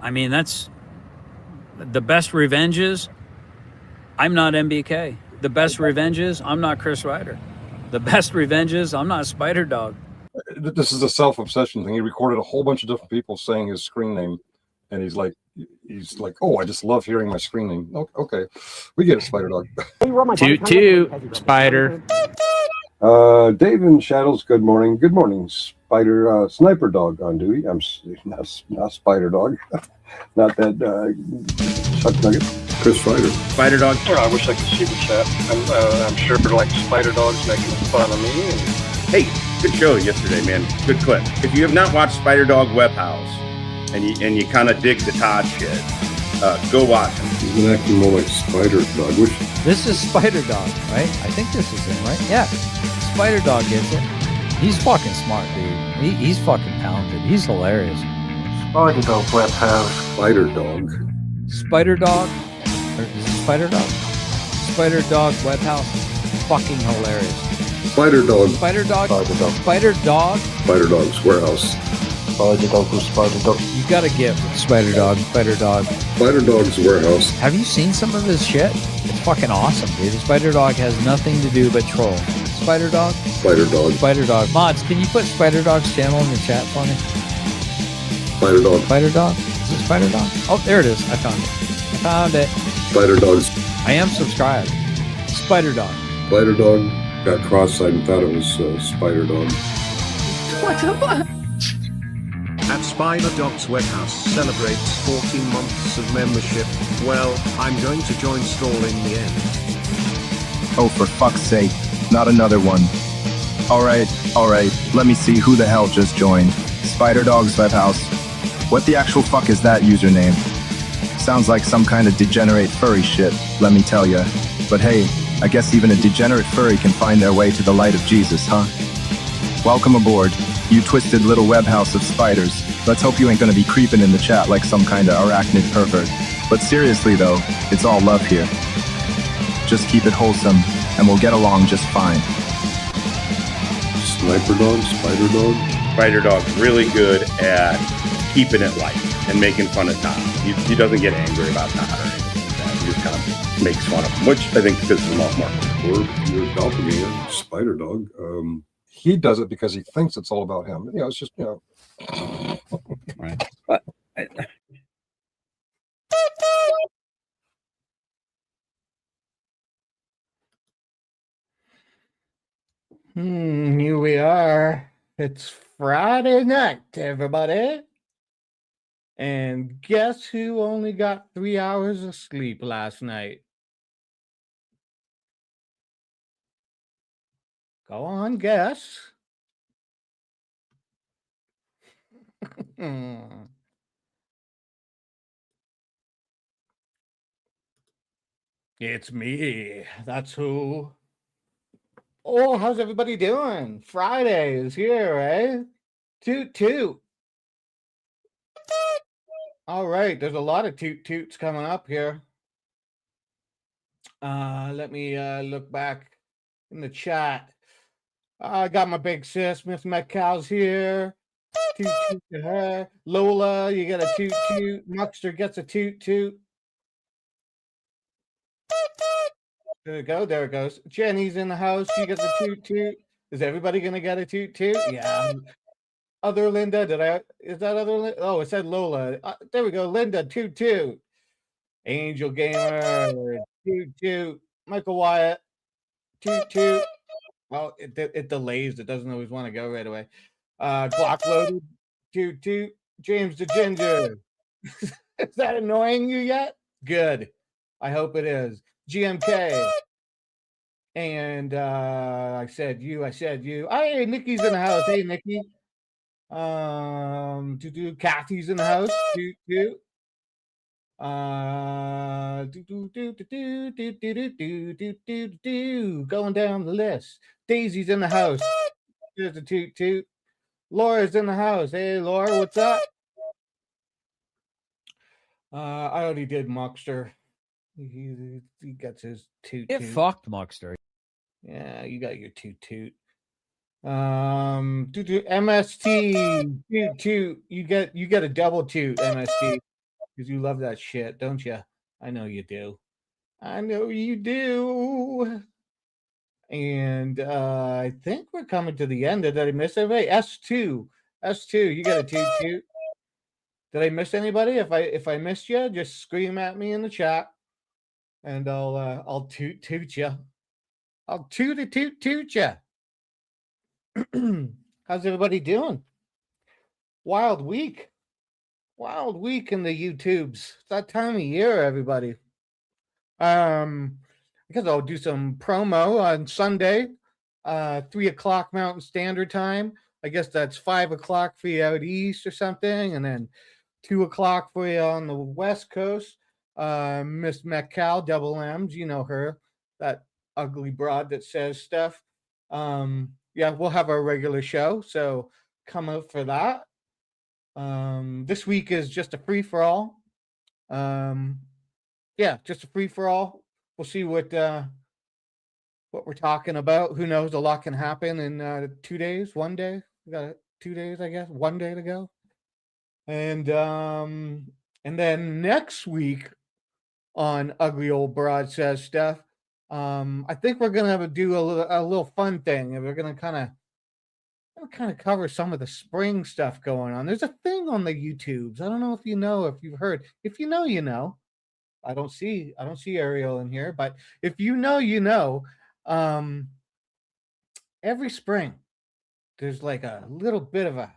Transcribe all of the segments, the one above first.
I mean, that's the best revenge is I'm not MBK. The best revenge is I'm not Chris Ryder. The best revenge is I'm not Spider Dog. This is a self-obsession thing. He recorded a whole bunch of different people saying his screen name, and he's like, oh, I just love hearing my screen name. Okay, we get it, Spider Dog. Toot toot, Spider. Dave in Shadows, good morning. Good morning, Spider Sniper Dog on duty. I'm not Spider Dog, not that Chuck Nugget. Chris Ryder. Spider Dog. I wish I could see the chat. I'm sure like Spider Dog's making fun of me. Hey, good show yesterday, man. Good clip. If you have not watched Spider Dog Web House and you kind of dig the Todd shit, go watch him. He's been acting more like Spider Dog. This is Spider Dog, right? I think this is him, right? Yeah. Spider Dog gets it. He's fucking smart, dude. He's fucking talented. He's hilarious. Spider Dog Web House. Spider Dog. Spider Dog? Or is it Spider Dog? Spider Dog Web House. Fucking hilarious. Spider Dog. Spider Dog? Spider Dog. Spider Dog? Spider Dog's Warehouse. Spider Dog with Spider Dog. You gotta get Spider Dog. Spider Dog. Spider Dog's Warehouse. Have you seen some of his shit? It's fucking awesome, dude. Spider Dog has nothing to do but troll. Spider Dog? Spider Dog. Spider Dog. Mods, can you put Spider Dog's channel in the chat for me? Spider Dog. Spider Dog? Is it Spider Dog? Oh, there it is. I found it. I found it. Spider Dog's. I am subscribed. Spider Dog. Spider Dog got cross-eyed and thought it was Spider Dog. What the fuck? At Spider Dog's Warehouse celebrates 14 months of membership. Well, I'm going to join stall in the end. Oh, for fuck's sake, not another one. Alright, let me see who the hell just joined. Spider Dog's Web House. What the actual fuck is that username? Sounds like some kind of degenerate furry shit, let me tell ya. But hey, I guess even a degenerate furry can find their way to the light of Jesus, huh? Welcome aboard, you twisted little web house of spiders. Let's hope you ain't gonna be creeping in the chat like some kind of arachnid pervert. But seriously though, it's all love here. Just keep it wholesome, and we'll get along just fine. Sniper Dog, Spider Dog. Spider Dog's really good at keeping it light and making fun of Todd. He doesn't get angry about Todd or anything like that. He just kind of makes fun of him, which I think pisses him off more. Or your doppelganger, Spider Dog. He does it because he thinks it's all about him. It's just, Right. But Here we are. It's Friday night, everybody. And guess who only got 3 hours of sleep last night? Go on, guess. It's me. That's who. Oh, how's everybody doing? Friday is here, eh? Toot toot. All right, there's a lot of toot toots coming up here. Let me look back in the chat. I got my big sis, Miss Metcal's here. Toot toot to her. Lola, you get a toot toot. Muckster gets a toot toot. There it go. There it goes. Jenny's in the house. She gets a toot toot. Is everybody gonna get a toot toot? Yeah. Other Linda, is that other Linda? Oh, it said Lola. There we go. Linda, toot toot. Angel Gamer, toot toot. Michael Wyatt, toot toot. Well, it delays. It doesn't always want to go right away. Glock loaded, toot toot. James the Ginger. Is that annoying you yet? Good. I hope it is. GMK. And I said you. Hey, Nikki's in the house. Hey, Nikki. Kathy's in the house. Going down the list. Daisy's in the house. There's a toot toot. Laura's in the house. Hey, Laura, what's up? I already did Mockster. He gets his toot toot. Get fucked, Mockster. Yeah, you got your toot toot. MST toot toot. You get a double toot, MST. Because you love that shit, don't you? I know you do. I know you do. And I think we're coming to the end. Did I miss anybody? S2. S2, you got a toot toot. Did I miss anybody? If I missed you, just scream at me in the chat, and I'll toot toot you. I'll toot a toot toot you. How's everybody doing? Wild week in the YouTubes. It's that time of year, everybody. I guess I'll do some promo on Sunday, 3:00 Mountain Standard Time. I guess that's 5:00 for you out east or something, and then 2:00 for you on the West Coast. Miss Metcal, Double M's, you know her, that ugly broad that says stuff. Yeah, we'll have our regular show, so come out for that. This week is just a free for all. Yeah, just a free for all. We'll see what we're talking about. Who knows? A lot can happen in 2 days, 1 day. We got 2 days, I guess. 1 day to go. And then next week on Ugly Old Broad Says Stuff, I think we're gonna do a little fun thing, and we're gonna kind of cover some of the spring stuff going on. There's a thing on the YouTubes. I don't know if you know, if you've heard. If you know, you know. I don't see Ariel in here, but if you know, you know. Every spring, there's like a little bit of a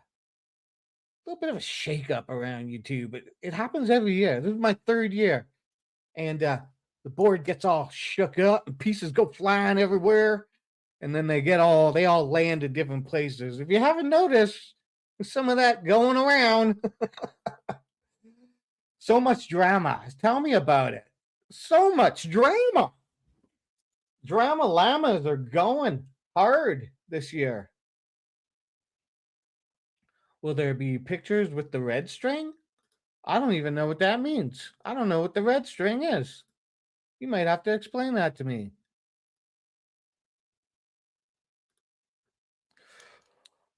shakeup around YouTube. It happens every year. This is my 3rd year, and the board gets all shook up, and pieces go flying everywhere, and then they all land in different places. If you haven't noticed, there's some of that going around. So much drama. Tell me about it. So much drama. Drama llamas are going hard this year. Will there be pictures with the red string? I don't even know what that means. I don't know what the red string is. You might have to explain that to me.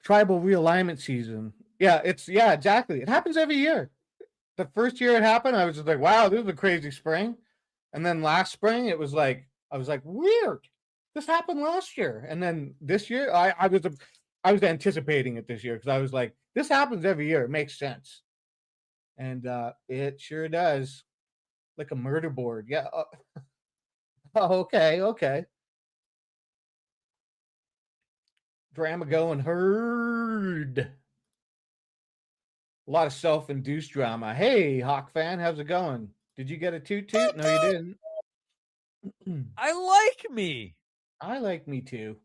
Tribal realignment season. Yeah, exactly. It happens every year. The first year it happened, I was just like, wow, this is a crazy spring. And then last spring, it was like, I was like, weird. This happened last year. And then this year, I was anticipating it this year, because I was like, this happens every year. It makes sense. And it sure does. Like a murder board. Yeah. Okay. Drama going hard. A lot of self-induced drama. Hey, Hawk fan, how's it going? Did you get a toot toot? No, you didn't. I like me. I like me too.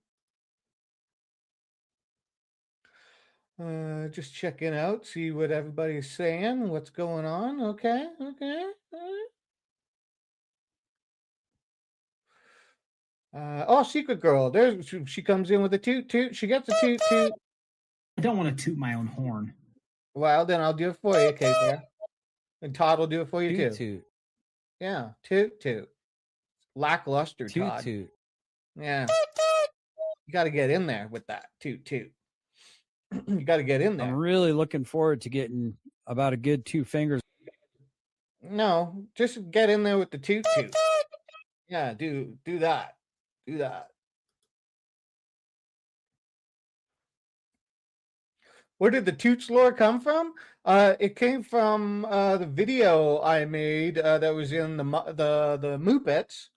Just checking out, see what everybody's saying, what's going on. Okay. Secret Girl. She comes in with a toot toot. She gets a toot toot. I don't want to toot my own horn. Well, then I'll do it for you, Kate. And Todd will do it for you too. Toot. Yeah, toot toot. Lackluster, Toot Todd. toot. Yeah. You got to get in there with that toot toot. You got to get in there. I'm really looking forward to getting about a good 2 fingers. No, just get in there with the toot toot. Yeah, do that. Do that. Where did the toots lore come from? It came from the video I made that was in the Muppets,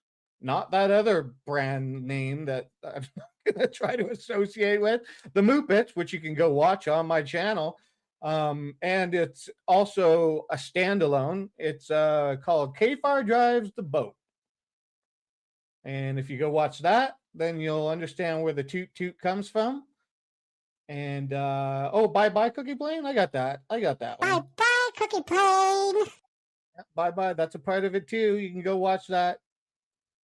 not that other brand name that I'm not going to try to associate with. The Muppets, which you can go watch on my channel. And it's also a standalone. It's called Kfar Drives the Boat. And if you go watch that, then you'll understand where the toot toot comes from. And bye Cookie Plane. I got that one. Bye Cookie Plane. Bye. That's a part of it too. You can go watch that.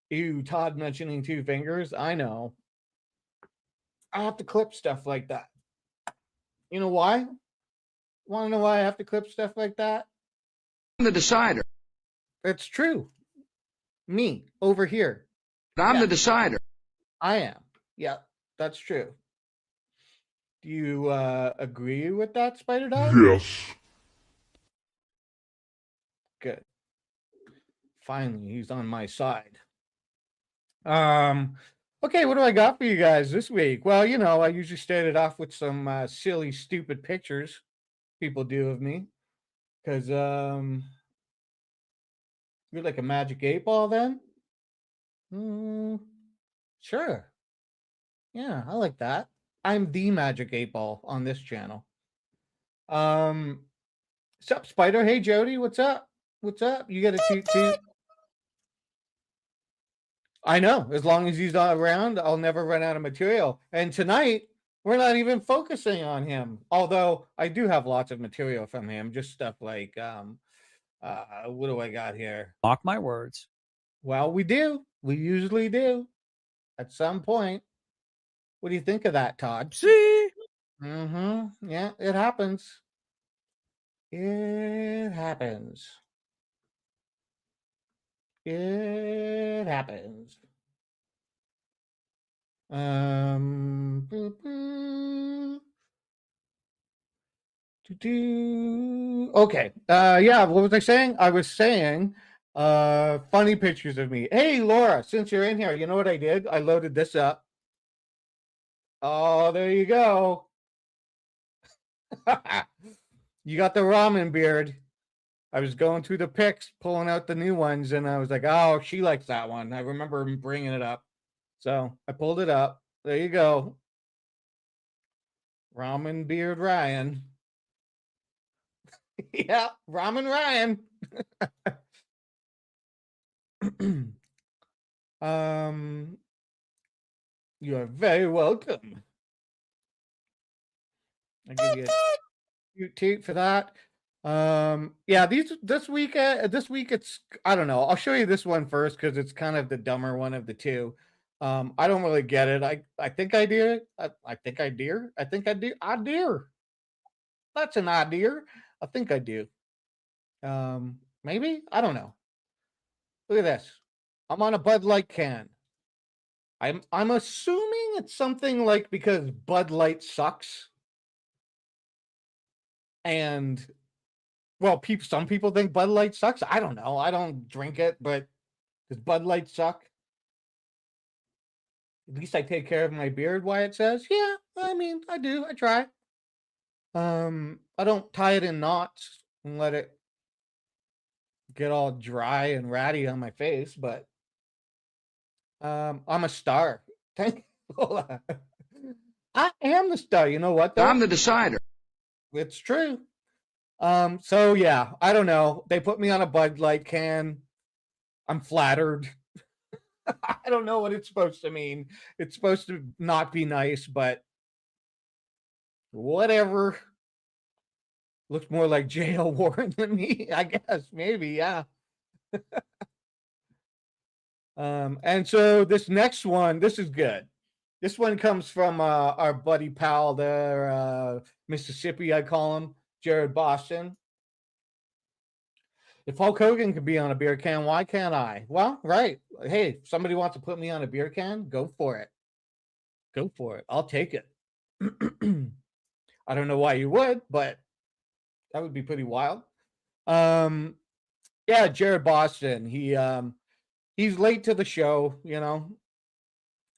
Ew, Todd mentioning 2 fingers. I know. I have to clip stuff like that. You know why? Want to know why I have to clip stuff like that? I'm the decider. It's true. Me over here. I'm the decider. I am. Yeah, that's true. Do you agree with that, Spider Dog? Yes. Good. Finally, he's on my side. Okay, what do I got for you guys this week? Well, you know, I usually start it off with some silly, stupid pictures people do of me. Because you're like a magic 8 ball then? Sure. Yeah, I like that. I'm the magic 8 ball on this channel. What's up, Spider? Hey, Jody, what's up? What's up? You got a toot toot? I know. As long as he's not around, I'll never run out of material. And tonight, we're not even focusing on him. Although I do have lots of material from him, just stuff like what do I got here? Mark my words. Well, we do. We usually do. At some point. What do you think of that, Todd? See? Mm-hmm. Yeah, it happens. It happens. It happens. Okay. Yeah, what was I saying? I was saying funny pictures of me. Hey, Laura, since you're in here, you know what I did? I loaded this up. Oh, there you go. You got the ramen beard. I was going through the pics, pulling out the new ones, and I was like, oh, she likes that one. I remember bringing it up. So I pulled it up. There you go. Ramen beard Ryan. Yeah, ramen Ryan. You are very welcome. I give you a toot for that. Yeah, this week it's, I don't know. I'll show you this one first because it's kind of the dumber one of the two. I don't really get it. I think I do. I think I do. I think I do. I do. That's an idea. I think I do. Maybe? I don't know. Look at this. I'm on a Bud Light can. I'm assuming it's something like because Bud Light sucks. And well, some people think Bud Light sucks. I don't know. I don't drink it, but does Bud Light suck? At least I take care of my beard, Wyatt says. Yeah, I mean, I do. I try. I don't tie it in knots and let it get all dry and ratty on my face, but I'm a star. Thank you. I am the star. You know what, though? I'm the decider. It's true. So yeah, I don't know. They put me on a Bud Light can. I'm flattered. I don't know what it's supposed to mean. It's supposed to not be nice, but whatever. Looks more like J.L. Warren than me, I guess. Maybe, yeah. And so this next one, this is good. This one comes from our buddy pal there, Mississippi, I call him, Jared Boston. If Hulk Hogan could be on a beer can, why can't I? Well, right. Hey, if somebody wants to put me on a beer can, go for it. Go for it. I'll take it. I don't know why you would, but that would be pretty wild. Yeah, Jared Boston. He's late to the show, you know.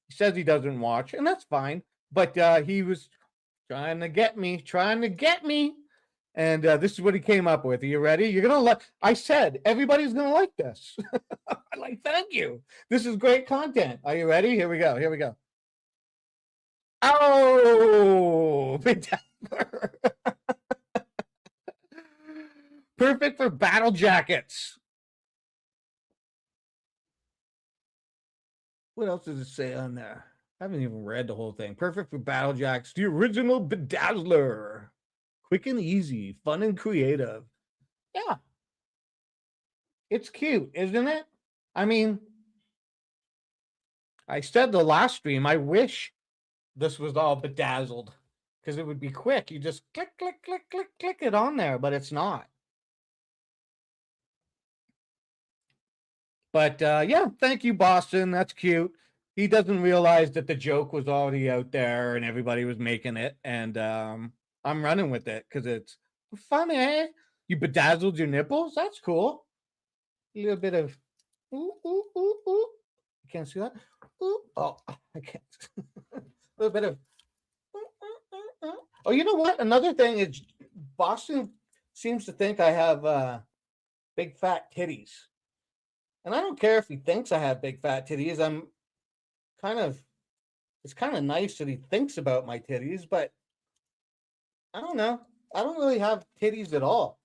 He says he doesn't watch, and that's fine. But he was trying to get me. And this is what he came up with. Are you ready? You're gonna like. I said everybody's gonna like this. I'm like, thank you. This is great content. Are you ready? Here we go. Oh, perfect for battle jackets. What else does it say on there? I haven't even read the whole thing. Perfect for battle jacks. The original bedazzler. Quick and easy, fun and creative. Yeah. It's cute, isn't it? I mean, I said the last stream, I wish this was all bedazzled because it would be quick. You just click it on there, but it's not. But yeah, thank you, Boston. That's cute. He doesn't realize that the joke was already out there and everybody was making it. And I'm running with it because it's funny. You bedazzled your nipples? That's cool. A little bit of ooh, ooh, ooh, ooh. You can't see that? Ooh. Oh, I can't. A little bit of oh, you know what? Another thing is Boston seems to think I have big fat titties. And I don't care if he thinks I have big fat titties. I'm kind of it's kind of nice that he thinks about my titties, but I don't know. I don't really have titties at all.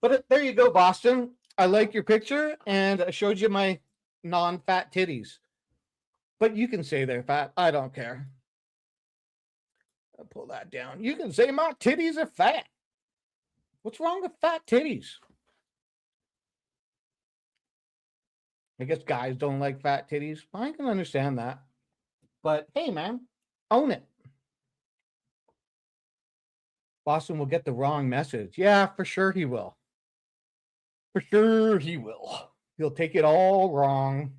But there you go, Boston. I like your picture and I showed you my non-fat titties. But you can say they're fat. I don't care. I'll pull that down. You can say my titties are fat. What's wrong with fat titties? I guess guys don't like fat titties. I can understand that. But hey, man, own it. Boston will get the wrong message. Yeah, for sure he will. For sure he will. He'll take it all wrong.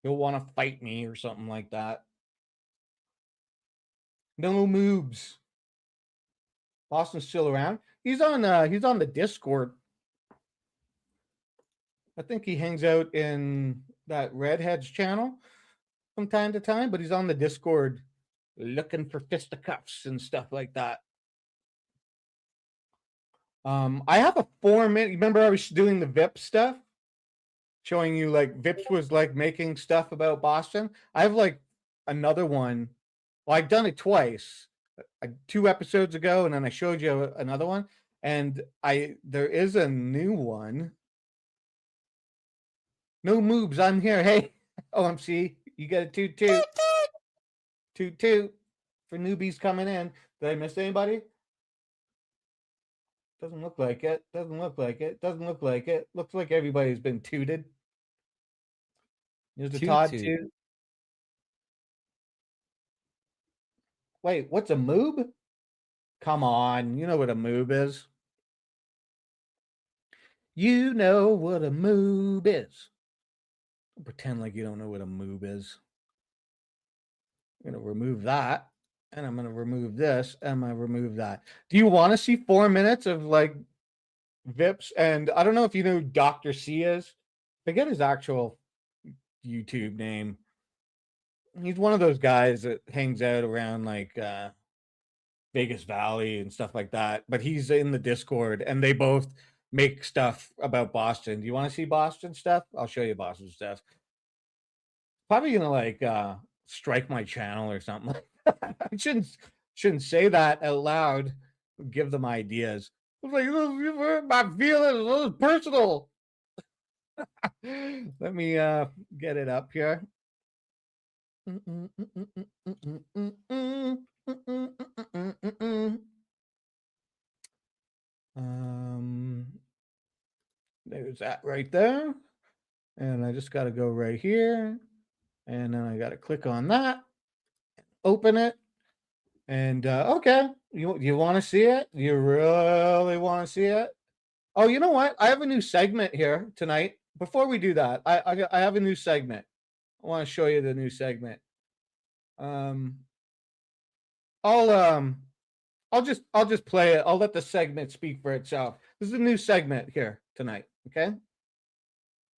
He'll want to fight me or something like that. No moves. Boston's still around. He's on the Discord. I think he hangs out in that Redhead's channel from time to time, but he's on the Discord looking for fisticuffs and stuff like that. I have a 4-minute. Remember, I was doing the VIP stuff, showing you like Vips was like making stuff about Boston. I have like another one. Well, I've done it twice, 2 episodes ago, and then I showed you another one. And there is a new one. No moves. I'm here. Hey, OMC, you got a toot toot. Toot toot for newbies coming in. Did I miss anybody? Doesn't look like it. Doesn't look like it. Doesn't look like it. Looks like everybody's been tooted. There's a Todd toot. Wait, what's a moob? Come on, you know what a moob is. You know what a moob is. Don't pretend like you don't know what a moob is. I'm going to remove that. And I'm going to remove this. And I'm going to remove that. Do you want to see 4 minutes of like Vips? And I don't know if you know who Dr. C is. Forget his actual YouTube name. He's one of those guys that hangs out around like Vegas Valley and stuff like that. But he's in the Discord and they both make stuff about Boston. Do you want to see Boston stuff? I'll show you Boston stuff. Probably gonna like strike my channel or something. I shouldn't say that out loud. Give them ideas. It's like my feelings, this is personal. Let me get it up here. There's that right there. And I just got to go right here. And then I got to click on that, open it. And okay, you want to see it? You really want to see it? Oh, you know what? I have a new segment here tonight. Before we do that, I have a new segment. I want to show you the new segment. I'll just play it. I'll let the segment speak for itself. This is a new segment here tonight. Okay.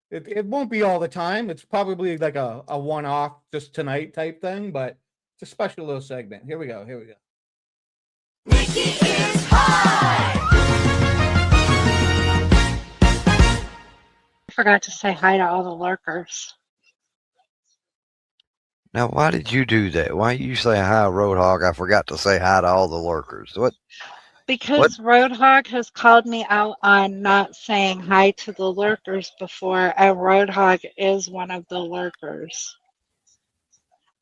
It won't be all the time. It's probably like a one-off, just tonight type thing, but it's a special little segment. Here we go. Here we go. Nikki is high. I forgot to say hi to all the lurkers. Now, why did you do that? Why you say hi, Roadhog? I forgot to say hi to all the lurkers. What? Because Roadhog has called me out on not saying hi to the lurkers before, and Roadhog is one of the lurkers.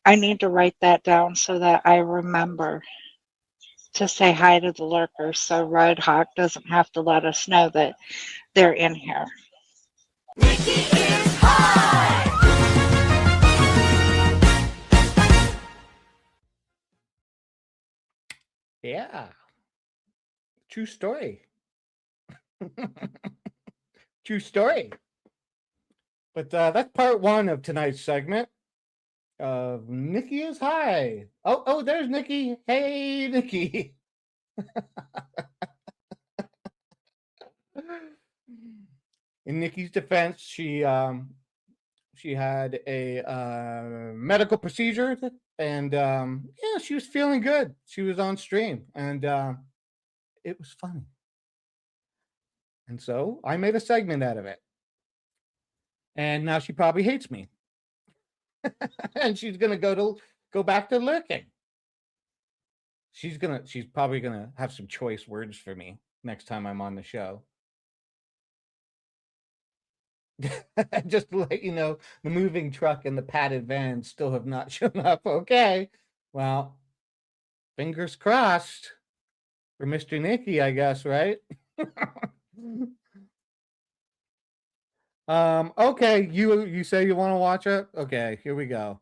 I need to write that down so that I remember to say hi to the lurkers so Roadhog doesn't have to let us know that they're in here. Nikki is high. Yeah. True story. True story. But that's part 1 of tonight's segment of Nikki is high. Oh, there's Nikki. Hey, Nikki. in Nikki's defense, she had a medical procedure, and yeah, she was feeling good. She was on stream, and it was funny. And so I made a segment out of it. And now she probably hates me. And she's gonna go back to lurking. She's probably gonna have some choice words for me next time I'm on the show. Just to let you know, the moving truck and the padded van still have not shown up. Okay. Well, fingers crossed for Mr. Nicky, I guess, right? Okay, you say you want to watch it? Okay, here we go.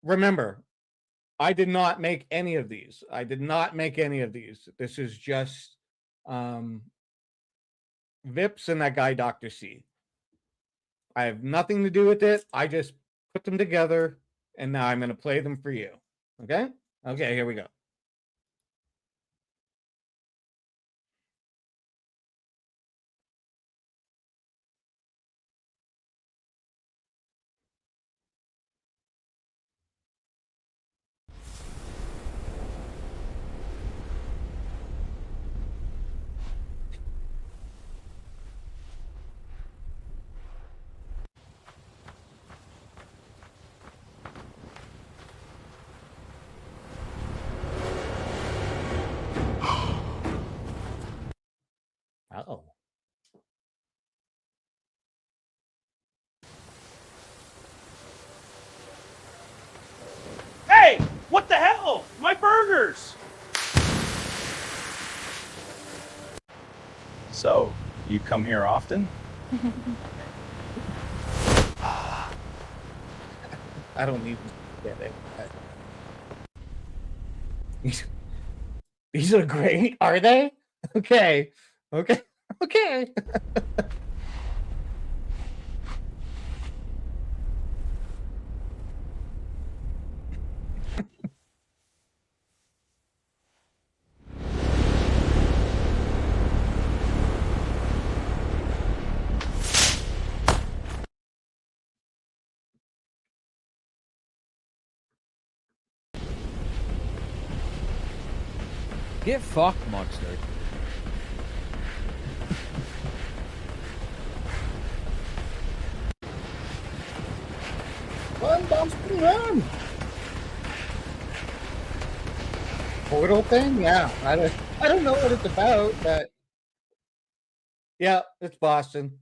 Remember, I did not make any of these. This is just Vips and that guy Dr. C. I have nothing to do with it. I just put them together, and now I'm going to play them for you. Okay? Okay, here we go. Uh-oh. Hey, what the hell? My burgers! So, you come here often? I don't need to get it. These are great, are they? Okay. Okay. Okay. Get fucked, Monster. Run, Boston, run! Portal thing? Yeah. I don't know what it's about, but yeah, it's Boston.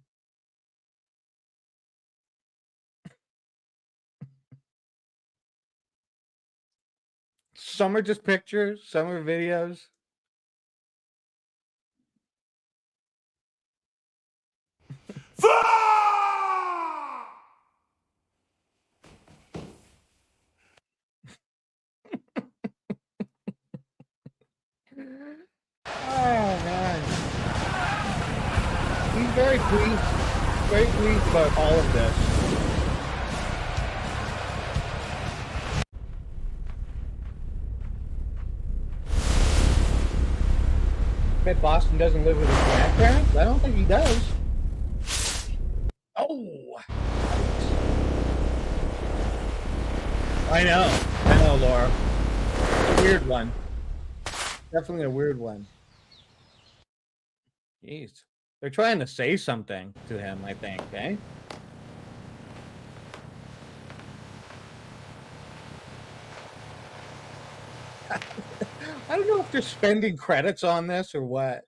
Some are just pictures, some are videos. Oh man. He's very pleased about all of this. Bet Boston doesn't live with his grandparents? I don't think he does. Oh! I know, Laura. It's a weird one. Definitely a weird one. Jeez. They're trying to say something to him, I think, eh? I don't know if they're spending credits on this or what.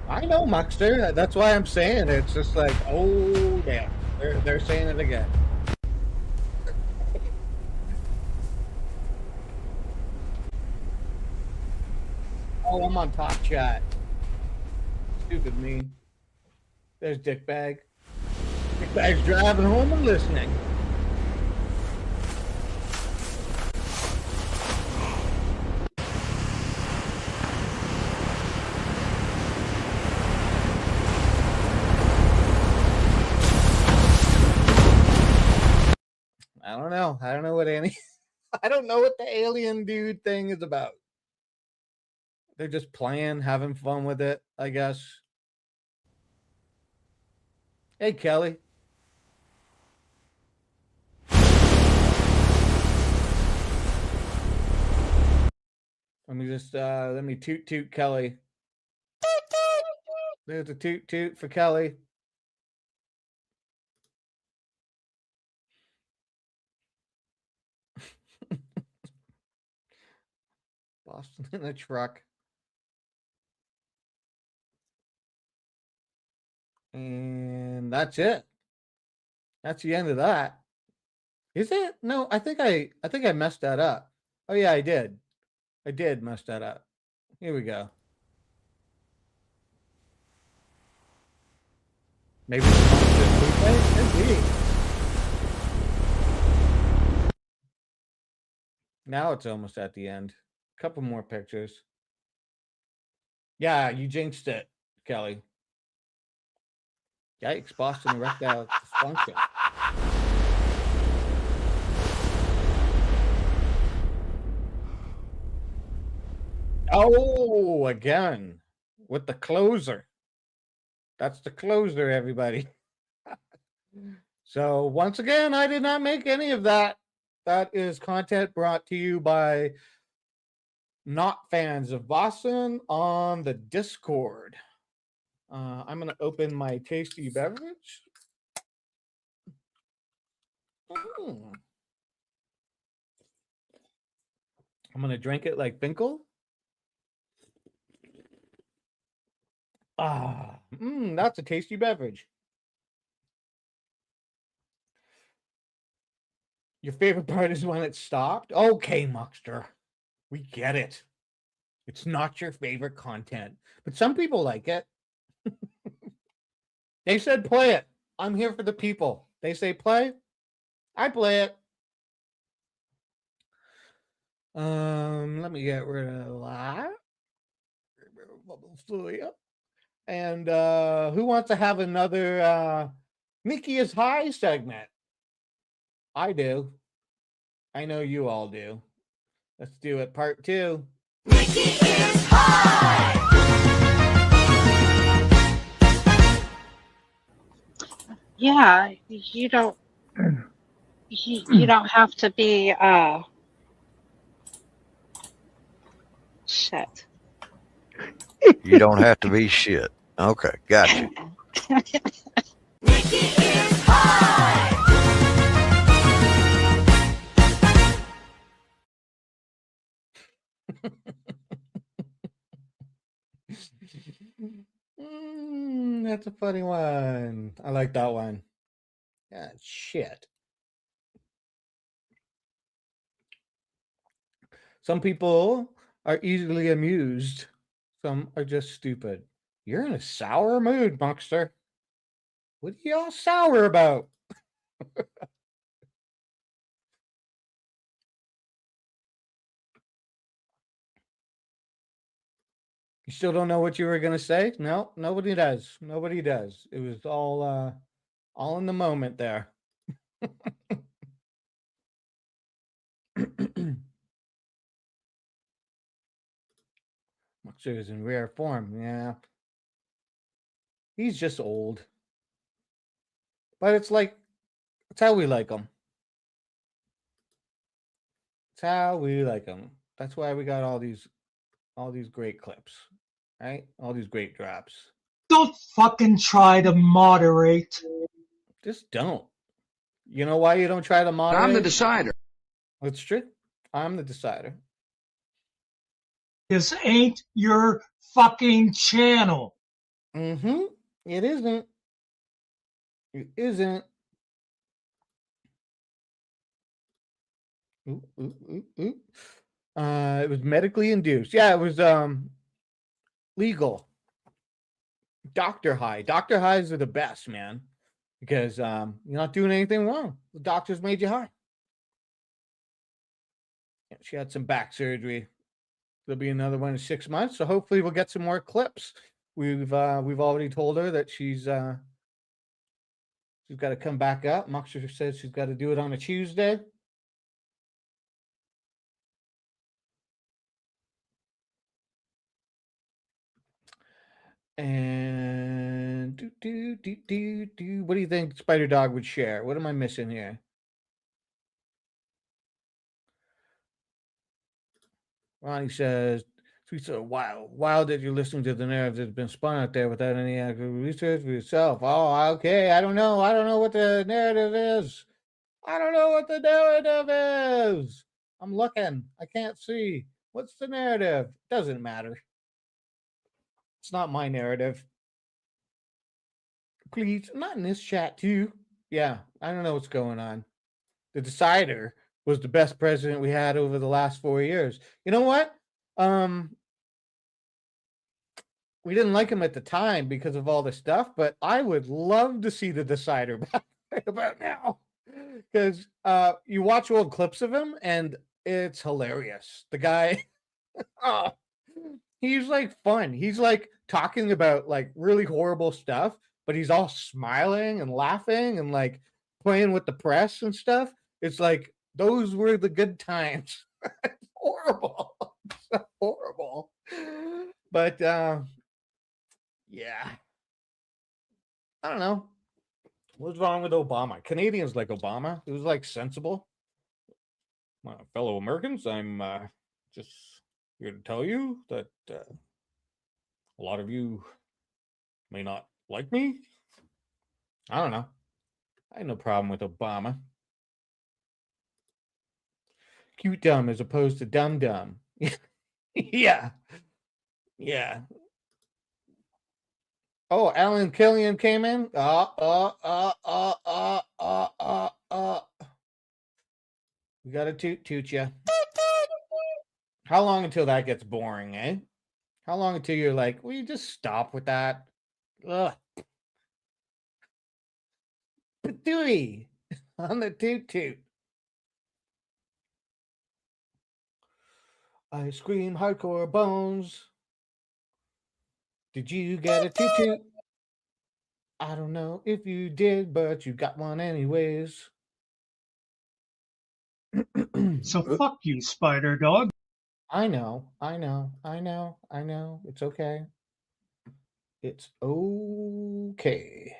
I know, Muckster. That's why I'm saying it. It's just like, oh damn, they're saying it again. Oh, I'm on top chat. Stupid me. There's Dickbag. Dickbag's driving home and listening. I don't know. I don't know what the alien dude thing is about. They're just playing, having fun with it, I guess. Hey, Kelly. Let me toot Kelly. There's a toot for Kelly. Boston in a truck. And that's it. That's the end of that. Is it? No, I think I messed that up. Oh yeah, I did. I did mess that up. Here we go. Maybe now it's almost at the end. A couple more pictures. Yeah, you jinxed it, Kelly. Yikes, Boston erectile dysfunction. Oh, again with the closer. That's the closer, everybody. So once again, I did not make any of that. That is content brought to you by not fans of Boston on the Discord. I'm going to open my tasty beverage. I'm going to drink it like Finkel. That's a tasty beverage. Your favorite part is when it stopped? Okay, Muckster. We get it. It's not your favorite content, but some people like it. They said play it. I'm here for the people. They say play. I play it. Let me get rid of that. And who wants to have another Nikki is High segment? I do. I know you all do. Let's do it. Part 2. Nikki is high. Yeah, you don't have to be shit. You don't have to be shit. Okay, gotcha. Nikki is high. That's a funny one. I like that one. Yeah, shit. Some people are easily amused. Some are just stupid. You're in a sour mood, Muckster. What are y'all sour about? You still don't know what you were gonna say? No, nobody does. Nobody does. It was all in the moment there. Muckster is in rare form. Yeah, he's just old. But it's like, it's how we like him. It's how we like him. That's why we got all these great clips, right? All these great drops. Don't fucking try to moderate. Just don't. You know why you don't try to moderate? I'm the decider. It's true. I'm the decider. This ain't your fucking channel. Mm-hmm. It isn't. It isn't. It was medically induced. Yeah, it was legal. Doctor high. Doctor highs are the best, man. Because you're not doing anything wrong. The doctors made you high. She had some back surgery. There'll be another one in 6 months. So hopefully we'll get some more clips. We've already told her that she's got to come back up. Muckster says she's got to do it on a Tuesday. And what do you think Spider Dog would share? What am I missing here? Ronnie says, tweets are wild that you're listening to the narrative that's been spun out there without any actual research for yourself. Oh, okay. I don't know what the narrative is. I don't know what the narrative is. I'm looking. I can't see. What's the narrative? Doesn't matter. It's not my narrative. Please, not in this chat too. Yeah, I don't know what's going on. The decider was the best president we had over the last 4 years. You know what? We didn't like him at the time because of all the stuff, but I would love to see the decider back about now. Because you watch old clips of him and it's hilarious. The guy, oh, he's like fun. He's like talking about like really horrible stuff, but he's all smiling and laughing and like playing with the press and stuff. It's like those were the good times. It's horrible. So horrible. But yeah. I don't know. What's wrong with Obama? Canadians like Obama. It was like sensible. My fellow Americans, I'm just here to tell you that a lot of you may not like me. I don't know. I had no problem with Obama. Cute dumb as opposed to dumb dumb. Yeah. Yeah. Oh, Alan Killian came in. We gotta toot you. How long until that gets boring, eh? How long until you're like, will you just stop with that? Ugh. Patooey on the toot toot. I scream hardcore bones. Did you get a toot toot? I don't know if you did, but you got one anyways. So fuck you, Spider Dog. I know. It's okay. It's okay.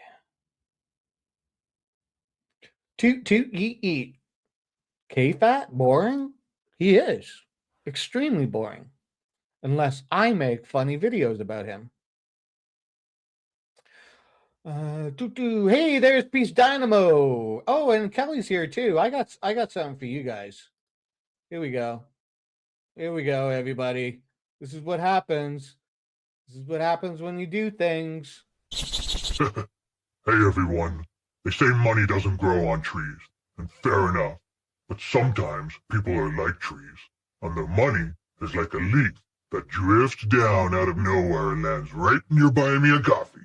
Toot toot eat eat. K-Fat boring? He is. Extremely boring. Unless I make funny videos about him. Hey, there's Peace Dynamo. Oh, and Kelly's here too. I got something for you guys. Here we go. Here we go, everybody. This is what happens. This is what happens when you do things. Hey everyone. They say money doesn't grow on trees, and fair enough. But sometimes people are like trees, and their money is like a leaf that drifts down out of nowhere and lands right near buying me a coffee.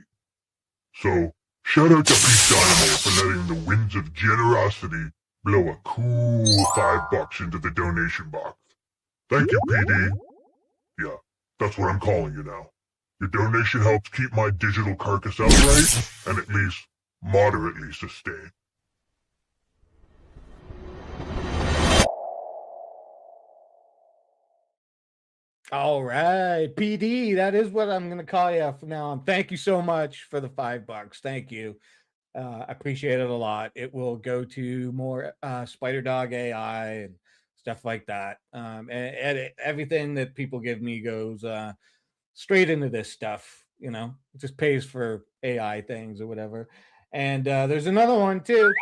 So, shout out to Pete Dynamo for letting the winds of generosity blow a cool $5 into the donation box. Thank you, PD. Yeah, that's what I'm calling you now. Your donation helps keep my digital carcass upright and at least moderately sustained. All right, PD, that is what I'm going to call you from now on. Thank you so much for the $5. Thank you. I appreciate it a lot. It will go to more Spider Dog AI and stuff like that. And everything that people give me goes straight into this stuff. You know, it just pays for AI things or whatever. And there's another one too.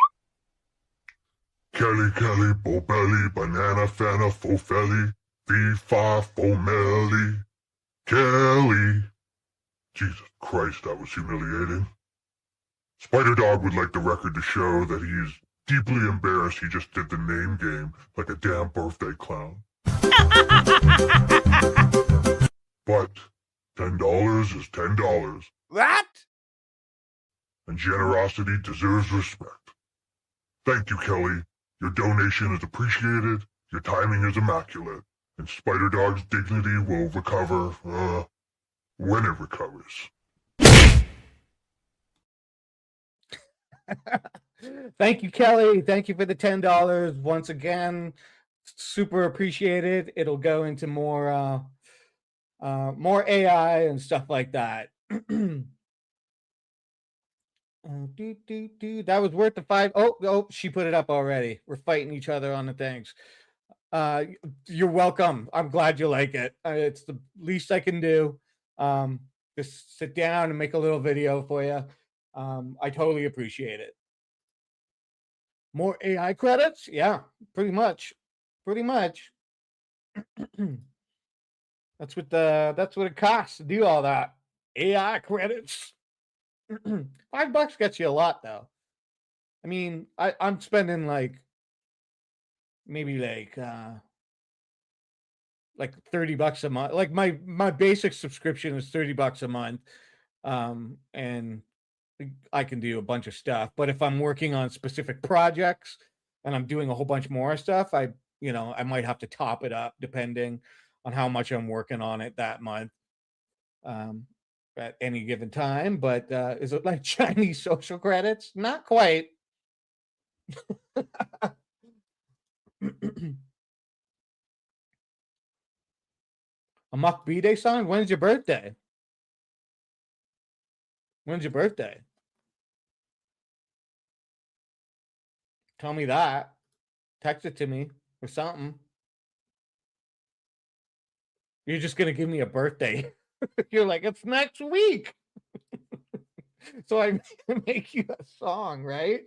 Kelly, Bobelli, Banana, Fana, Fofelli, Fee-Fa, Fomelli, Kelly. Jesus Christ, that was humiliating. Spider Dog would like the record to show that he is deeply embarrassed he just did the name game like a damn birthday clown. But $10 is $10. What? And generosity deserves respect. Thank you, Kelly. Your donation is appreciated, your timing is immaculate, and Spider Dog's dignity will recover, when it recovers. Thank you, Kelly. Thank you for the $10 once again. Super appreciated. It'll go into more AI and stuff like that. That was worth the 5. Oh, she put it up already. We're fighting each other on the things. You're welcome. I'm glad you like it. It's the least I can do. Just sit down and make a little video for you. I totally appreciate it. More AI credits? Yeah, pretty much. Pretty much. That's what it costs to do all that. AI credits. $5 gets you a lot though. I mean, I'm spending maybe like $30 a month. Like my basic subscription is $30 a month. And I can do a bunch of stuff. But if I'm working on specific projects and I'm doing a whole bunch more stuff, I might have to top it up depending on how much I'm working on it that month. At any given time. But is it like Chinese social credits? Not quite. A Muck B-Day song? When's your birthday? When's your birthday? Tell me that. Text it to me or something. You're just going to give me a birthday. You're like, it's next week. So I make you a song, right?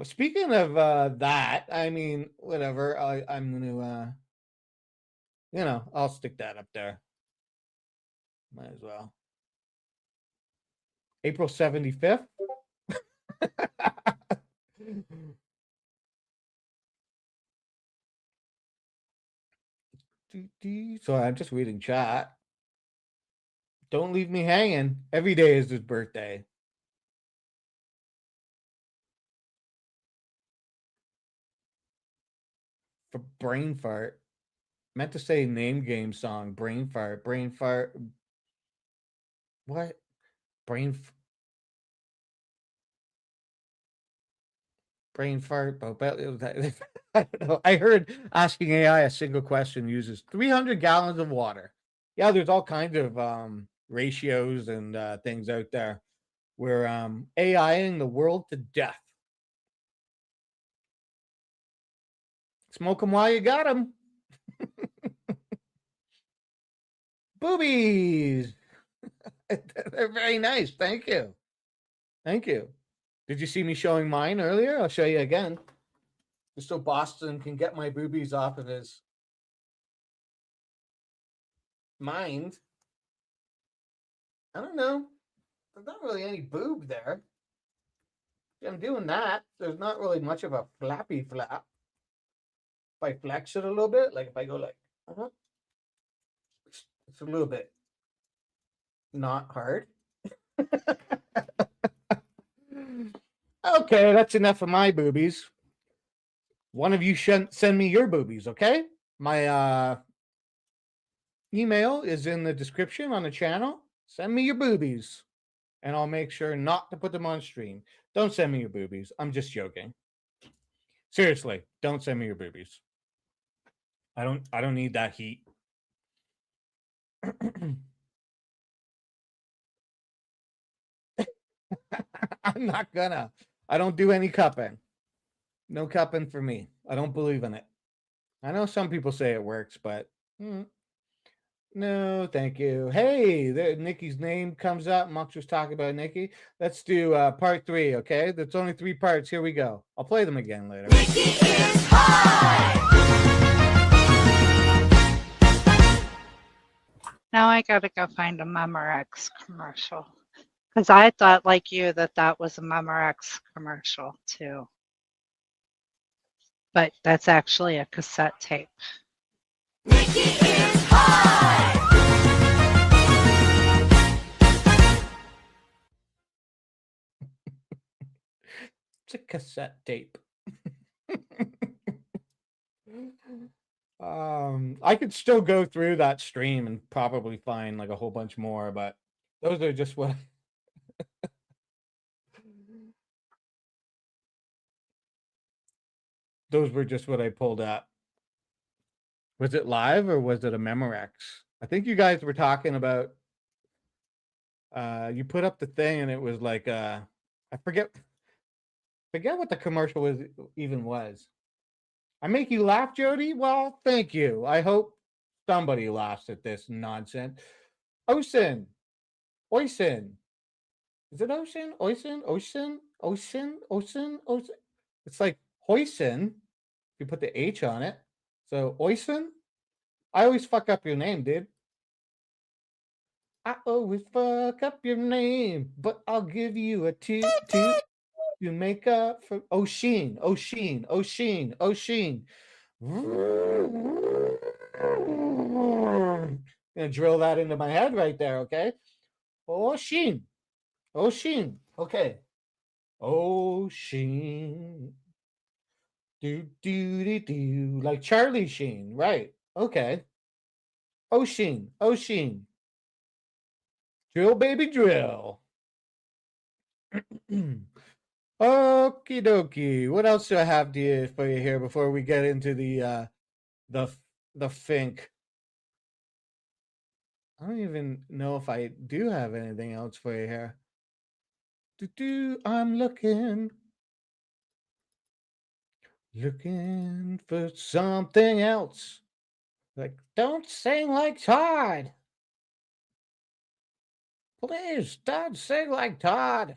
Speaking of that, I mean, whatever. I'm going to, I'll stick that up there. Might as well. April 75th. So I'm just reading chat. Don't leave me hanging. Every day is his birthday. For brain fart. Meant to say name game song. Brain fart. Brain fart. What? Brain fart. I don't know. I heard asking AI a single question uses 300 gallons of water. Yeah, there's all kinds of ratios and things out there. We're AIing the world to death. Smoke them while you got them. Boobies. They're very nice. Thank you. Thank you. Did you see me showing mine earlier? I'll show you again. Just so Boston can get my boobies off of his mind. I don't know. There's not really any boob there. I'm doing that. There's not really much of a flappy flap. If I flex it a little bit, like if I go like, it's a little bit not hard. Okay, that's enough of my boobies. One of you should send me your boobies, okay? My email is in the description on the channel. Send me your boobies, and I'll make sure not to put them on stream. Don't send me your boobies. I'm just joking. Seriously, don't send me your boobies. I don't need that heat. I'm not gonna. I don't do any cupping. No cupping for me. I don't believe in it. I know some people say it works, but no, thank you. Hey, there, Nikki's name comes up. Muck was talking about Nikki. Let's do part 3, okay? That's only 3 parts. Here we go. I'll play them again later. Nikki is high. Now I gotta go find a Memorex commercial. Because I thought, like you, that was a Memorex commercial too. But that's actually a cassette tape. Nikki is high. It's a cassette tape. I could still go through that stream and probably find like a whole bunch more, but those are just what those were just what I pulled up. Was it live or was it a Memorex? I think you guys were talking about You put up the thing, and it was like I forget what the commercial was. I make you laugh, Jody? Well, thank you. I hope somebody laughs at this nonsense. Ocean. Ocean. Is it ocean? Ocean? Ocean? Ocean? Ocean? Ocean? It's like Hoisin. You put the H on it. So Oisin? I always fuck up your name, dude. I always fuck up your name, but I'll give you a toot toot to make up for Oshin, Oshin, Oshin, Oshin. Gonna drill that into my head right there, okay? Oshin, Oshin, okay. Oshin, do do do do, like Charlie Sheen, right? Okay. Oshin, Oshin, drill baby drill. Okie dokie. What else do I have for you here before we get into the Fink? I don't even know if I do have anything else for you here. I'm looking for something else. Like, don't sing like Todd. Please, don't sing like Todd.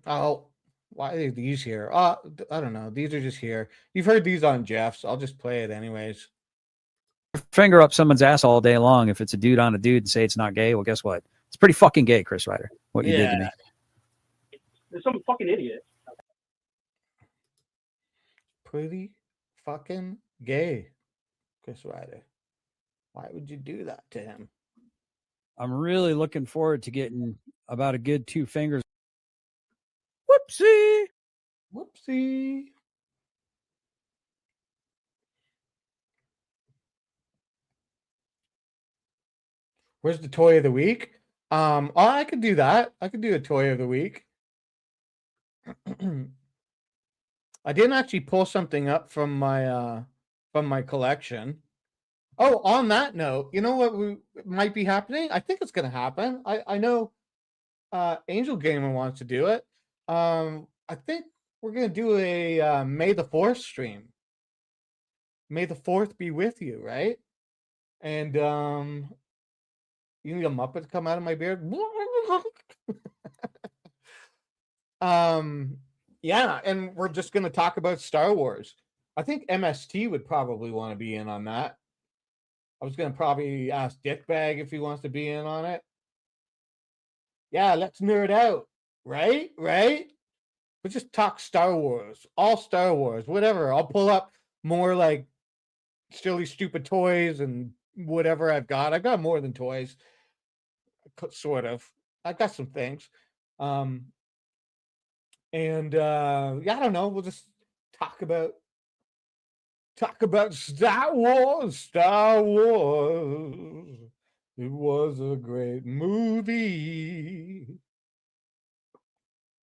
Oh, why are these here? I don't know. These are just here. You've heard these on Jeff's. I'll just play it anyways. Finger up someone's ass all day long if it's a dude on a dude and say it's not gay. Well, guess what? It's pretty fucking gay, Chris Ryder. What you did to me. There's some fucking idiot. Pretty fucking gay, Chris Ryder. Why would you do that to him? I'm really looking forward to getting about a good 2 fingers. Whoopsie. Whoopsie. Where's the toy of the week? I could do that. I could do a toy of the week. I didn't actually pull something up from my collection. Oh, on that note, you know what might be happening? I think it's going to happen. I know Angel Gamer wants to do it. I think we're going to do a May the 4th stream. May the 4th be with you, right? And you need a Muppet to come out of my beard? Yeah, and we're just going to talk about Star Wars. I think MST would probably want to be in on that. I was going to probably ask Dickbag if he wants to be in on it. Yeah, let's nerd out. Right? Right? We'll just talk Star Wars. All Star Wars. Whatever. I'll pull up more like silly, stupid toys and whatever I've got. I've got more than toys. Sort of. I've got some things. And yeah, I don't know. We'll just talk about Star Wars. Star Wars. It was a great movie.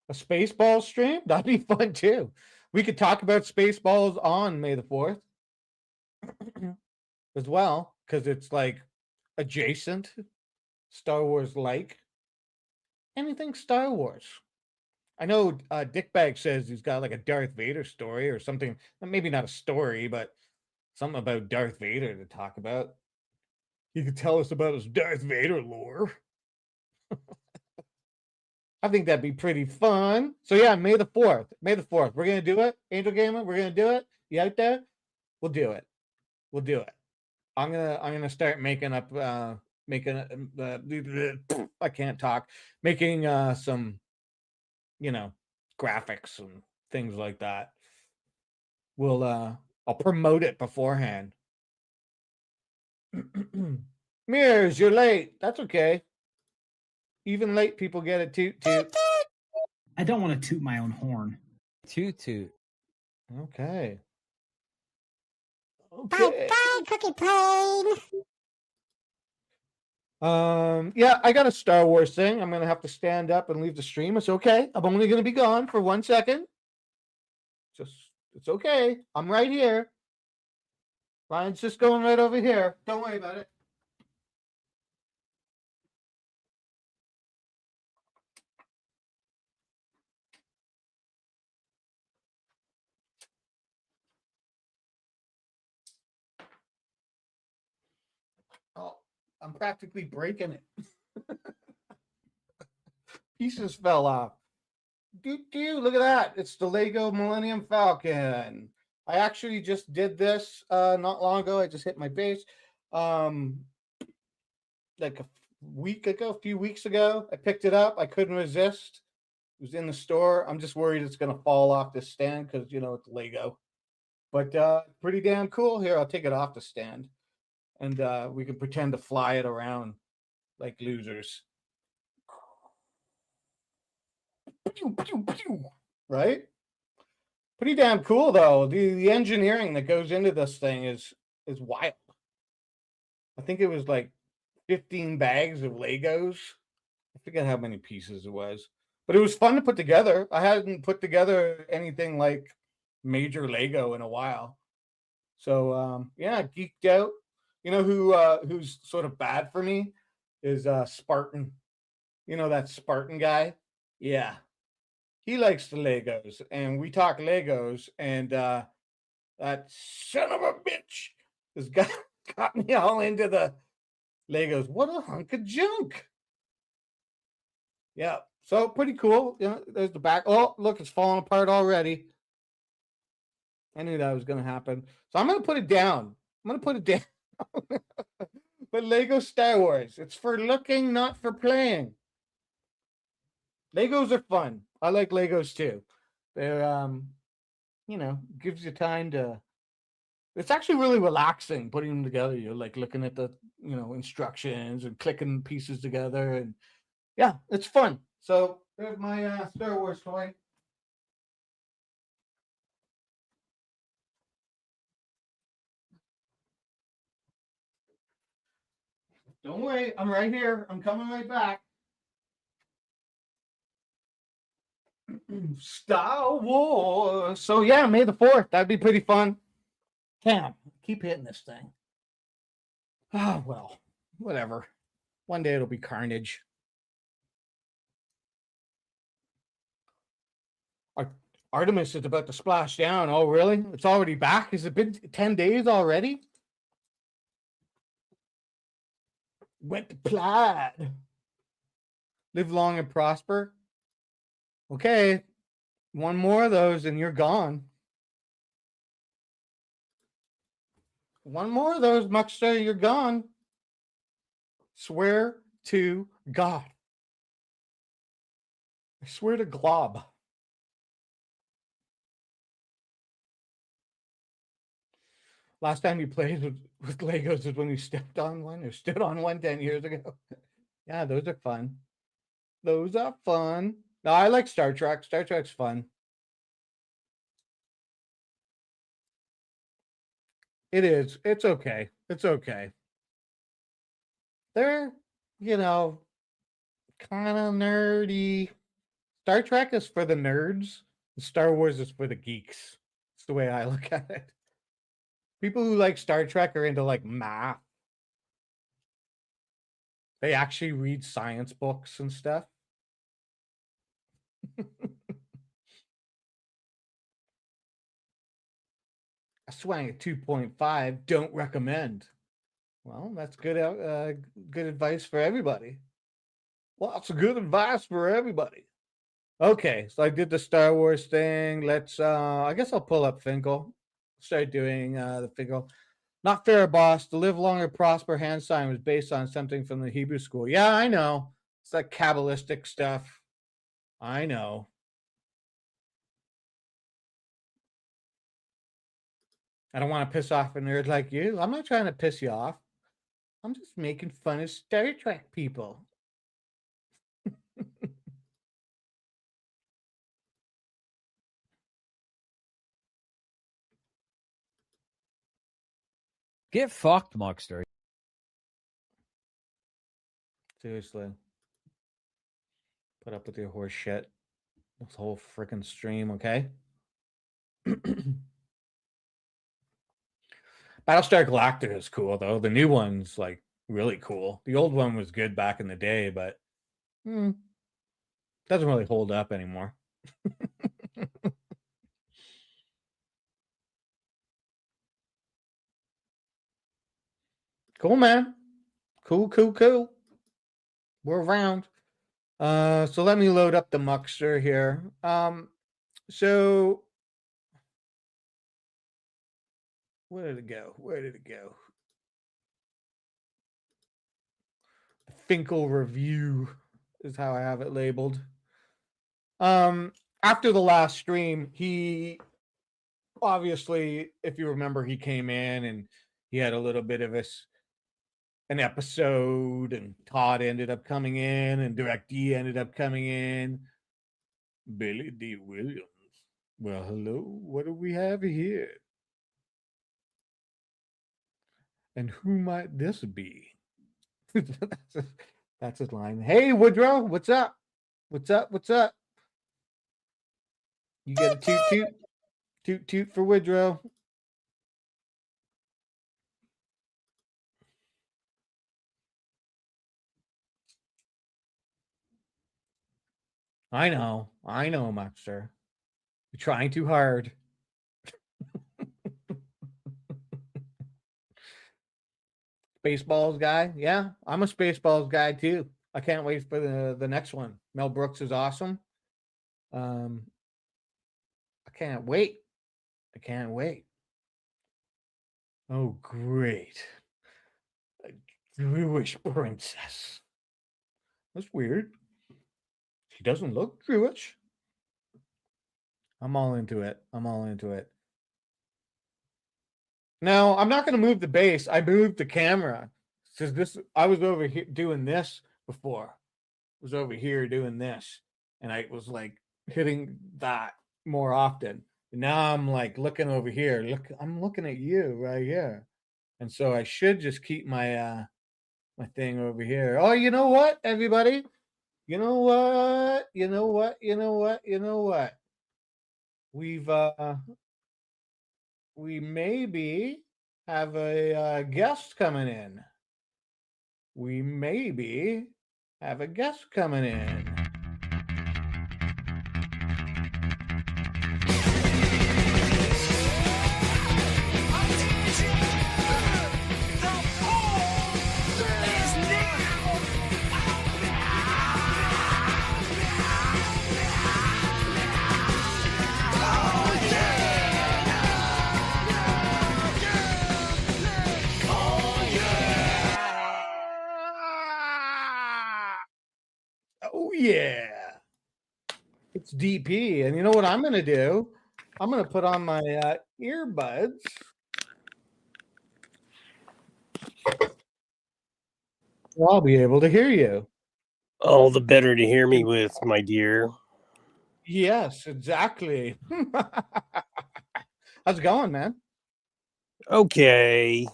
A Spaceball stream? That'd be fun too. We could talk about Spaceballs on May the 4th as well, because it's like adjacent Star Wars like. Anything Star Wars. I know Dickbag says he's got like a Darth Vader story or something. Maybe not a story, but something about Darth Vader to talk about. He could tell us about his Darth Vader lore. I think that'd be pretty fun. So yeah, May the 4th. May the 4th. We're gonna do it. Angel Gamer, we're gonna do it. You out there? We'll do it. We'll do it. I'm gonna start making up I can't talk. Making some graphics and things like that. I'll promote it beforehand. Mirrors, you're late. That's okay. Even late people get a toot toot. I don't want to toot my own horn. Toot toot. Okay. Bye bye, Cookie Plane. Yeah, I got a Star Wars thing. I'm gonna have to stand up and leave the stream. It's okay. I'm only gonna be gone for 1 second. It's okay. I'm right here. Ryan's just going right over here. Don't worry about it. Oh, I'm practically breaking it. Pieces fell off. Look at that. It's the Lego Millennium Falcon. I actually just did this not long ago. I just hit my base. Like a week ago, a few weeks ago. I picked it up. I couldn't resist. It was in the store. I'm just worried it's gonna fall off the stand because you know it's Lego. But pretty damn cool. Here, I'll take it off the stand. And we can pretend to fly it around like losers. Right? Pretty damn cool though. The engineering that goes into this thing is wild. I think it was like 15 bags of Legos. I forget how many pieces it was. But it was fun to put together. I hadn't put together anything like major Lego in a while. So yeah, geeked out. You know who's sort of bad for me is Spartan. You know that Spartan guy? Yeah. He likes the Legos, and we talk Legos, and that son of a bitch has got me all into the Legos. What a hunk of junk. Yeah. So pretty cool. You know, there's the back. Oh, look, it's falling apart already. I knew that was gonna happen. So I'm gonna put it down. I'm gonna put it down. But Lego Star Wars. It's for looking, not for playing. Legos are fun. I like Legos too. They're you know, gives you time to it's actually really relaxing putting them together. You're like looking at the, you know, instructions and clicking pieces together, and yeah, it's fun. So there's my Star Wars toy. Don't worry, I'm right here. I'm coming right back. Star Wars. So yeah, May the 4th. That'd be pretty fun. Damn, keep hitting this thing. Oh well, whatever. One day it'll be carnage. Artemis is about to splash down. Oh, really? It's already back? Has it been 10 days already? Went to Plaid. Live long and prosper. Okay. One more of those and you're gone. One more of those, Muckster, you're gone. Swear to God. I swear to Glob. Last time you played with Legos is when you stepped on one or stood on one 10 years ago. Yeah, those are fun. Those are fun. No, I like Star Trek. Star Trek's fun. It is. It's okay. It's okay. They're, you know, kind of nerdy. Star Trek is for the nerds. Star Wars is for the geeks. It's the way I look at it. People who like Star Trek are into like math. They actually read science books and stuff. I swang at 2.5. Don't recommend. Well, that's good. Good advice for everybody. Lots of good advice for everybody. Okay, so I did the Star Wars thing. Let's. I guess I'll pull up Finkel. Start doing the Finkel. Not fair, boss. The live long and prosper hand sign was based on something from the Hebrew school. Yeah, I know. It's like Kabbalistic stuff. I know. I don't want to piss off a nerd like you. I'm not trying to piss you off. I'm just making fun of Star Trek people. Get fucked, Muckster. Seriously. Put up with your horse shit. This whole freaking stream, okay? Battlestar Galactica is cool though. The new one's like really cool. The old one was good back in the day, but doesn't really hold up anymore. Cool, man. Cool. We're around. So let me load up the muckster here. So where did it go? The Finkel review is how I have it labeled. After the last stream, he obviously, if you remember, he came in and he had a little bit of an episode, and Todd ended up coming in, and Direct D ended up coming in. Billy D. Williams. Well, hello. What do we have here? And who might this be? That's his line. Hey, Woodrow, what's up? What's up? You get a toot. Toot for Woodrow. I know, Maxter. You're trying too hard. Spaceballs guy. Yeah, I'm a Spaceballs guy too. I can't wait for the next one. Mel Brooks is awesome. I can't wait. Oh, great. A Jewish princess. That's weird. She doesn't look Jewish. I'm all into it. Now, I'm not going to move the base. I moved the camera. Because I was over here doing this before. I was over here doing this. And I was like hitting that more often. And now I'm like looking over here. Look, I'm looking at you right here. And so I should just keep my my thing over here. Oh, you know what, everybody? You know what? We maybe have a guest coming in. Oh yeah. It's DP. And you know what I'm going to do? I'm going to put on my earbuds. So I'll be able to hear you. All the better to hear me with, my dear. Yes, exactly. How's it going, man? Okay.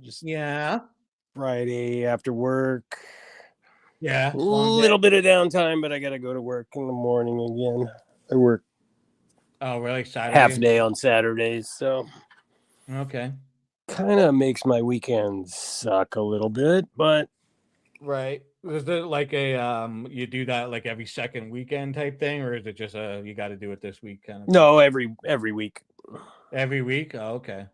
Just Yeah. Friday after work. Yeah. A little bit of downtime, but I got to go to work in the morning again. I work. Oh, really? Saturday? Half a day on Saturdays, so. Okay. Kind of makes my weekends suck a little bit, but. Right. Is it like a you do that like every second weekend type thing, or is it just you got to do it this week kind of thing? No, every week. Every week? Oh, okay.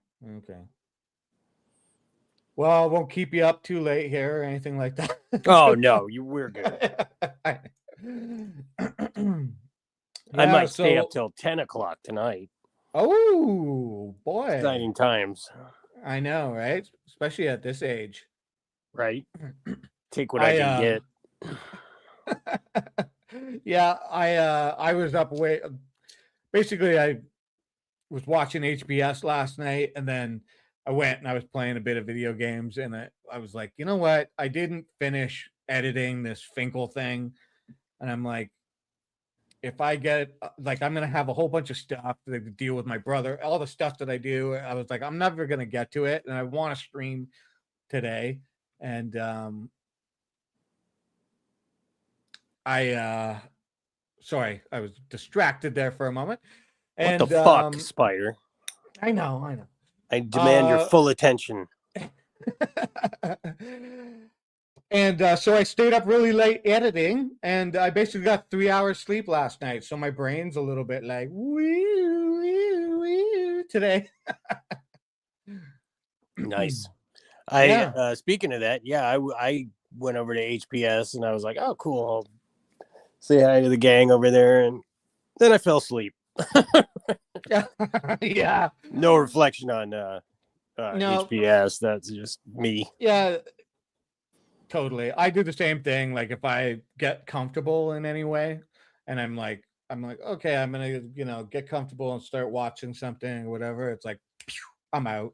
Well, I won't keep you up too late here or anything like that. Oh no, we're good. I might stay up till 10 o'clock tonight. Oh boy. Exciting times. I know, right? Especially at this age. Right. Take what I can get. Yeah, I was up way. Basically, I was watching HBS last night, and then I went and I was playing a bit of video games, and I was like, you know what? I didn't finish editing this Finkel thing, and I'm like, if I get like, I'm gonna have a whole bunch of stuff to deal with my brother, all the stuff that I do. I was like, I'm never gonna get to it, and I want to stream today, and sorry, I was distracted there for a moment. What the fuck, Spider? I know. I demand your full attention. And so I stayed up really late editing, and I basically got 3 hours sleep last night. So my brain's a little bit like wee today. Nice. Yeah. Speaking of that, I went over to HPS and I was like, oh, cool. I'll say hi to the gang over there, and then I fell asleep. Yeah. No reflection on No. HPS. That's just me. Yeah. Totally. I do the same thing. Like if I get comfortable in any way, and I'm like, okay, I'm gonna, get comfortable and start watching something or whatever. It's like, I'm out.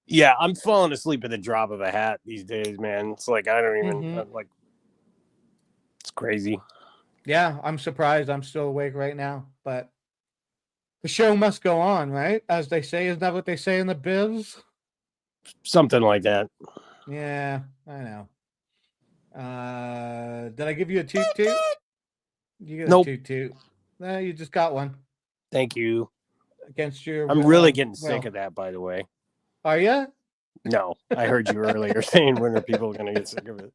Yeah, I'm falling asleep at the drop of a hat these days, man. It's like I don't even I'm like. It's crazy. Yeah, I'm surprised I'm still awake right now, but the show must go on, right? As they say, isn't that what they say in the biz? Something like that. Yeah, I know. Did I give you a toot toot? You get Nope. a toot toot. No, you just got one. Thank you. Against your. I'm really getting sick of that, by the way. Are you? No, I heard you earlier saying when are people going to get sick of it?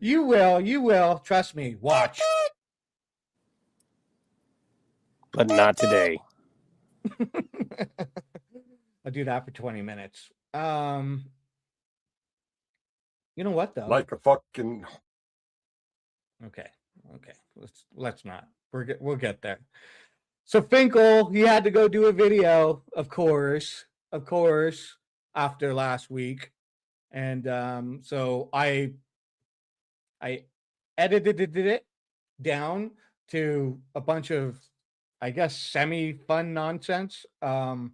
You will. Trust me. Watch. But not today. I'll do that for 20 minutes. You know what though? Like a fucking. Okay. Let's not. We'll get there. So Finkel, he had to go do a video, of course, after last week, and so I edited it down to a bunch of, I guess, semi-fun nonsense, and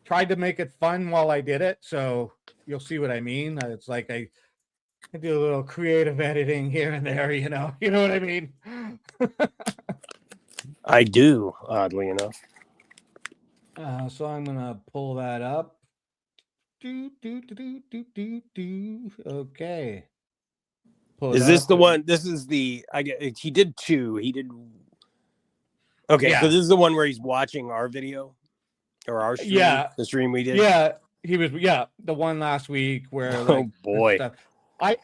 tried to make it fun while I did it. So you'll see what I mean. It's like I do a little creative editing here and there, you know what I mean? I do, oddly enough. So I'm gonna pull that up. Okay. Is this the one? This is the. He did two. He did. Okay, so this is the one where he's watching our video, or our stream. Yeah, the stream we did. Yeah, he was. Yeah, the one last week where. Like, oh boy. Stuff. I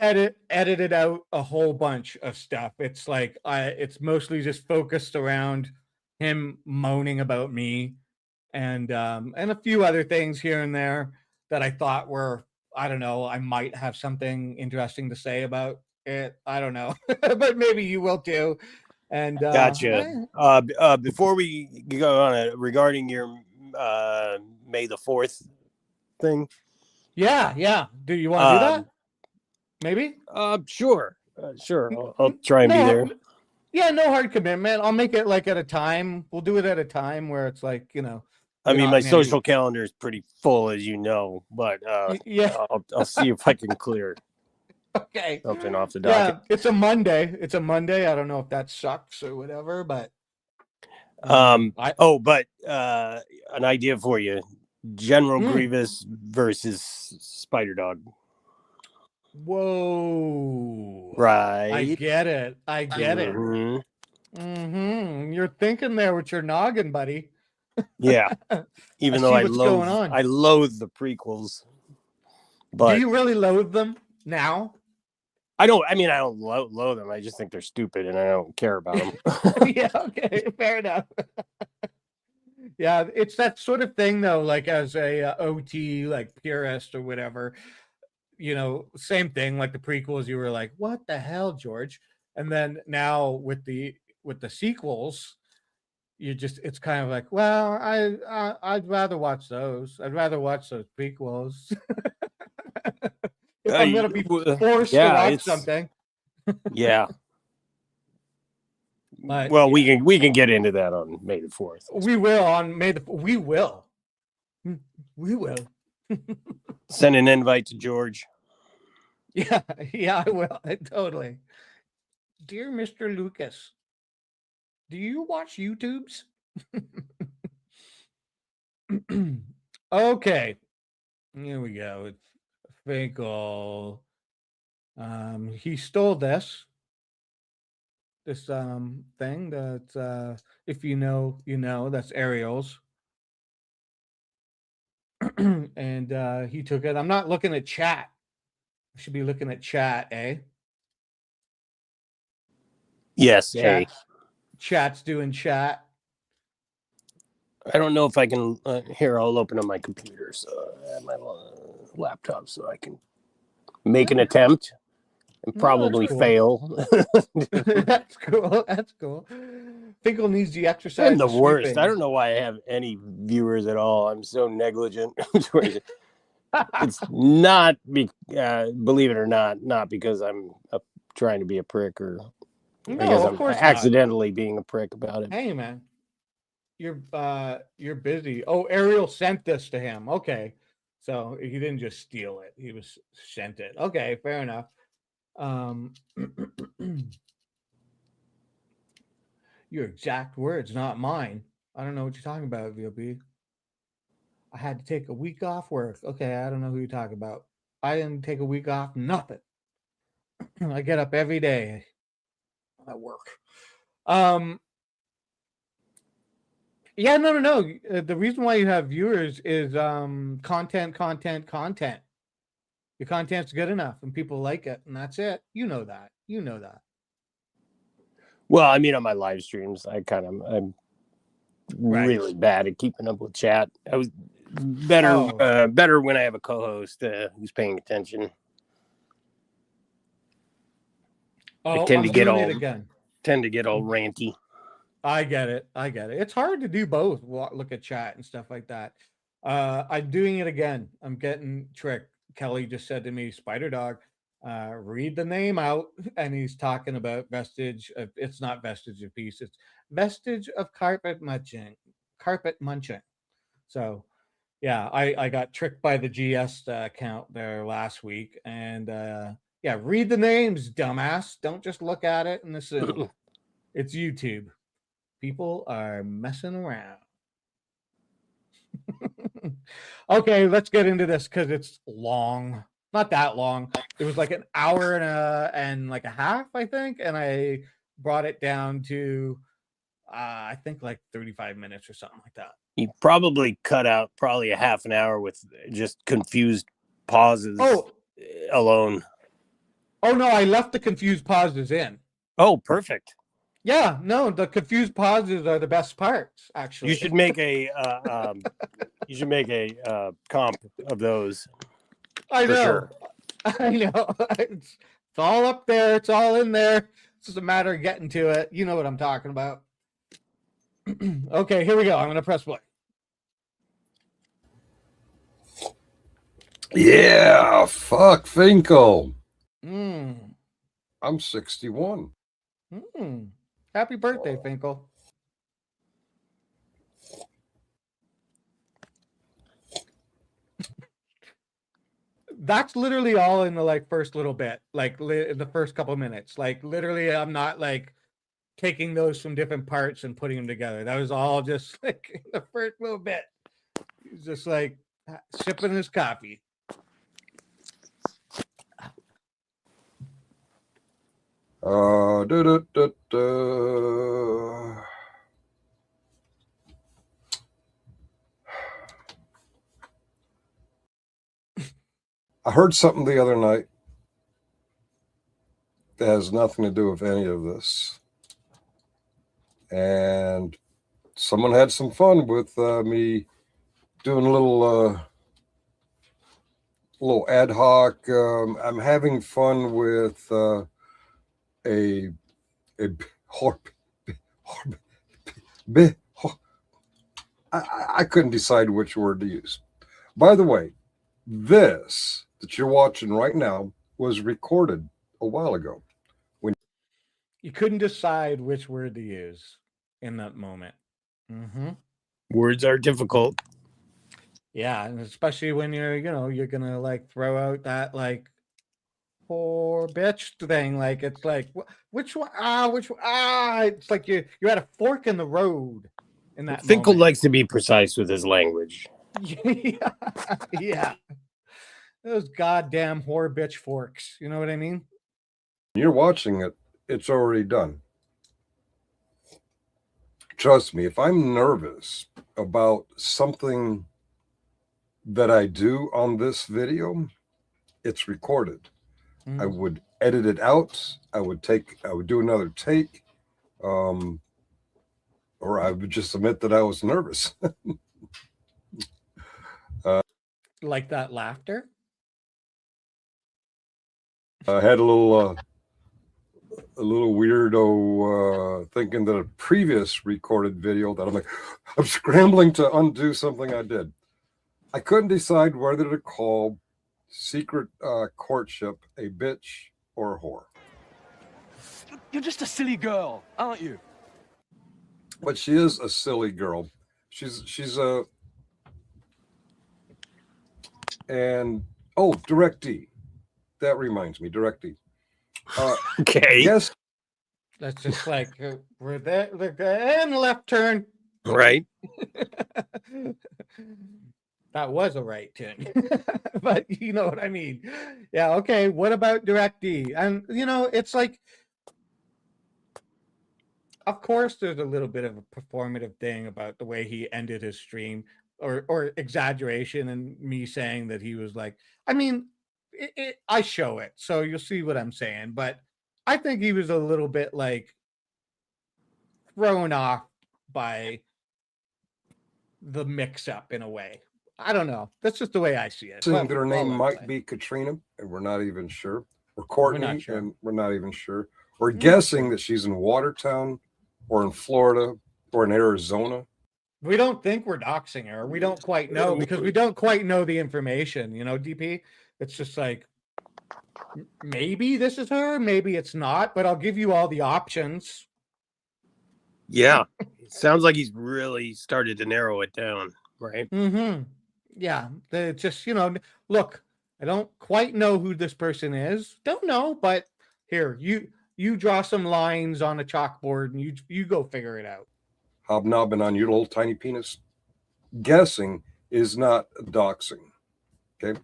edited out a whole bunch of stuff. It's like it's mostly just focused around him moaning about me, and a few other things here and there that I thought were, I don't know, I might have something interesting to say about it. I don't know, but maybe you will too. And Gotcha. Before we go on it, regarding your May the 4th thing. Yeah. Do you want to do that? Maybe. Sure. I'll try and be there. Yeah, no hard commitment. I'll make it like at a time. We'll do it at a time where it's like, I mean, my social calendar is pretty full, as you know, but yeah, I'll see if I can clear something off the docket. Yeah, it's a Monday. I don't know if that sucks or whatever, but an idea for you: General Grievous versus Spider Dog. Whoa! Right. I get it. You're thinking there with your noggin, buddy. Yeah. Even though I loathe the prequels. But do you really loathe them now? I don't loathe them. I just think they're stupid and I don't care about them. Yeah, okay, fair enough. Yeah, it's that sort of thing though, like as a OT, like purist or whatever, same thing, like the prequels, you were like, what the hell, George? And then now with the sequels, it's kind of like, well, I'd rather watch those. I'd rather watch those prequels. If I'm gonna be forced to watch something. Yeah. But, well, we can get into that on May the 4th. We will on May the. We will. Send an invite to George. Yeah, I will. Totally. Dear Mr. Lucas, do you watch YouTubes? Okay. Here we go. It's Finkel. He stole this. this thing that if you know, you know. That's Ariel's. And he took it. I'm not looking at chat. I should be looking at chat, eh? Yes, Chat. Chat's doing chat. I don't know if I can. Here, I'll open up my computer, so my laptop, so I can make an attempt and probably cool. fail. That's cool. That's cool. Finkel needs the exercise. I'm the of worst. sweeping. I don't know why I have any viewers at all. I'm so negligent. It's not, believe it or not, not because I'm trying to be a prick, or I No, guess of I'm course not. accidentally being a prick about it. Hey, man, you're busy. Oh, Ariel sent this to him. Okay, so he didn't just steal it; he was sent it. Okay, fair enough. Your exact words, not mine. I don't know what you're talking about, VOB. I had to take a week off work. Okay, I don't know who you're talking about. I didn't take a week off. Nothing. I get up every day. I work. Yeah, no. The reason why you have viewers is content. Your content's good enough and people like it, and that's it. You know that. Well, I mean, on my live streams, I'm really bad at keeping up with chat. I was better when I have a co-host who's paying attention. Oh, I tend to get all Mm. ranty. I get it. It's hard to do both. Look at chat and stuff like that. I'm doing it again. I'm getting tricked. Kelly just said to me, Spider Dog, read the name out. And he's talking about vestige of, it's not vestige of peace, it's vestige of carpet munching. So yeah, I got tricked by the GS account there last week. And yeah, read the names, dumbass. Don't just look at it and assume. It's YouTube. People are messing around. Okay, let's get into this because it's long. Not that long. It was like an hour and like a half, I think, and I brought it down to I think like 35 minutes or something like that. You probably cut out probably a half an hour with just confused pauses alone. Oh no, I left the confused pauses in. Oh, perfect. Yeah, no, the confused pauses are the best parts. Actually, You should make a comp of those. I know. Sure. I know. It's all up there. It's all in there. It's just a matter of getting to it. You know what I'm talking about. Okay, here we go. I'm going to press play. Yeah, fuck Finkel. Mm. I'm 61. Happy birthday, Finkel. That's literally all in the like first little bit, like in the first couple minutes. Like literally, I'm not like taking those from different parts and putting them together. That was all just like the first little bit. He's just like sipping his coffee. I heard something the other night that has nothing to do with any of this. And someone had some fun with me doing a little ad hoc. I'm having fun with I couldn't decide which word to use. By the way, this that you're watching right now was recorded a while ago. When you couldn't decide which word to use in that moment. Mm-hmm. Words are difficult. Yeah, and especially when you're gonna like throw out that like poor bitch thing. Like it's like which one? It's like you're at a fork in the road. In that Finkel moment. likes to be precise with his language. Yeah. Those goddamn whore bitch forks. You know what I mean? you're watching it, it's already done. trust me, if I'm nervous about something that I do on this video, it's recorded. I would edit it out. I would do another take, or I would just admit that I was nervous. Like that laughter? I had a little weirdo thinking that a previous recorded video that I'm scrambling to undo something I did. I couldn't decide whether to call secret courtship a bitch or a whore. You're just a silly girl, aren't you? But she is a silly girl. She's a and oh, DirectD. That reminds me, DirectD. Okay. Yes. That's just like we're there, and left turn. Right. That was a right turn, but you know what I mean. Yeah. Okay. What about DirectD? And it's like, of course, there's a little bit of a performative thing about the way he ended his stream, or exaggeration, and me saying that he was like, I mean, I show it, so you'll see what I'm saying. But I think he was a little bit like thrown off by the mix-up in a way. I don't know. That's just the way I see it. Saying that her name might be Katrina, and we're not even sure. Or Courtney, and we're not even sure. We're guessing that she's in Watertown, or in Florida, or in Arizona. We don't think we're doxing her. We don't quite know, because we don't quite know the information, DP. It's just like, maybe this is her, maybe it's not, but I'll give you all the options. Yeah. It sounds like he's really started to narrow it down, right? Mm-hmm. Yeah. Just, look, I don't quite know who this person is. Don't know, but here, you draw some lines on a chalkboard and you go figure it out. Hobnobbing on your little tiny penis. Guessing is not doxing. Okay.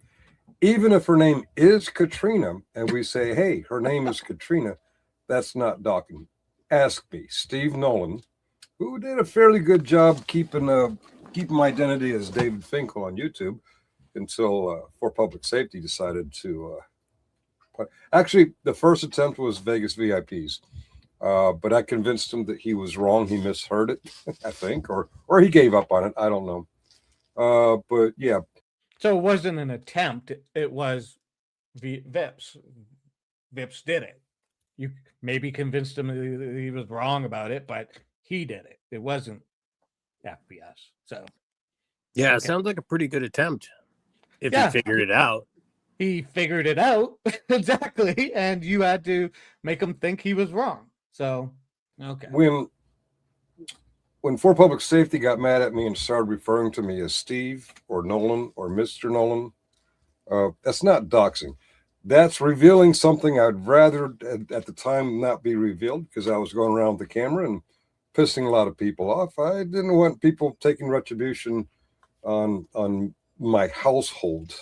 Even if her name is Katrina and we say, hey, her name is Katrina, that's not doxing. Ask me, Steve Nolan, who did a fairly good job keeping my identity as David Finkel on YouTube until For Public Safety decided to. Actually, the first attempt was Vegas VIPs, but I convinced him that he was wrong. He misheard it, I think, or he gave up on it. I don't know. But yeah. So it wasn't an attempt. It was Vips. Vips did it. You maybe convinced him that he was wrong about it, but he did it. It wasn't FBS. So yeah, okay. It sounds like a pretty good attempt if he figured it out. He figured it out. Exactly. And you had to make him think he was wrong. So okay. When For Public Safety got mad at me and started referring to me as Steve or Nolan or Mr. Nolan, that's not doxing. That's revealing something I'd rather at the time not be revealed, because I was going around with the camera and pissing a lot of people off. I didn't want people taking retribution on my household,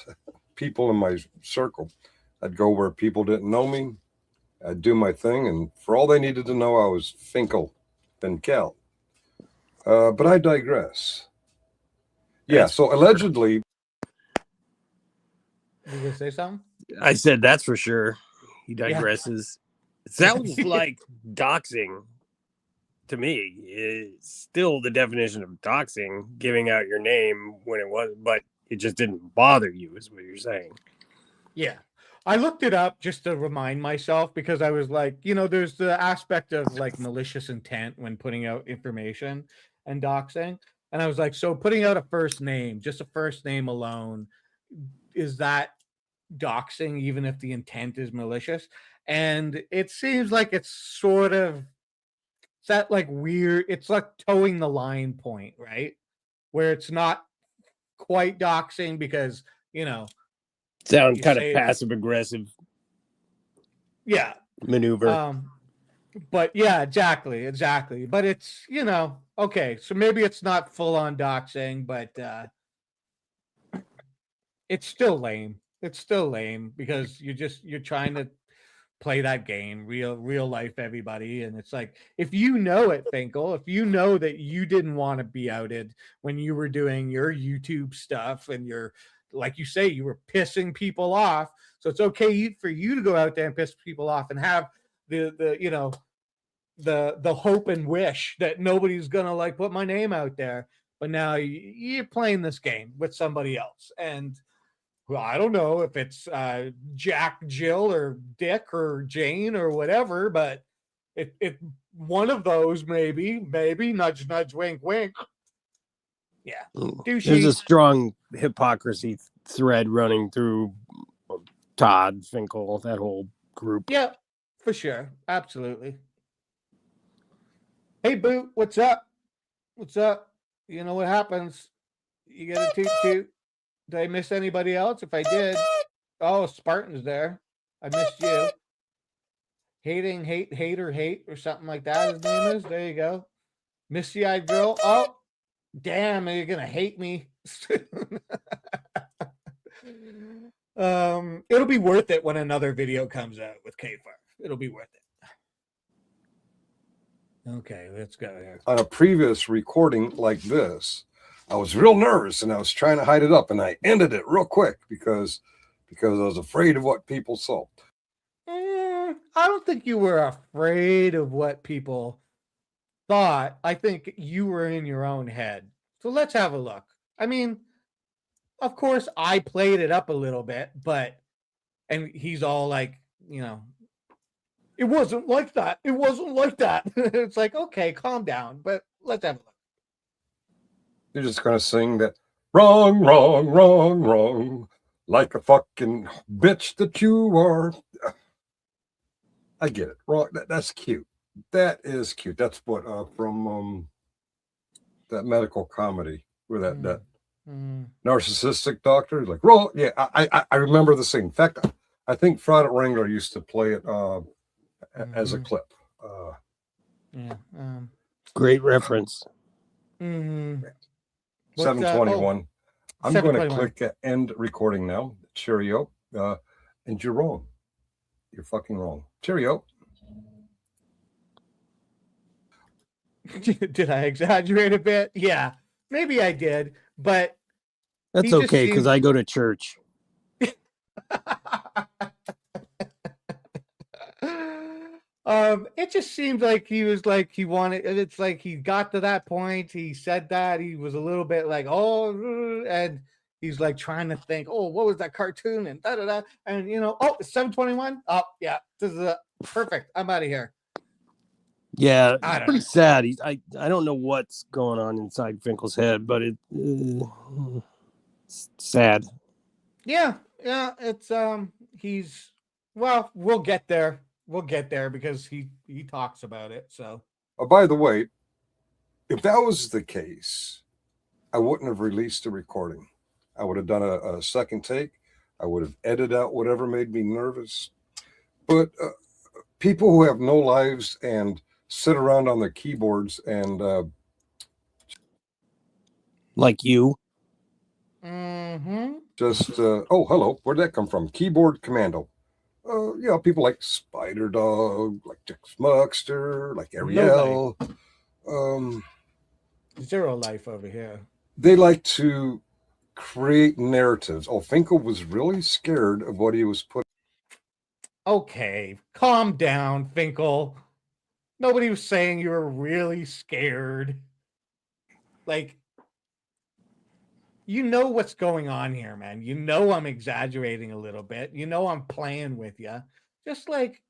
people in my circle. I'd go where people didn't know me. I'd do my thing, and for all they needed to know, I was Finkel Finkel. But I digress. Yeah, so allegedly. You gonna say something? I said that's for sure. He digresses. It sounds like doxing to me. It's still the definition of doxing, giving out your name when it was, but it just didn't bother you, is what you're saying. Yeah. I looked it up just to remind myself, because I was like, there's the aspect of like malicious intent when putting out information and doxing. And I was like, so putting out a first name, just a first name alone, is that doxing even if the intent is malicious? And it seems like it's sort of, it's that like weird, it's like towing the line point, right? Where it's not quite doxing because, sound kind of passive aggressive. Yeah. Maneuver. But yeah, exactly. But it's, okay, so maybe it's not full on doxing, but it's still lame. It's still lame because you're trying to play that game, real life, everybody. And it's like, if you know it, Finkel, if you know that you didn't want to be outed when you were doing your YouTube stuff and you're, like you say, you were pissing people off. So it's okay for you to go out there and piss people off and have the you know, the hope and wish that nobody's gonna like put my name out there. But now you're playing this game with somebody else, and well, I don't know if it's Jack, Jill, or Dick, or Jane, or whatever, but it one of those maybe nudge, nudge, wink, wink. Yeah, There's douchey. a strong hypocrisy thread running through Todd, Finkel, that whole group. Yeah, for sure, absolutely. Hey, Boot, what's up? What's up? You know what happens? You get a toot toot. Did I miss anybody else? If I did, oh, Spartan's there. I missed you. Hate, or something like that. His name is. There you go. Misty-eyed girl. Oh, damn! You're gonna hate me. It'll be worth it when another video comes out with K-Far. It'll be worth it. Okay, let's go here. On a previous recording like this, I was real nervous and I was trying to hide it up, and I ended it real quick because I was afraid of what people saw. I don't think you were afraid of what people thought. I think you were in your own head. So let's have a look. I mean, of course, I played it up a little bit, and he's all like, you know, it wasn't like that. It wasn't like that. It's like, okay, calm down, but let's have a look. You're just going to sing that wrong, wrong, wrong, wrong, like a fucking bitch that you are. I get it. Wrong. That's cute. That is cute. That's what from that medical comedy where that narcissistic doctor is like, wrong. Yeah, I remember the scene. In fact, I think Friday Wrangler used to play it as a clip. Yeah. Great reference. 721. I'm going to click end recording now. Cheerio. And you're wrong. You're fucking wrong. Cheerio. Did I exaggerate a bit? Yeah, maybe I did, but that's okay because I go to church. It just seemed like he was like he wanted. It's like he got to that point. He said that he was a little bit like, oh, and he's like trying to think, oh, what was that cartoon and da da da, and you know, oh, it's 721. Oh yeah, this is perfect. I'm out of here. Yeah, it's pretty sad. I don't know what's going on inside Finkel's head, but it's sad. Yeah, it's well, we'll get there. We'll get there because he talks about it. So, by the way, if that was the case, I wouldn't have released the recording. I would have done a second take. I would have edited out whatever made me nervous. But people who have no lives and sit around on their keyboards and like you. Just oh, hello, where'd that come from? Keyboard commando. You know, people like Spider Dog, like Dick Smuckster, like Ariel. Zero life over here. They like to create narratives. Oh, Finkel was really scared of what he was putting. Okay, calm down, Finkel. Nobody was saying you were really scared. Like, you know what's going on here, man. You know I'm exaggerating a little bit. You know I'm playing with you. Just like,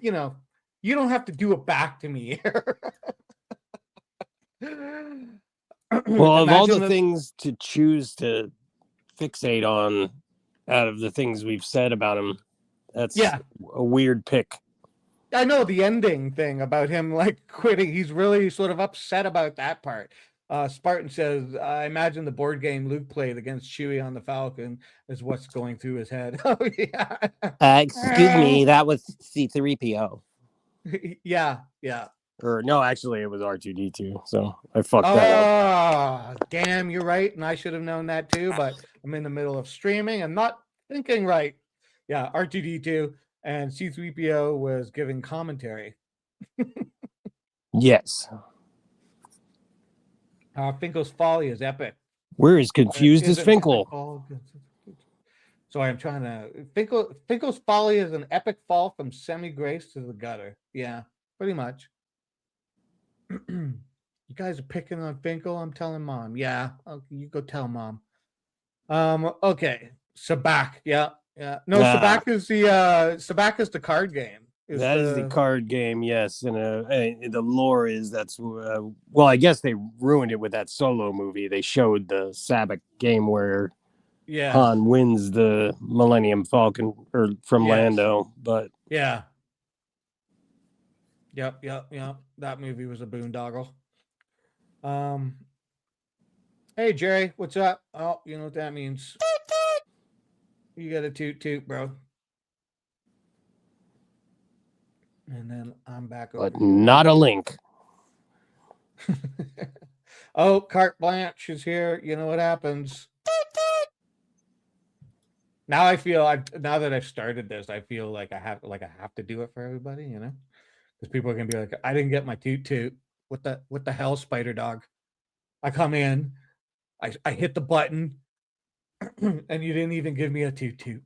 you know, you don't have to do it back to me here. Well, of all the things to choose to fixate on out of the things we've said about him, that's a weird pick. I know the ending thing about him like quitting. He's really sort of upset about that part. Spartan says, I imagine the board game Luke played against Chewie on the Falcon is what's going through his head. Oh, yeah. Excuse me, that was C-3PO. Yeah. Or no, actually, it was R2-D2. So I fucked that up. Damn, you're right. And I should have known that too, but I'm in the middle of streaming. I'm not thinking right. Yeah, R2D2 and C3PO was giving commentary. Yes. Finkel's folly is epic. We're as confused Is as an Finkel. epic fall. So I'm trying to Finkel's folly is an epic fall from semi-grace to the gutter. Yeah, pretty much. You guys are picking on Finkel. I'm telling Mom. Yeah, okay, you go tell Mom. Okay. Sabak. Yeah. No, Sabak is the card game. That is the card game, yes. And the lore is well, I guess they ruined it with that Solo movie. They showed the Sabak game where Han wins the Millennium Falcon from Lando, but yeah. Yep. That movie was a boondoggle. Hey Jerry, what's up? Oh, you know what that means. You got a toot, bro. And then I'm back over. But not a link. Oh, Carte Blanche is here. You know what happens. Now now that I've started this, I feel like I have to do it for everybody, you know? Because people are gonna be like, I didn't get my toot. What the hell, Spider Dog? I come in, I hit the button, and you didn't even give me a toot.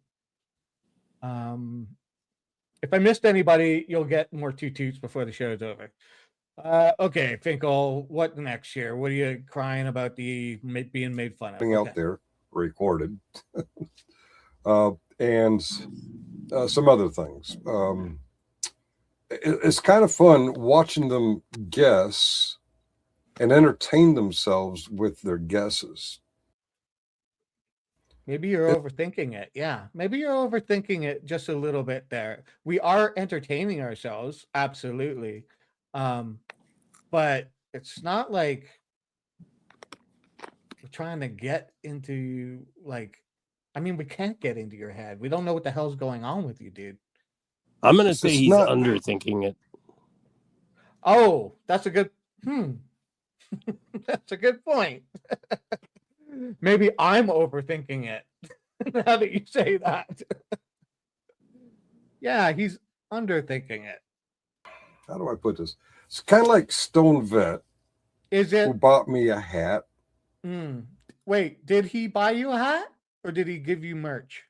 If I missed anybody, you'll get more toot before the show's over. Okay, Finkel, what next year? What are you crying about being made fun of? Out there, recorded, and some other things. It's kind of fun watching them guess and entertain themselves with their guesses. Maybe you're overthinking it. Yeah, maybe you're overthinking it just a little bit there. We are entertaining ourselves, absolutely. But it's not like we're trying to get into we can't get into your head. We don't know what the hell's going on with you, dude. I'm going to say he's underthinking it. Oh, that's a good that's a good point. Maybe I'm overthinking it. Now that you say that. Yeah, he's underthinking it. How do I put this? It's kind of like Stone Vet. Is it? Who bought me a hat. Wait, did he buy you a hat? Or did he give you merch?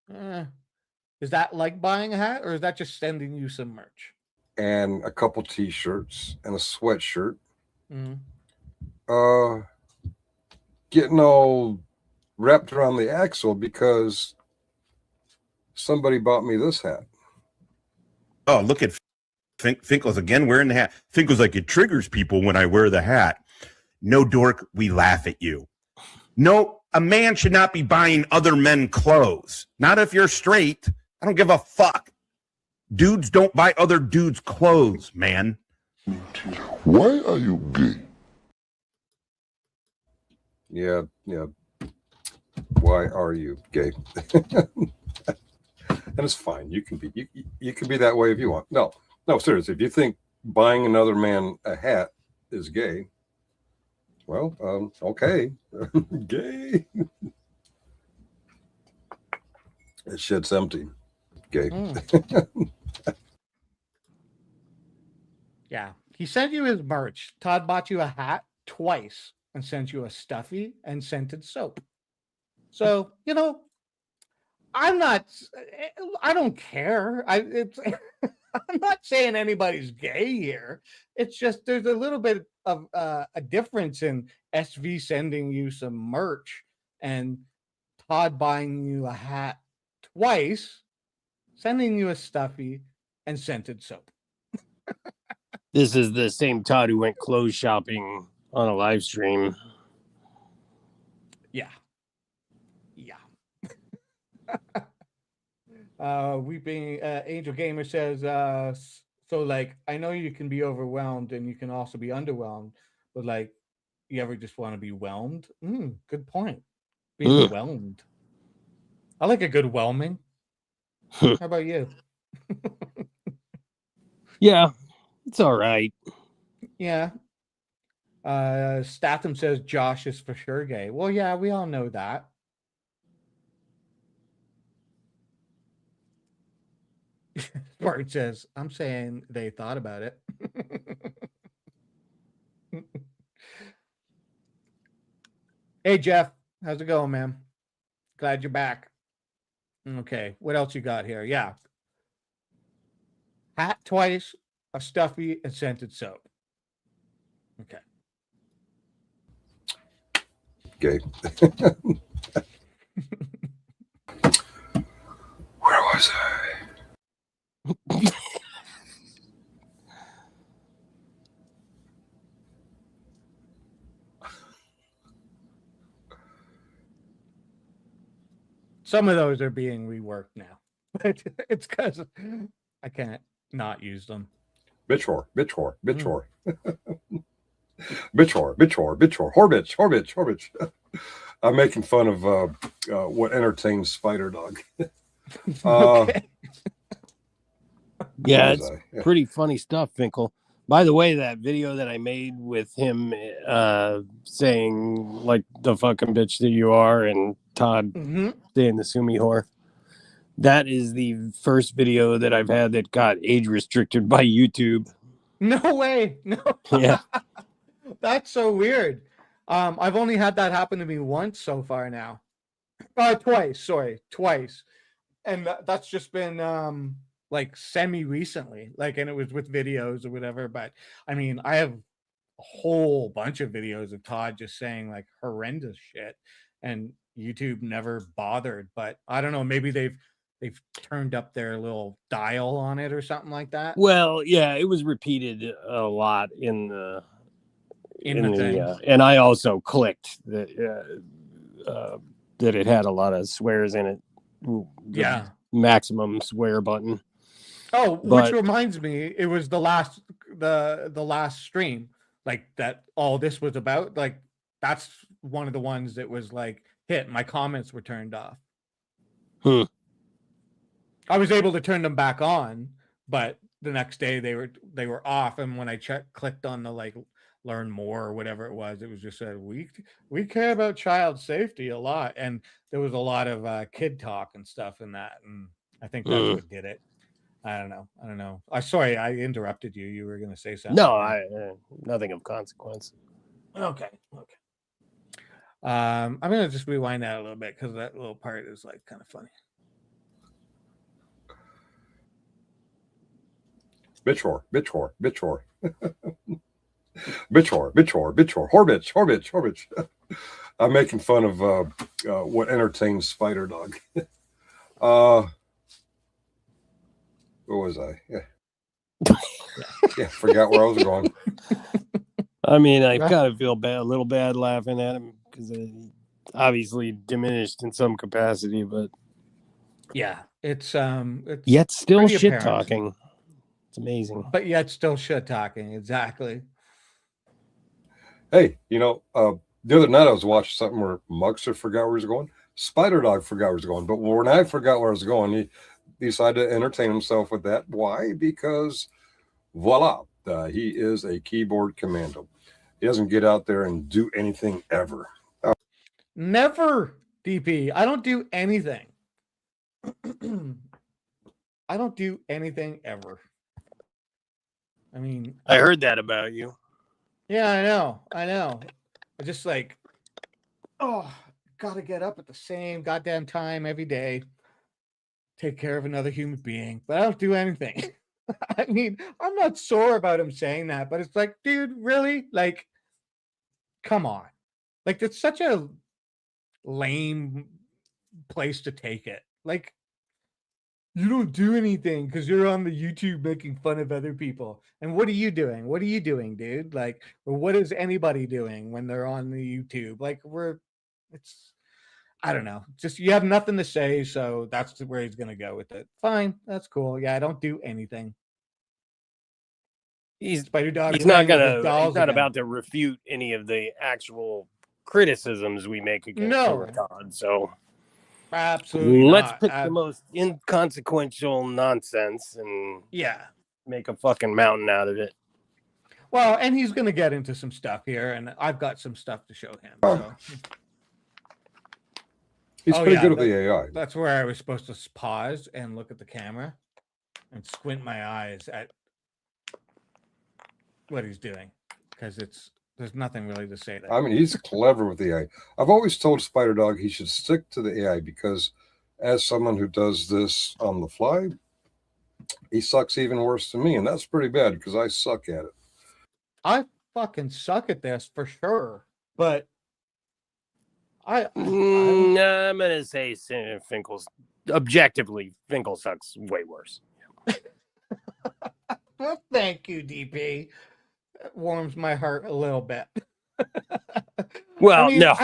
Is that like buying a hat? Or is that just sending you some merch? And a couple t-shirts and a sweatshirt. Getting all wrapped around the axle because somebody bought me this hat. Oh, look at Finkel's again wearing the hat. Finkel's like, it triggers people when I wear the hat. No, dork, we laugh at you. No, a man should not be buying other men clothes. Not if you're straight. I don't give a fuck. Dudes don't buy other dudes clothes, man. Why are you gay? Yeah. Why are you gay? And it's fine. You can be that way if you want. No, seriously. If you think buying another man a hat is gay, well, okay, gay. This shit's empty. Gay. Yeah, he sent you his merch. Todd bought you a hat twice and sent you a stuffy and scented soap. So I don't care. I'm not saying anybody's gay here. It's just there's a little bit of a difference in SV sending you some merch and Todd buying you a hat twice, sending you a stuffy and scented soap. This is the same Todd who went clothes shopping on a live stream. Yeah. Weeping Angel Gamer says, so I know you can be overwhelmed and you can also be underwhelmed, but you ever just want to be whelmed? Good point. Being whelmed. I like a good whelming. How about you? Yeah, it's all right. Yeah. Statham says Josh is for sure gay. Well, yeah, we all know that. Bart says, I'm saying they thought about it. Hey, Jeff. How's it going, man? Glad you're back. Okay. What else you got here? Yeah. Hat twice, a stuffy, and scented soap. Okay. Okay. Where was I? Some of those are being reworked now. But it's because I can't not use them. Bitch whore, bitch whore, bitch whore. Bitch whore, bitch whore, bitch whore. Whore bitch, whore bitch, whore bitch. I'm making fun of what entertains Spider Dog. Okay. Yeah, Where was it's I? Yeah. pretty funny stuff, Finkel. By the way, that video that I made with him saying, like, the fucking bitch that you are, and Todd saying the Sumi whore, that is the first video that I've had that got age restricted by YouTube. No way. No. Yeah. That's so weird. I've only had that happen to me once so far now. Twice, sorry, twice. And that's just been like semi recently, like, and it was with videos or whatever. But I mean, I have a whole bunch of videos of Todd just saying like horrendous shit, and YouTube never bothered. But I don't know, maybe they've turned up their little dial on it or something like that. Well, yeah, it was repeated a lot in the thing. and I also clicked that that it had a lot of swears in it. Yeah. Maximum swear button. Oh, But- which reminds me, it was the last stream, like that all this was about. Like that's one of the ones that was like hit. My comments were turned off. I was able to turn them back on, but the next day they were off. And when I clicked on the like learn more or whatever it was just said we care about child safety a lot, and there was a lot of kid talk and stuff in that, and I think that's what did it. I don't know. Sorry, I interrupted you. You were going to say something. No, nothing of consequence. Okay. I'm going to just rewind that a little bit because that little part is like kind of funny. Bitch whore, bitch whore, bitch whore. Bitch whore, bitch whore, bitch whore. Whore bitch, whore bitch, whore bitch. I'm making fun of what entertains Spider Dog. Where was I? Yeah, forgot where I was going. I mean, I kind of feel a little bad laughing at him because he obviously diminished in some capacity, but yeah, it's yet still pretty shit apparent. talking. It's amazing. But yet still shit talking. Exactly. Hey, the other night I was watching something where Mugster forgot where he was going. Spider Dog forgot where he was going. But when I forgot where I was going, he decided to entertain himself with that. Why? Because voila, he is a keyboard commando. He doesn't get out there and do anything ever. Never, DP. I don't do anything. I don't do anything ever. I mean, I heard that about you. Yeah, I know. I just like, gotta get up at the same goddamn time every day, take care of another human being, but I don't do anything. I mean, I'm not sore about him saying that, but it's like, dude, really? Like, come on. Like, it's such a lame place to take it. Like, you don't do anything because you're on the YouTube making fun of other people. And what are you doing? What are you doing, dude? Like, or what is anybody doing when they're on the YouTube? Like, I don't know. Just you have nothing to say, so that's where he's gonna go with it. Fine, that's cool. Yeah, I don't do anything. Spider Dog. He's not again. about to refute any of the actual criticisms we make against Todd. So absolutely let's not. pick the most inconsequential nonsense and yeah, make a fucking mountain out of it. Well, and he's going to get into some stuff here, and I've got some stuff to show him. So. He's pretty good with the AI. That's where I was supposed to pause and look at the camera. and squint my eyes at what he's doing because there's nothing really to say there. I mean, he's clever with the AI. I've always told Spider Dog he should stick to the AI because, as someone who does this on the fly, he sucks even worse than me, and that's pretty bad because I suck at it. I fucking suck at this for sure, but I'm gonna say Finkel's objectively Finkel sucks way worse. Well, thank you, DP. It warms my heart a little bit. Well, I mean, no,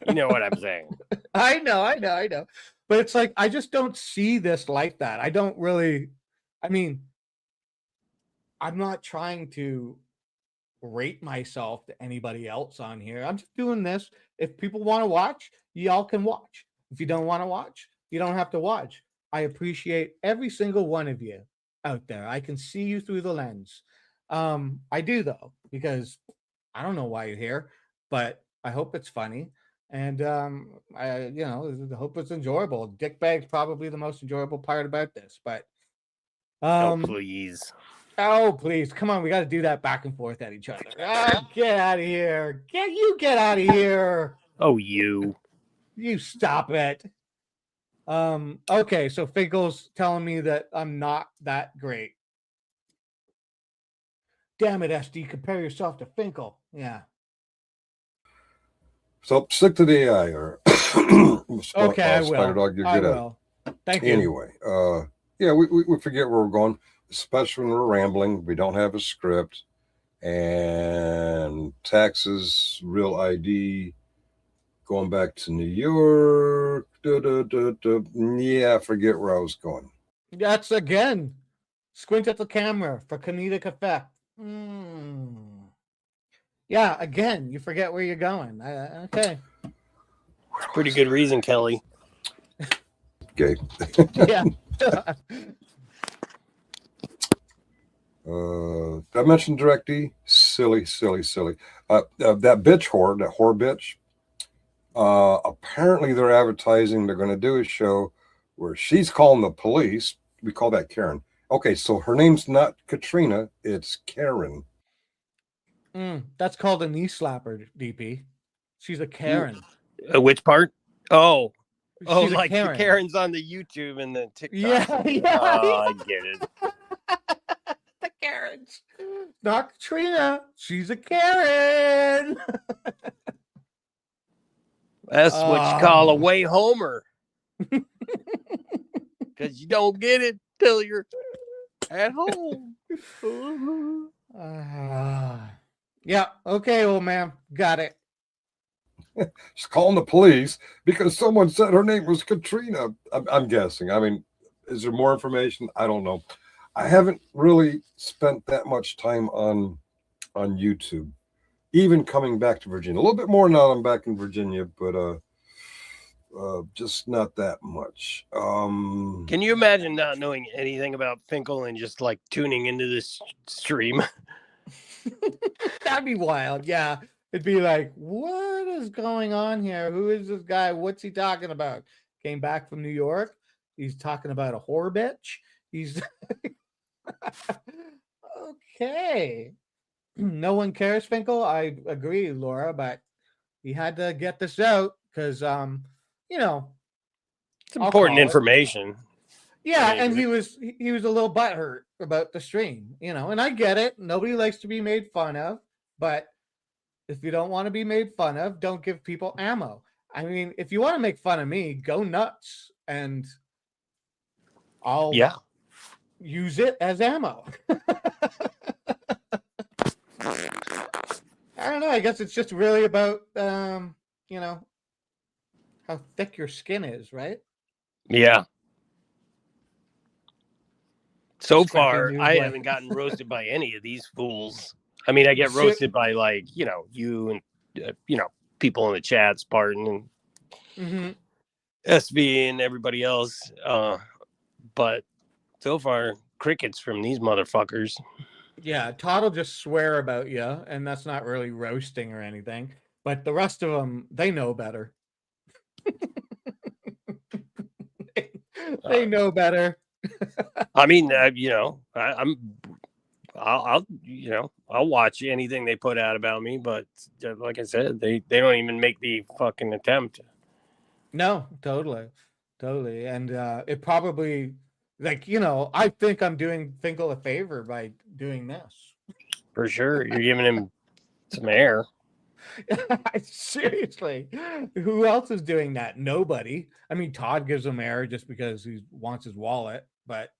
you know what I'm saying. I know. But it's like I just don't see this like that. I don't really. I mean, I'm not trying to rate myself to anybody else on here. I'm just doing this. If people want to watch, y'all can watch. If you don't want to watch, you don't have to watch. I appreciate every single one of you out there. I can see you through the lens. I do though, because I don't know why you're here, but I hope it's funny. And I hope it's enjoyable. Dickbag's probably the most enjoyable part about this, but Oh, please. Oh, please. Come on. We got to do that back and forth at each other. Oh, get out of here. Get out of here. Oh, you. You stop it. Okay. So Finkel's telling me that I'm not that great. Damn it, SD. Compare yourself to Finkel. Yeah. So stick to the AI, or okay, I will. Spider Dog, you're good at it. Thank you. Anyway, yeah, we forget where we're going, especially when we're rambling. We don't have a script, and taxes, real ID, going back to New York. Yeah, I forget where I was going. That's again. Squint at the camera for comedic effect. Yeah, again, you forget where you're going. Okay. Pretty good reason, Kelly. Okay. Yeah. I mentioned DirectD. Silly. That bitch whore, that whore bitch. Apparently they're advertising. They're going to do a show where she's calling the police. We call that Karen. Okay, so her name's not Katrina. It's Karen. That's called a knee slapper, DP. She's a Karen. Which part? Oh, She's like Karen. the Karens on the YouTube and the TikTok. Yeah. Oh, I get it. The Karens. Not Katrina. She's a Karen. That's what you call a way homer. Because you don't get it till you're at home. Yeah. Okay, old man. Got it. She's calling the police because someone said her name was Katrina. I'm guessing. I mean, is there more information? I don't know. I haven't really spent that much time on YouTube, even coming back to Virginia. A little bit more now I'm back in Virginia, but just not that much. Can you imagine not knowing anything about Finkel and just like tuning into this stream? That'd be wild. Yeah. It'd be like, what is going on here? Who is this guy? What's he talking about? Came back from New York. He's talking about a whore bitch. He's okay. No one cares, Finkel. I agree, Laura, but he had to get this out because it's important information. Yeah, and he was a little butthurt about the stream, and I get it. Nobody likes to be made fun of, but if you don't want to be made fun of, don't give people ammo. I mean, if you want to make fun of me, go nuts, and I'll use it as ammo. I don't know. I guess it's just really about, how thick your skin is, right? Yeah. So far, I haven't gotten roasted by any of these fools. I mean, I get roasted by you and people in the chat, Spartan and SB and everybody else. But so far, crickets from these motherfuckers. Yeah, Todd will just swear about you, and that's not really roasting or anything. But the rest of them, they know better. They know better. I mean, I'll I'll watch anything they put out about me, but like I said, they don't even make the fucking attempt. No, totally, and it probably I think I'm doing Finkel a favor by doing this. For sure, you're giving him some air. Seriously, who else is doing that? Nobody. I mean, Todd gives him air just because he wants his wallet, but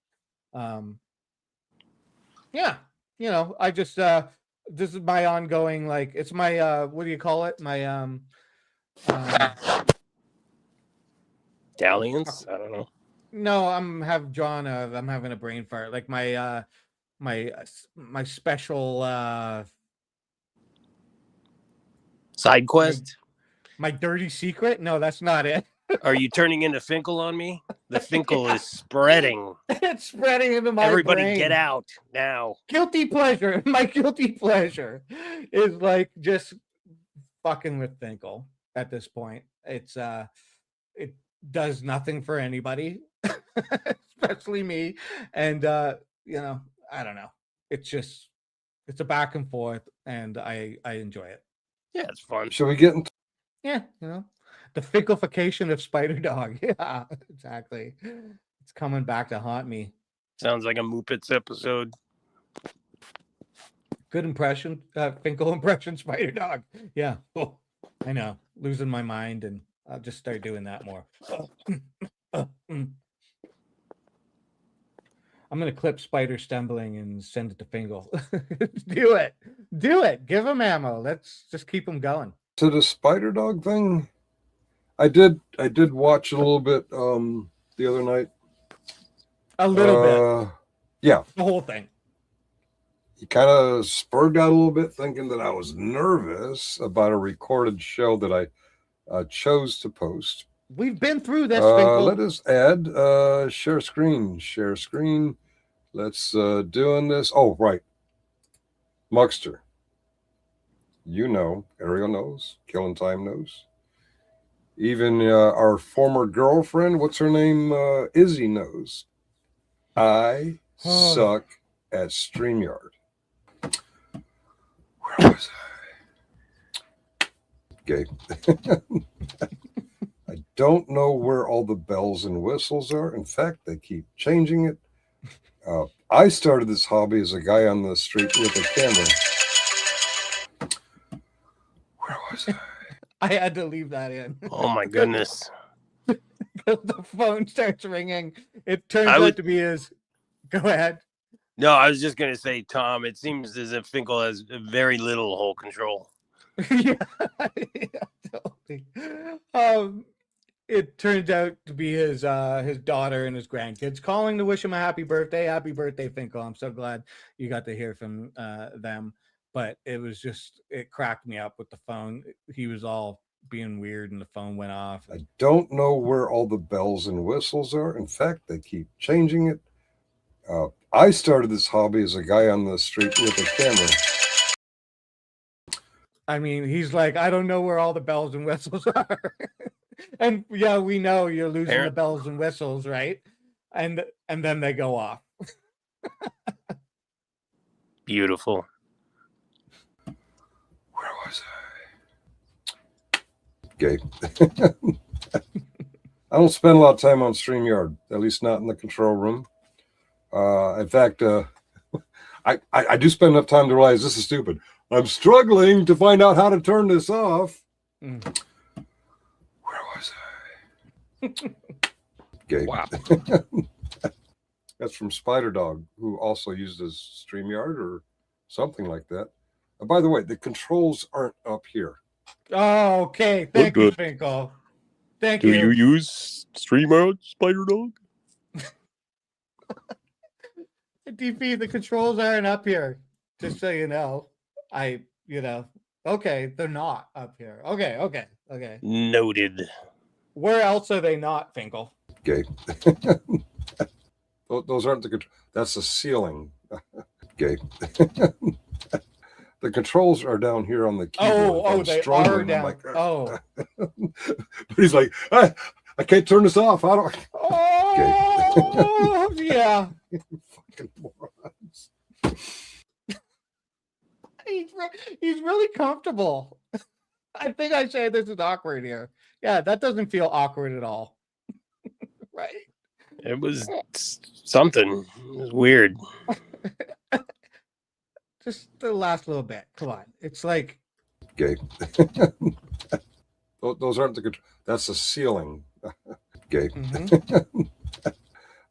yeah, I just this is my ongoing, like, it's my what do you call it? My Dalliance? I don't know. no, I'm having a brain fart. Like my my special Side quest? My dirty secret? No, that's not it. Are you turning into Finkel on me? The Finkel is spreading. It's spreading into my Everybody brain. get out now. Guilty pleasure. My guilty pleasure is like just fucking with Finkel at this point. It's it does nothing for anybody, especially me. And I don't know. It's a back and forth, and I enjoy it. Yeah, it's fun. Should we get into Yeah, the Finkleification of Spider Dog. Yeah, exactly. It's coming back to haunt me. Sounds like a Muppets episode. Good impression, Finkel impression, Spider Dog. Yeah, oh, I know. Losing my mind, and I'll just start doing that more. I'm gonna clip Spider stumbling and send it to Finkel. Do it. Give him ammo. Let's just keep him going. to the Spider Dog thing? I did watch a little bit the other night. A little bit. Yeah. The whole thing. He kind of spurred out a little bit, thinking that I was nervous about a recorded show that I chose to post. We've been through this, Finkel. Let us add share screen. Let's doing this. Oh, right. Muckster. You know, Ariel knows, Killing Time knows. Even our former girlfriend, what's her name? Izzy knows. I suck at StreamYard. Where was I? Okay. I don't know where all the bells and whistles are. In fact, they keep changing it. I started this hobby as a guy on the street with a camera. Where was I? I had to leave that in. Oh my goodness. The phone starts ringing. It turns out to be his. Go ahead. No, I was just going to say, Tom, it seems as if Finkel has very little hole control. Yeah, totally. It turns out to be his daughter and his grandkids calling to wish him a happy birthday. Happy birthday, Finkel. I'm so glad you got to hear from them. But it cracked me up with the phone. He was all being weird and the phone went off. I don't know where all the bells and whistles are. In fact, they keep changing it. I started this hobby as a guy on the street with a camera. I mean, he's like, I don't know where all the bells and whistles are. And yeah, we know you're losing the bells and whistles, right? And then they go off. Beautiful. Where was I? Okay. I don't spend a lot of time on StreamYard, at least not in the control room. In fact, I do spend enough time to realize this is stupid. I'm struggling to find out how to turn this off. Where was I? Okay. Wow. That's from Spider Dog, who also uses StreamYard or something like that. By the way, the controls aren't up here. Oh, okay. Thank you, Finkel. Thank you. Do you use StreamYard, Spider Dog? DP, the controls aren't up here. Just so you know. Okay, they're not up here. Okay. Noted. Where else are they not, Finkel? Okay. Those aren't the controls. That's the ceiling. Okay. The controls are down here on the keyboard. They are down. Like, but he's like, I can't turn this off. How do I? Oh, Yeah. Fucking morons. He's really comfortable. I think I say this is awkward here. Yeah, that doesn't feel awkward at all. Right? It was something. It was weird. Just the last little bit. Come on. It's like Gay. Those aren't the controls. That's the ceiling. Gay. Mhm.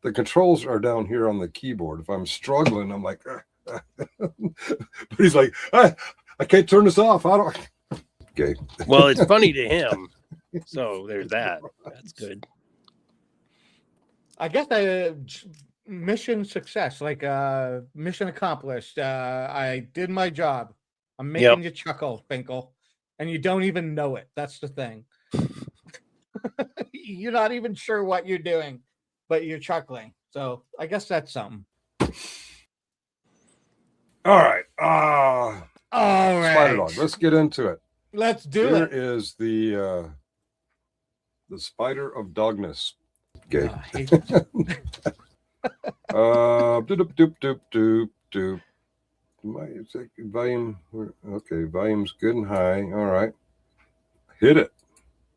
The controls are down here on the keyboard. If I'm struggling, I'm like, but he's like, I can't turn this off. I don't. Gay. Well, it's funny to him. So there's that. That's good. I guess mission success, like mission accomplished. I did my job. I'm making you chuckle, Finkel, and you don't even know it. That's the thing. You're not even sure what you're doing, but you're chuckling. So I guess that's something. All right. All right. Spider Dog. Let's get into it. Let's do Here it. Here is the spider of dogness. Gay. Doop doop doop doop doop. Volume. Okay, volume's good and high. All right. Hit it.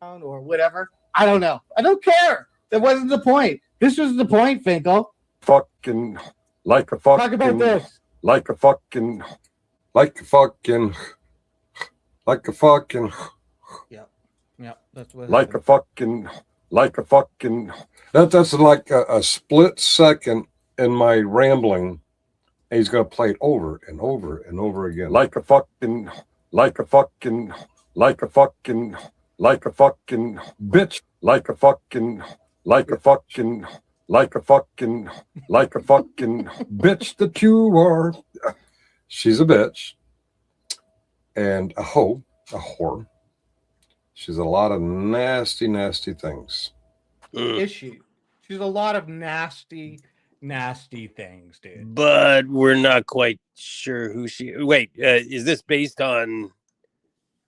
Or whatever. I don't know. I don't care. That wasn't the point. This was the point, Finkel. Fucking like a fucking. Talk about this. Like a fucking. Like a fucking. Like a fucking. Yep. That's what. Like happened. A fucking. Like a fucking. That's like a split second in my rambling. And he's gonna play it over and over and over again. Like a fucking. Like a fucking. Like a fucking. Like a fucking bitch. Like a fucking. Like a fucking. Like a fucking. Like a fucking bitch that you are. She's a bitch. And a hoe. A whore. She's a lot of nasty, nasty things. Is she? She's a lot of nasty, nasty things, dude. But we're not quite sure who she. Wait, is this based on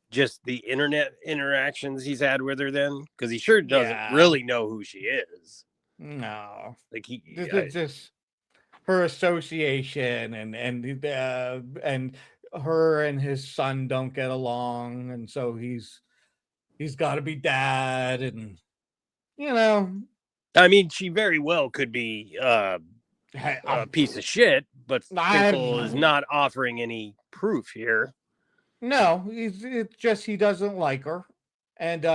just the internet interactions he's had with her then? Because he sure doesn't really know who she is. No. Like this is just her association and her and his son don't get along, and so he's got to be dad, and I mean, she very well could be a piece of shit, but Finkel is not offering any proof here. No, it's just he doesn't like her, and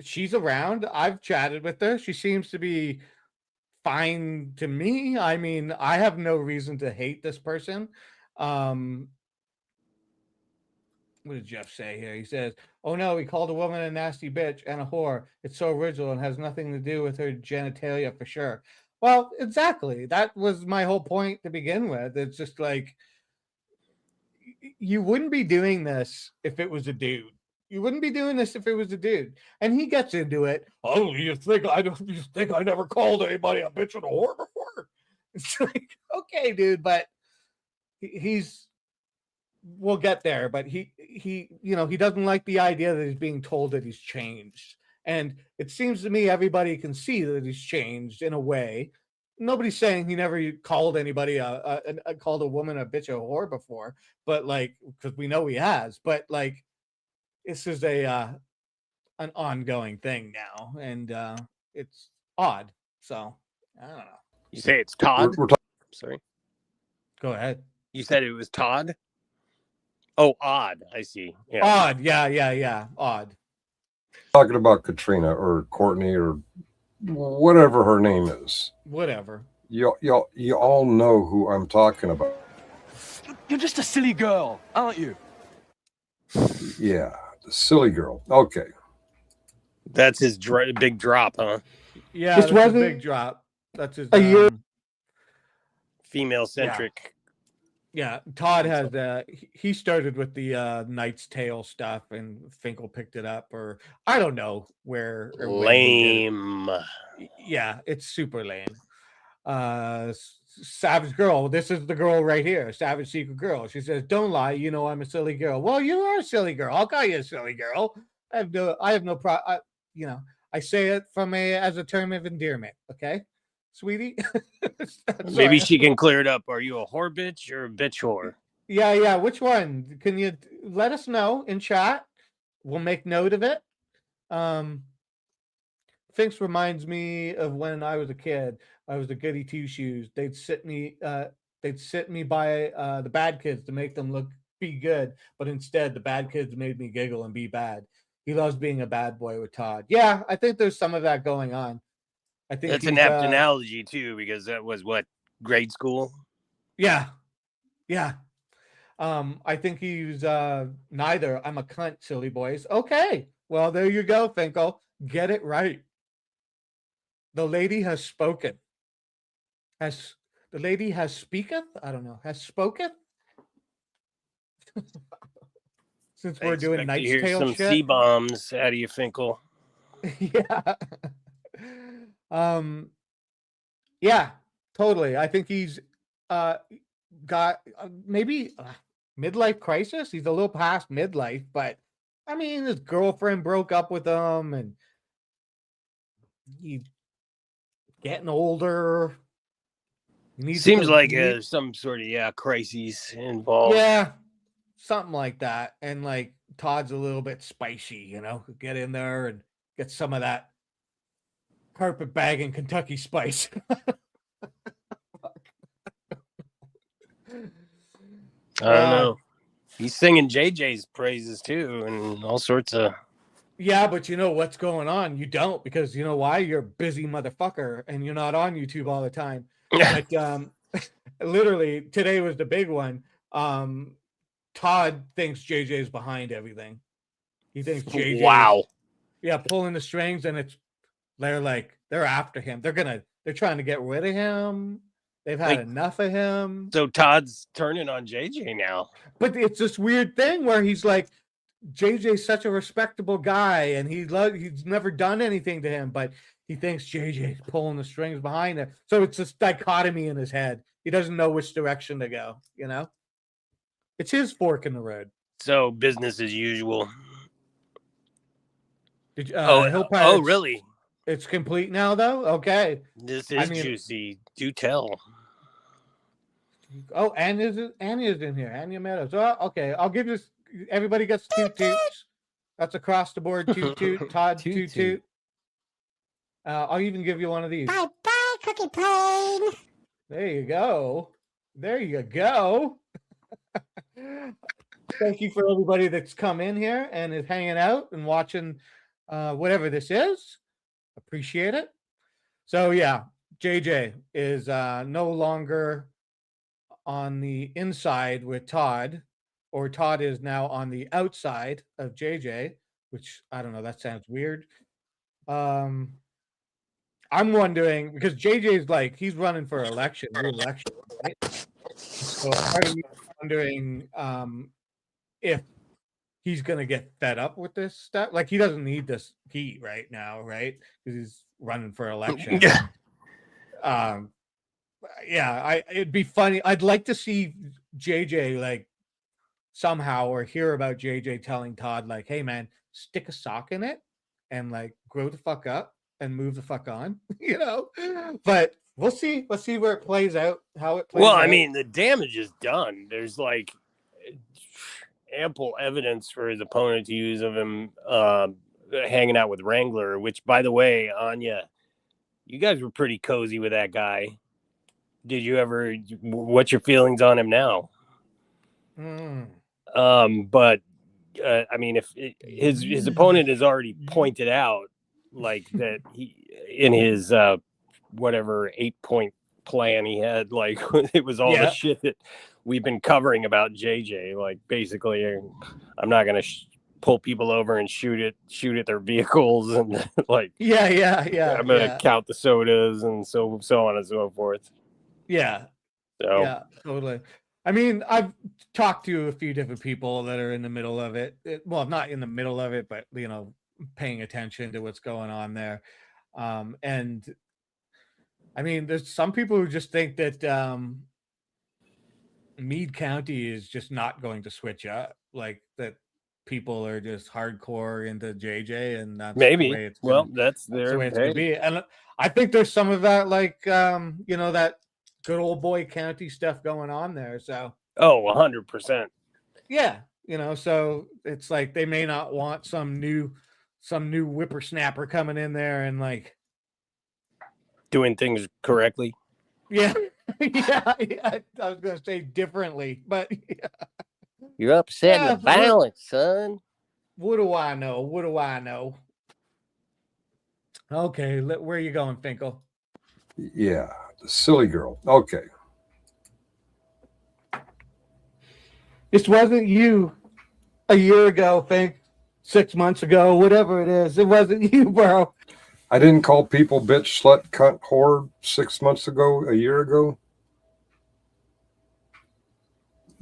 she's around. I've chatted with her. She seems to be fine to me. I mean, I have no reason to hate this person. What did Jeff say here? He says, "Oh no, he called a woman a nasty bitch and a whore. It's so original and has nothing to do with her genitalia for sure." Well, exactly. That was my whole point to begin with. It's just like, you wouldn't be doing this if it was a dude. You wouldn't be doing this if it was a dude. And he gets into it. Oh, you think I never called anybody a bitch and a whore before? It's like, okay, dude, but we'll get there, but he doesn't like the idea that he's being told that he's changed. And it seems to me everybody can see that he's changed in a way. Nobody's saying he never called anybody called a woman a bitch or a whore before, but like, because we know he has, but like, this is an ongoing thing now, and it's odd. So I don't know. You say it's Todd? Sorry. Go ahead. You said it was Todd? Oh, odd. I see. Yeah. Odd. Yeah. Odd. Talking about Katrina or Courtney or whatever her name is. Whatever. You all know who I'm talking about. You're just a silly girl, aren't you? Yeah, the silly girl. Okay. That's his big drop, huh? Yeah, that's a big drop. That's his female-centric. Yeah, Todd has he started with the Knight's Tale stuff, and Finkel picked it up, or I don't know where. Lame. Yeah, it's super lame. Savage Girl. This is the girl right here, Savage Secret Girl. She says, "Don't lie. You know I'm a silly girl." Well, you are a silly girl. I'll call you a silly girl. I have no problem. I say it as a term of endearment. Okay, sweetie. Maybe she can clear it up. Are you a whore bitch or a bitch whore? Yeah. Which one? Can you let us know in chat? We'll make note of it. Finks reminds me of when I was a kid. I was the goody two shoes. They'd sit me by the bad kids to make them be good, but instead the bad kids made me giggle and be bad. He loves being a bad boy with Todd. Yeah, I think there's some of that going on. I think That's an apt analogy too, because that was what, grade school? Yeah. I think he's neither. I'm a cunt, silly boys. Okay. Well, there you go, Finkel. Get it right. The lady has spoken. The lady has speaketh? I don't know. Has spoken? Since we're doing Knight's hear Tale some shit. C-bombs out of you, Finkel. Yeah. Yeah, totally. I think he's got maybe midlife crisis. He's a little past midlife, but I mean, his girlfriend broke up with him and he's getting older. Seems like some sort of crises involved. Yeah, something like that. And like Todd's a little bit spicy, get in there and get some of that carpet bagging Kentucky spice. I don't know. He's singing JJ's praises too, and all sorts of. Yeah, but you know what's going on? You don't, because you know why? You're a busy motherfucker and you're not on YouTube all the time. But literally today was the big one. Todd thinks JJ's behind everything. He thinks JJ. Wow. Yeah, pulling the strings, and they're after him. They're trying to get rid of him. They've had enough of him. So Todd's turning on JJ now. But it's this weird thing where he's like, JJ's such a respectable guy, and he's never done anything to him, but he thinks JJ's pulling the strings behind him. So it's this dichotomy in his head. He doesn't know which direction to go. It's his fork in the road. So business as usual. Hill really? It's complete now, though. Okay. This is juicy. Do tell. Oh, Anya is in here. Anya Meadows. Oh, okay. I'll give you. Everybody gets 2 toots. That's across the board. 2 toot. Todd 2 toot. I'll even give you one of these. Bye bye, Cookie Plane. There you go. Thank you for everybody that's come in here and is hanging out and watching whatever this is. Appreciate it. So yeah, JJ is no longer on the inside with Todd, or Todd is now on the outside of JJ, which I don't know, that sounds weird. I'm wondering, because JJ's like, he's running for re-election, right? So I'm wondering if he's gonna get fed up with this stuff. Like, he doesn't need this heat right now, right? Because he's running for election. It'd be funny. I'd like to see JJ like somehow, or hear about JJ telling Todd like, hey man, stick a sock in it and like grow the fuck up and move the fuck on. But we'll see where it plays out, how it plays out. I mean, the damage is done. There's like ample evidence for his opponent to use of him hanging out with Wrangler, which, by the way, Anya, you guys were pretty cozy with that guy. Did you ever? What's your feelings on him now? But I mean, if his opponent has already pointed out, like, that he, in his whatever 8-point plan he had, like, it was all the shit that we've been covering about JJ. Like, basically, I'm not gonna pull people over and shoot at their vehicles, and like, I'm gonna count the sodas and so on and so forth. Yeah. Totally. I mean, I've talked to a few different people that are in the middle of it. Well, not in the middle of it, but paying attention to what's going on there. And I mean, there's some people who just think that Meade County is just not going to switch up. Like, that people are just hardcore into JJ, and that's the Maybe. way it's Well, gonna, that's the their way it's gonna hey. be. And I think there's some of that, like that good old boy county stuff going on there. So Oh, 100%. yeah, so it's like they may not want some new whippersnapper coming in there and like Doing things correctly. yeah, yeah. I was gonna say differently, but yeah. You're upsetting Yeah, the balance, son. What do I know? What do I know? Okay, where are you going, Finkel? Yeah, the silly girl. Okay. This wasn't you a year ago, Fink. 6 months ago, whatever it is. It wasn't you, bro. I didn't call people bitch, slut, cunt, whore 6 months ago, a year ago.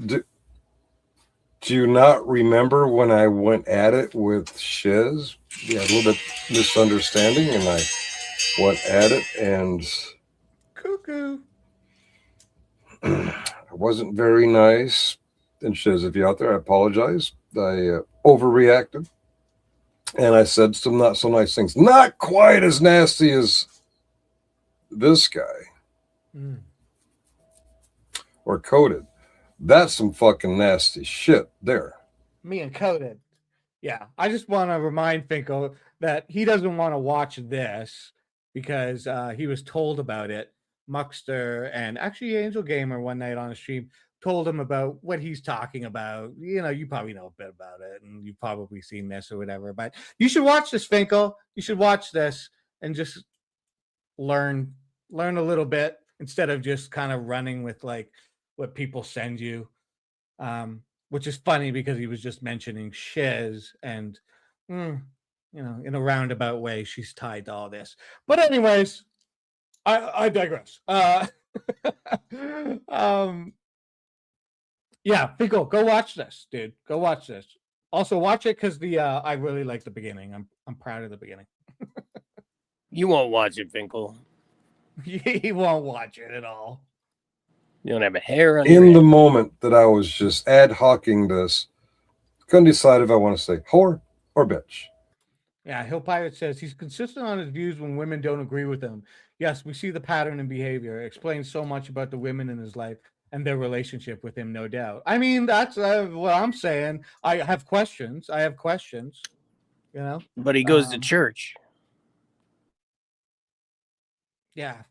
Do you not remember when I went at it with Shiz? Yeah, a little bit misunderstanding, and I went at it, and Cuckoo. I wasn't very nice. And Shiz, if you're out there, I apologize. I overreacted, and I said some not so nice things. Not quite as nasty as this guy or Coded. That's some fucking nasty shit there. Me and Coded. Yeah, I just want to remind Finkel that he doesn't want to watch this because he was told about it. Muckster and actually Angel Gamer one night on a stream told him about what he's talking about. You probably know a bit about it, and you've probably seen this or whatever. But you should watch this, Finkel. You should watch this and just learn a little bit instead of just kind of running with like what people send you. Which is funny because he was just mentioning Shiz and, in a roundabout way, she's tied to all this. But anyways, I digress. Yeah, Finkel, go watch this, dude. Go watch this. Also, watch it because I really like the beginning. I'm proud of the beginning. You won't watch it, Finkel. He won't watch it at all. You don't have a hair on In your the head. moment that I was just ad hocing this, couldn't decide if I want to say whore or bitch. Yeah, Hill Pirate says he's consistent on his views when women don't agree with him. Yes, we see the pattern in behavior. It explains so much about the women in his life and their relationship with him, no doubt. I mean, that's what I'm saying. I have questions. But he goes to church. Yeah,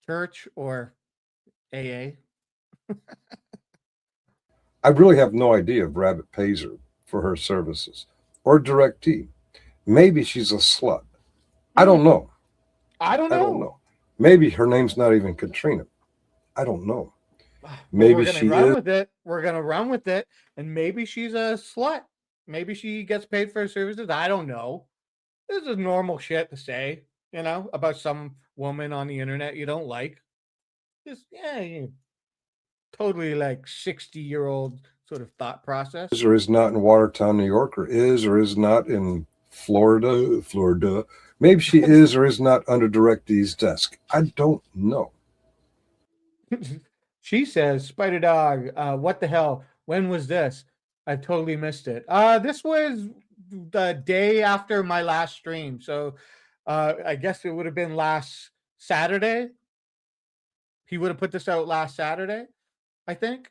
church or AA. I really have no idea if Rabbit pays her for her services or DirectT. Maybe she's a slut. I don't know. I don't know. Maybe her name's not even Katrina. I don't know. Maybe Maybe we're she gonna run is. with it. We're gonna run with it, and maybe she's a slut. Maybe she gets paid for her services. I don't know. This is normal shit to say, about some woman on the internet you don't like. Just totally like 60-year-old sort of thought process. Is or is not in Watertown, New York, or is not in Florida. Maybe she is or is not under DirectT's desk. I don't know. She says, Spider Dog, what the hell? When was this? I totally missed it. This was the day after my last stream. So I guess it would have been last Saturday. He would have put this out last Saturday, I think.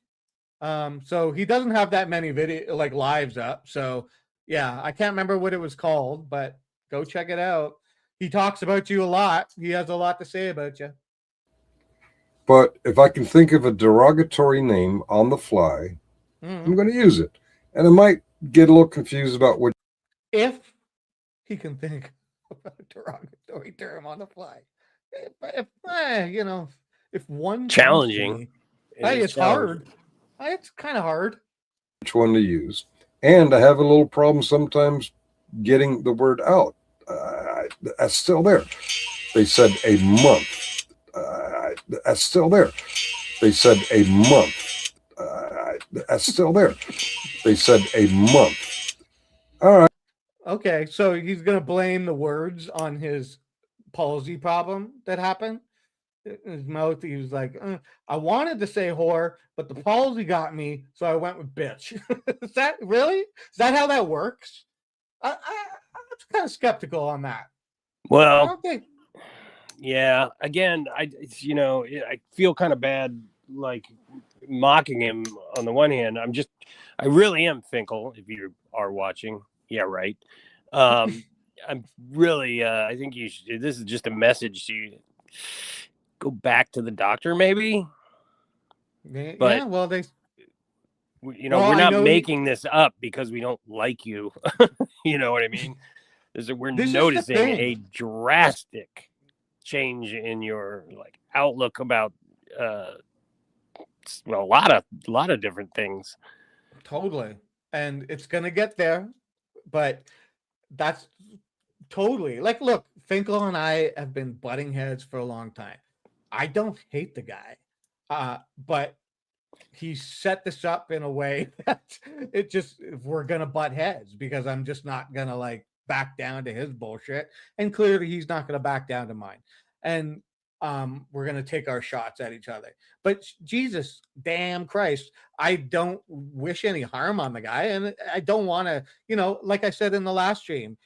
So he doesn't have that many lives up. So yeah, I can't remember what it was called, but go check it out. He talks about you a lot. He has a lot to say about you. But if I can think of a derogatory name on the fly, I'm going to use it. And I might get a little confused about what. If he can think of a derogatory term on the fly. If one challenging. It's hard. It's kind of hard. Which one to use. And I have a little problem sometimes getting the word out. That's still there. They said a month. That's still there. They said a month. That's still there. They said a month. All right. Okay, so he's going to blame the words on his palsy problem that happened. his mouth. He was like, I wanted to say whore, but the palsy got me, so I went with bitch. Is that really? Is that how that works? I'm kind of skeptical on that. I Well, don't think. yeah. Again, I feel kind of bad, like mocking him on the one hand. I really am, Finkel. If you are watching, yeah, right. I'm really. I think you should. This is just a message to you. Go back to the doctor, maybe. Yeah, But well, they. we're I not know making this up because we don't like you. You know what I mean? We're This is the noticing thing. a drastic change in your outlook about a lot of different things. Totally. And it's going to get there, but that's totally look, Finkel and I have been butting heads for a long time. I don't hate the guy, but he set this up in a way that we're going to butt heads because I'm just not going to back down to his bullshit. And clearly he's not going to back down to mine. And we're going to take our shots at each other. But Jesus, damn Christ, I don't wish any harm on the guy. And I don't want to, like I said in the last stream,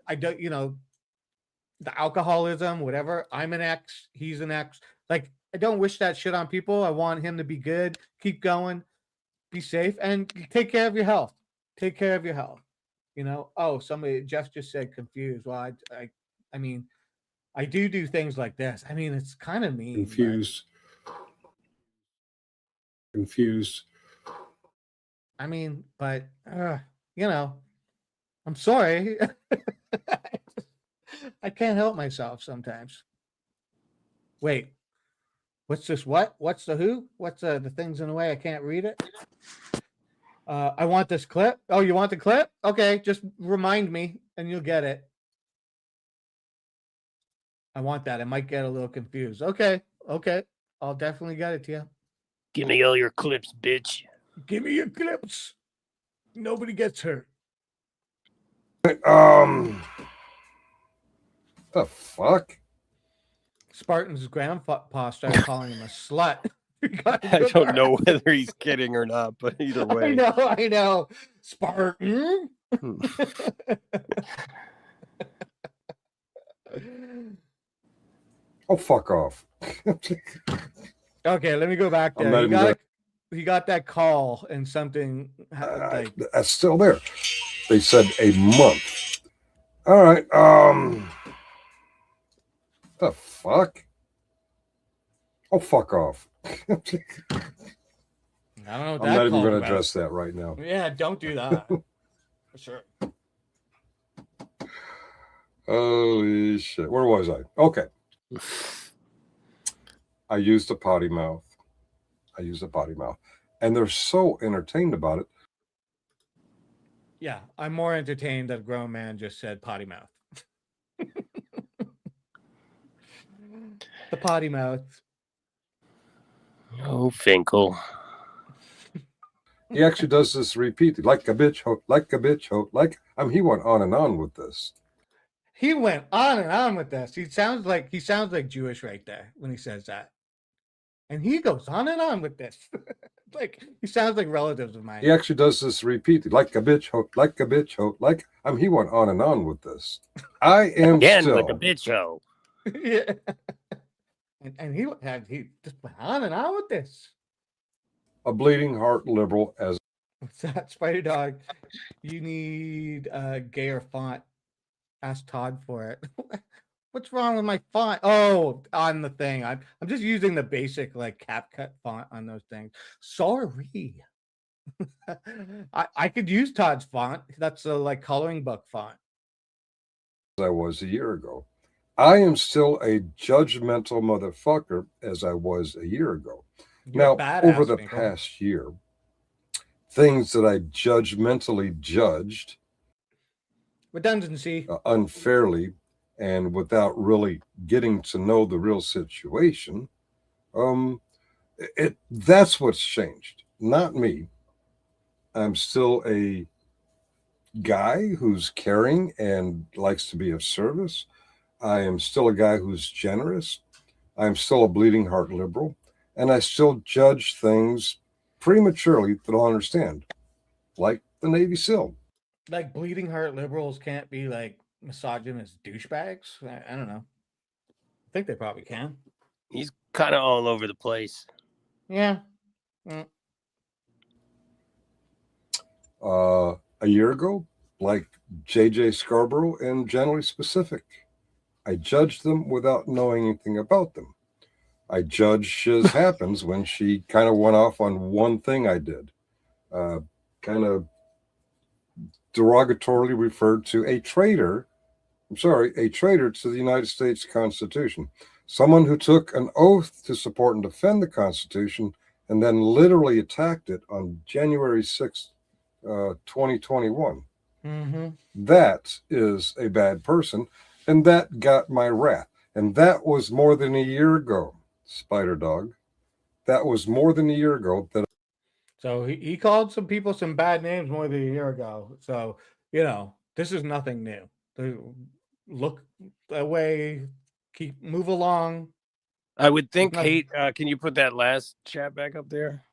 I don't, the alcoholism, whatever. I'm an ex, he's an ex. I don't wish that shit on people. I want him to be good, keep going, be safe, and take care of your health. Take care of your health. Jeff just said confused. Well, I mean, I do things like this. I mean, it's kind of mean. Confused. I mean, but I'm sorry. I can't help myself sometimes. Wait, what's this? What's the who? What's the things in the way? I can't read it. I want this clip. Oh, you want the clip? Okay, just remind me and you'll get it. I want that. I might get a little confused. Okay. I'll definitely get it to you. Give me all your clips, bitch. Give me your clips. Nobody gets hurt. The fuck? Spartan's grandpa started calling him a slut. I don't know whether he's kidding or not, but either way. I know. Spartan. Oh, fuck off. Okay, let me go back there. He got that call and something that's still there. They said a month. All right. The fuck? Oh, fuck off. I don't know what I'm not even going to address that right now. Yeah, don't do that. For sure. Holy shit. Where was I? Okay. I used a potty mouth. And they're so entertained about it. Yeah, I'm more entertained that a grown man just said potty mouth. The potty mouth. Oh, Finkel. He actually does this repeat, like a bitch, ho, like a bitch, ho, like. He went on and on with this. He went on and on with this. He sounds like Jewish right there when he says that. And he goes on and on with this. He sounds like relatives of mine. He actually does this repeat, like a bitch, ho, like a bitch, ho, like. He went on and on with this. I am again still with the bitch ho. Yeah. And he just went on and on with this. A bleeding heart liberal as. What's that, Spider Dog? You need a gayer font. Ask Todd for it. What's wrong with my font? Oh, on the thing. I'm just using the basic CapCut font on those things. Sorry. I could use Todd's font. That's a coloring book font. I was a year ago. I am still a judgmental motherfucker as I was a year ago. You're now, over the past year, things that I judgmentally judged redundancy unfairly and without really getting to know the real situation, that's what's changed, not me. I'm still a guy who's caring and likes to be of service. I am still a guy who's generous. I'm still a bleeding heart liberal, and I still judge things prematurely that I'll understand, like the Navy SEAL. Like bleeding heart liberals can't be like misogynist douchebags. I don't know. I think they probably can. He's kind of all over the place. Yeah. Mm. A year ago, like J.J. Scarborough and Generally Specific, I judged them without knowing anything about them. I judge shiz happens when she kind of went off on one thing I did. Kind of derogatorily referred to a traitor to the United States Constitution. Someone who took an oath to support and defend the Constitution and then literally attacked it on January 6th, 2021. Mm-hmm. That is a bad person, and that got my wrath. And that was more than a year ago, Spider Dog. That was more than a year ago that. So he called some people some bad names more than a year ago. So, this is nothing new. Look away, move along. I would think hate. Can you put that last chat back up there?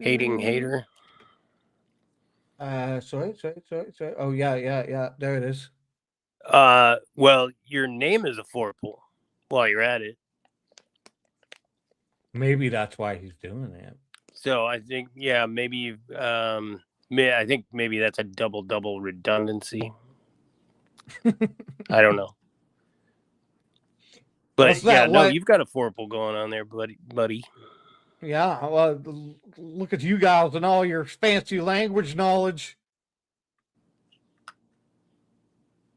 Hating hater. Sorry. Oh yeah. There it is. Well, your name is a fourple. While you're at it, maybe that's why he's doing it. So I think, maybe. I think maybe that's a double redundancy. I don't know. But you've got a fourple going on there, buddy. Yeah, well, look at you guys and all your fancy language knowledge.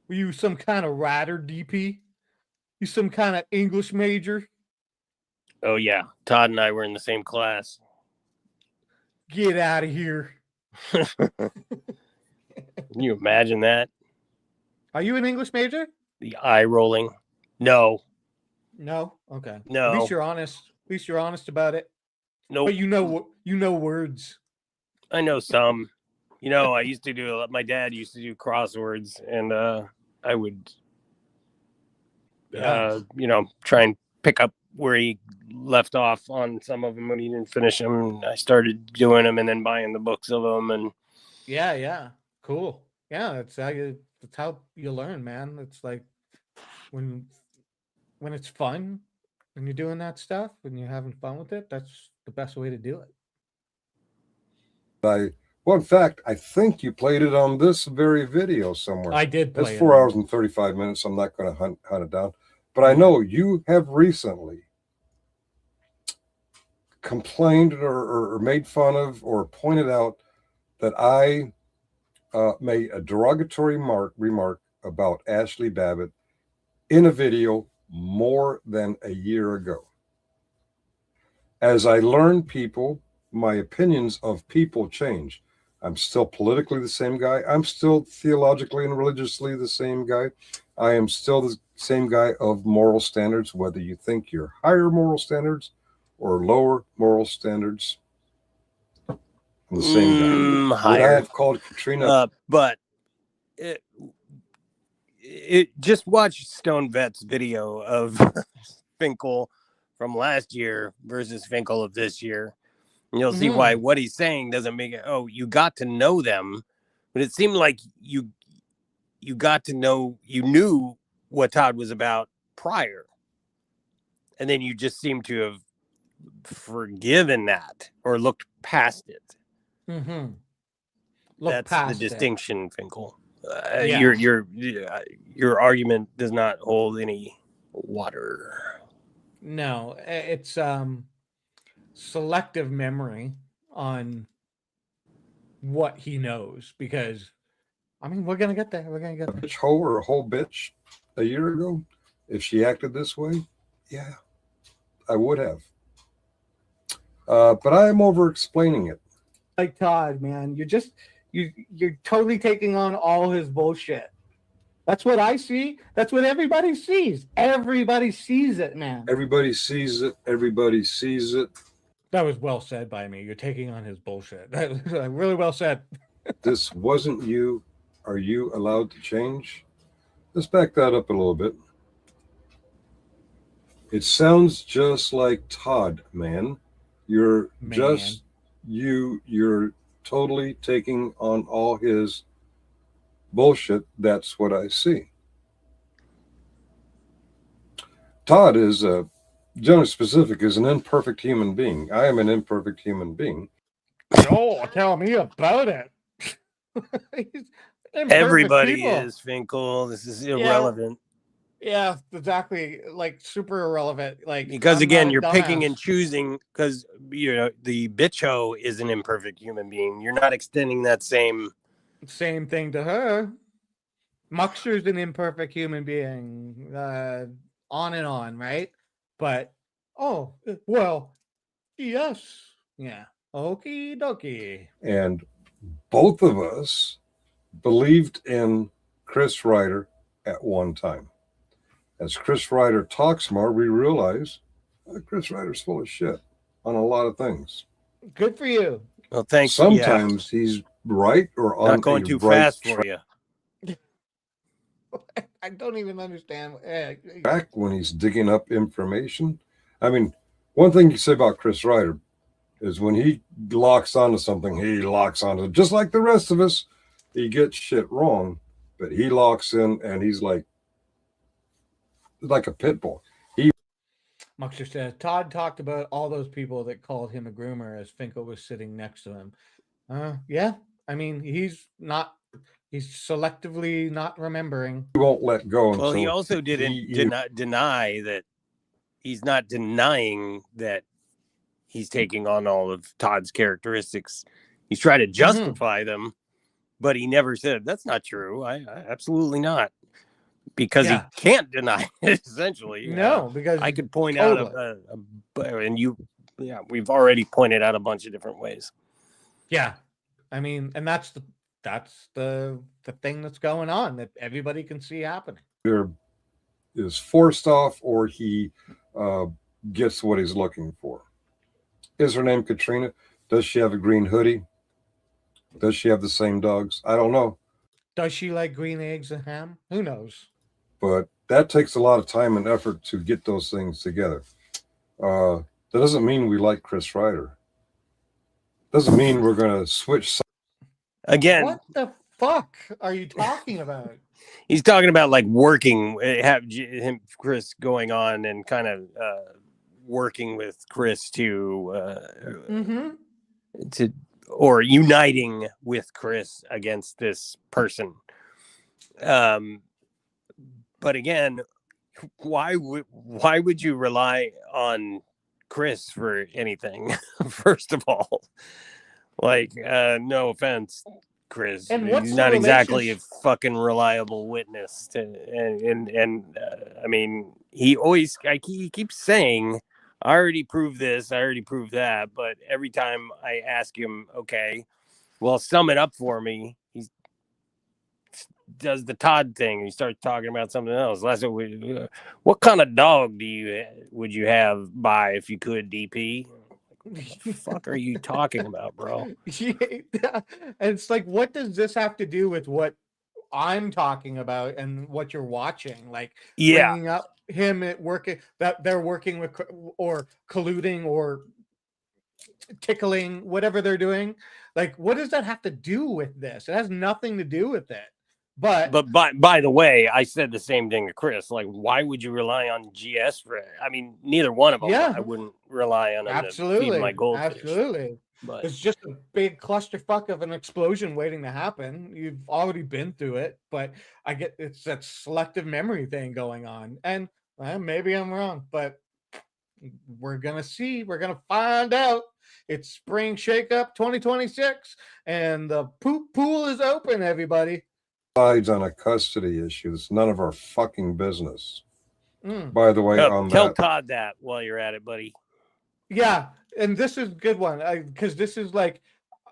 Were you some kind of writer, DP? You some kind of English major? Oh, yeah. Todd and I were in the same class. Get out of here. Can you imagine that? Are you an English major? The eye rolling. No. No? Okay. No. At least you're honest. At least you're honest about it. No. But you know words. I know some. I used to do my dad used to do crosswords, and I would try and pick up where he left off on some of them when he didn't finish them. And I started doing them and then buying the books of them. And yeah, cool. Yeah, that's how you learn, man. It's like when it's fun, when you're doing that stuff, when you're having fun with it, that's the best way to do it. In fact, I think you played it on this very video somewhere. I did play it. It's 4 hours and 35 minutes. I'm not going to hunt it down. But I know you have recently complained or made fun of or pointed out that I made a derogatory remark about Ashley Babbitt in a video more than a year ago. As I learn people, my opinions of people change. I'm still politically the same guy. I'm still theologically and religiously the same guy. I am still the same guy of moral standards, whether you think you're higher moral standards or lower moral standards. I'm the same guy. Higher. Would I have called Katrina? But it just watch Stone Vet's video of Finkel from last year versus Finkel of this year. And you'll see why what he's saying doesn't make it. Oh, you got to know them, but it seemed like you got to know, you knew what Todd was about prior, and then you just seem to have forgiven that or looked past it. Mm-hmm. That's the distinction, Finkel. Yeah. Your argument does not hold any water. No, it's selective memory on what he knows, because we're gonna get there. We're gonna get there. A bitch hoe or a whole bitch a year ago, if she acted this way, yeah, I would have. But I am over explaining it. Like Todd, man, you're totally taking on all his bullshit. That's what I see. That's what everybody sees. Everybody sees it, man. Everybody sees it. Everybody sees it. That was well said by me. You're taking on his bullshit. That was really well said. This wasn't you. Are you allowed to change? Let's back that up a little bit. It sounds just like Todd, man. You're just you're totally taking on all his bullshit. That's what I see. Todd is Jonas Specific is an imperfect human being. I am an imperfect human being. Oh, tell me about it. Everybody people. is Finkel. This is irrelevant. Yeah, exactly. Like super irrelevant. Like Because I'm again, not a you're picking dumbass. and choosing because the bitch hoe is an imperfect human being. You're not extending that same thing to her. Muxter's an imperfect human being. On and on, right? But well, yes. Yeah. Okie dokie. And both of us believed in Chris Ryder at one time. As Chris Ryder talks more, we realize Chris Ryder's full of shit on a lot of things. Good for you. Well, thanks. Sometimes he's right or on not going a too right fast for you. I don't even understand. Back when he's digging up information. I mean, one thing you say about Chris Ryder is when he locks onto something, he locks onto it. Just like the rest of us, he gets shit wrong, but he locks in and he's like a pit bull. Muxter says Todd talked about all those people that called him a groomer as Finkel was sitting next to him. Yeah, I mean he's selectively not remembering. He won't let go. Well, he also didn't deny that he's not denying that he's taking on all of Todd's characteristics. He's trying to justify them, but he never said that's not true. I absolutely not, because he can't deny it. Essentially, no, because I could point out we've already pointed out a bunch of different ways. Yeah, I mean, and that's the thing that's going on that everybody can see happening. Either is forced off or he gets what he's looking for. Is her name Katrina? Does she have a green hoodie? Does she have the same dogs? I don't know. Does she like green eggs and ham? Who knows? But that takes a lot of time and effort to get those things together. That doesn't mean we like Chris Ryder. Doesn't mean we're going to switch. Again, what the fuck are you talking about? He's talking about like working, Chris going on and kind of working with Chris to or uniting with Chris against this person. But again, why would you rely on Chris for anything? First of all, like, no offense, Chris, and he's not exactly a fucking reliable witness to, and I mean, he keeps saying, I already proved this, I already proved that, but every time I ask him, okay, well, sum it up for me, he does the Todd thing. He starts talking about something else. What kind of dog would you have by if you could, DP? What the fuck are you talking about, bro? And it's like, what does this have to do with what I'm talking about and what you're watching? Like, bringing up him at working, that they're working with or colluding or tickling, whatever they're doing. Like, what does that have to do with this? It has nothing to do with it. But by the way, I said the same thing to Chris. Like, why would you rely on GS for it? I mean, neither one of them. Yeah. I wouldn't rely on them absolutely to feed my goldfish. Absolutely. But it's just a big clusterfuck of an explosion waiting to happen. You've already been through it, but I get it's that selective memory thing going on. And maybe I'm wrong, but we're gonna see. We're gonna find out. It's Spring Shakeup 2026, and the poop pool is open, everybody. Sides on a custody issue. It's none of our fucking business. By the way, tell Todd that while you're at it, buddy. Yeah, and this is a good one because this is like,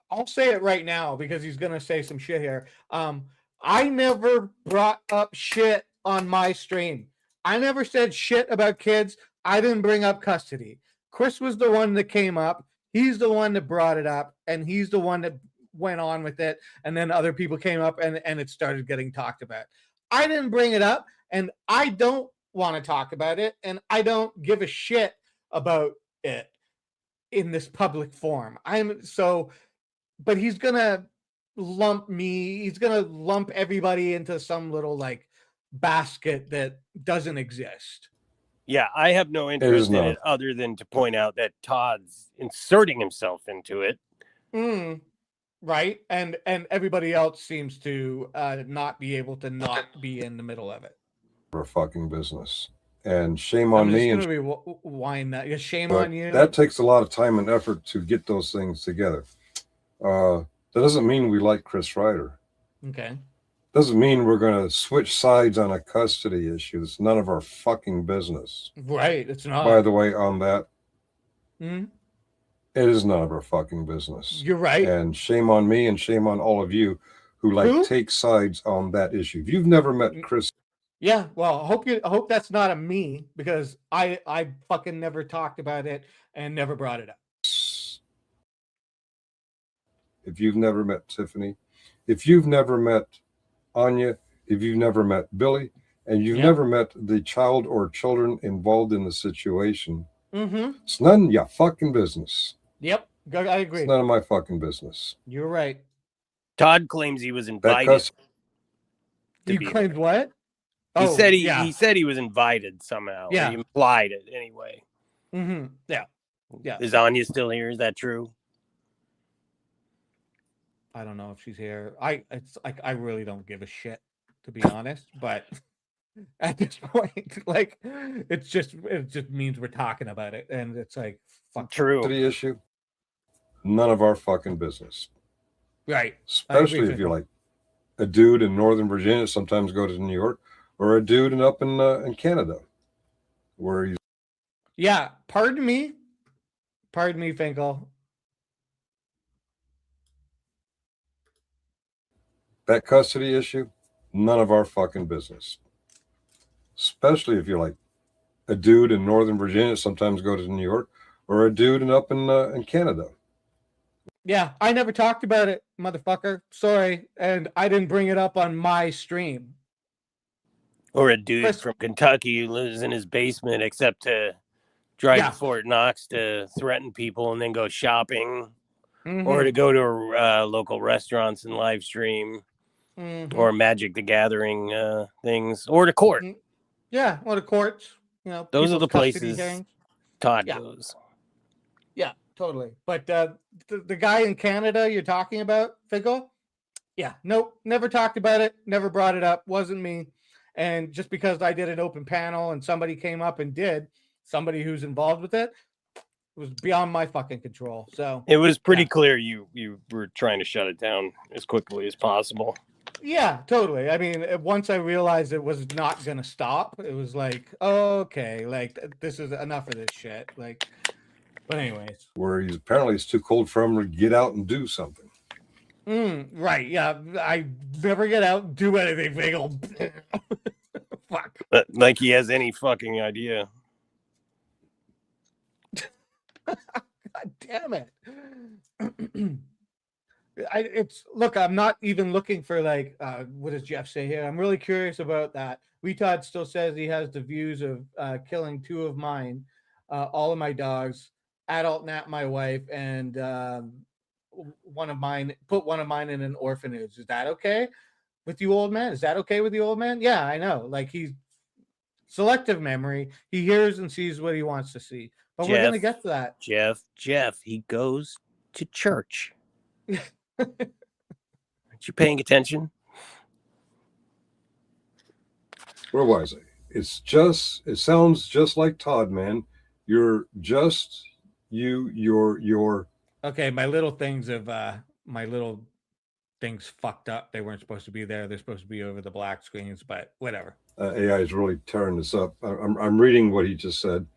I'll say it right now because he's gonna say some shit here. I never brought up shit on my stream. I never said shit about kids. I didn't bring up custody. Chris was the one that came up. He's the one that brought it up, and he's the one that went on with it, and then other people came up and it started getting talked about. I didn't bring it up, and I don't want to talk about it, and I don't give a shit about it in this public forum. But he's gonna lump me. He's gonna lump everybody into some little like basket that doesn't exist. Yeah, I have no interest in not. it other than to point out that Todd's inserting himself into it. Right, and everybody else seems to not be able to not be in the middle of it. Our fucking business. And shame I'm on just me. gonna And rewind that. Yeah, shame but on you. that takes a lot of time and effort to get those things together. That doesn't mean we like Chris Ryder. Okay. Doesn't mean we're going to switch sides on a custody issue. It's none of our fucking business. Right, it's not. By the way, on that, Hmm? it is none of our fucking business. You're right. And shame on me and shame on all of you who take sides on that issue. If you've never met Chris. Yeah, well, I hope that's not a me, because I fucking never talked about it and never brought it up. If you've never met Tiffany, if you've never met Anya, if you've never met Billy, and you've never met the child or children involved in the situation, it's none of your fucking business. Yep, I agree. It's none of my fucking business. You're right. Todd claims he was invited. You claimed what? He said he said he was invited somehow. Yeah. He implied it anyway. Yeah. Yeah. Is Anya still here? Is that true? I don't know if she's here. It's like I really don't give a shit, to be honest. But at this point, like it just means we're talking about it, and it's like fuck. True. The issue. None of our fucking business. Right. Especially if you're like a dude in Northern Virginia, sometimes go to New York, or a dude up in Canada, where he's. Yeah. Pardon me, Finkel. That custody issue, none of our fucking business. Especially if you're like a dude in Northern Virginia, sometimes go to New York, or a dude up in Canada. Yeah, I never talked about it, motherfucker. Sorry, and I didn't bring it up on my stream. Or a dude from Kentucky who lives in his basement, except to drive to Fort Knox to threaten people and then go shopping, or to go to local restaurants and live stream, or Magic the Gathering things, or to court. Yeah, or the courts. You know, those are the people's custody places hearings. Todd goes. Yeah, totally. But the guy in Canada you're talking about, Figo? Yeah, nope, never talked about it, never brought it up, wasn't me. And just because I did an open panel and somebody came up and somebody who's involved with it, was beyond my fucking control. So it was pretty clear you were trying to shut it down as quickly as possible. Yeah, totally. I mean, once I realized it was not going to stop, it was like, oh, okay, like this is enough of this shit. Like, but anyways. Where it's too cold for him to get out and do something. Right. Yeah. I never get out and do anything. Bagel. Fuck. Like he has any fucking idea. God damn it. I'm not even looking for like what does Jeff say here? I'm really curious about that. Retard still says he has the views of killing two of mine, all of my dogs, adult Nat, my wife, and put one of mine in an orphanage. Is that okay with you, old man? Is that okay with you, old man? Yeah, I know. Like he's selective memory. He hears and sees what he wants to see. But we're gonna get to that. Jeff, he goes to church. Aren't you paying attention? Where was I? It sounds just like Todd, man. You're okay. My little things fucked up. They weren't supposed to be there. They're supposed to be over the black screens, but whatever. AI is really tearing this up. I'm reading what he just said.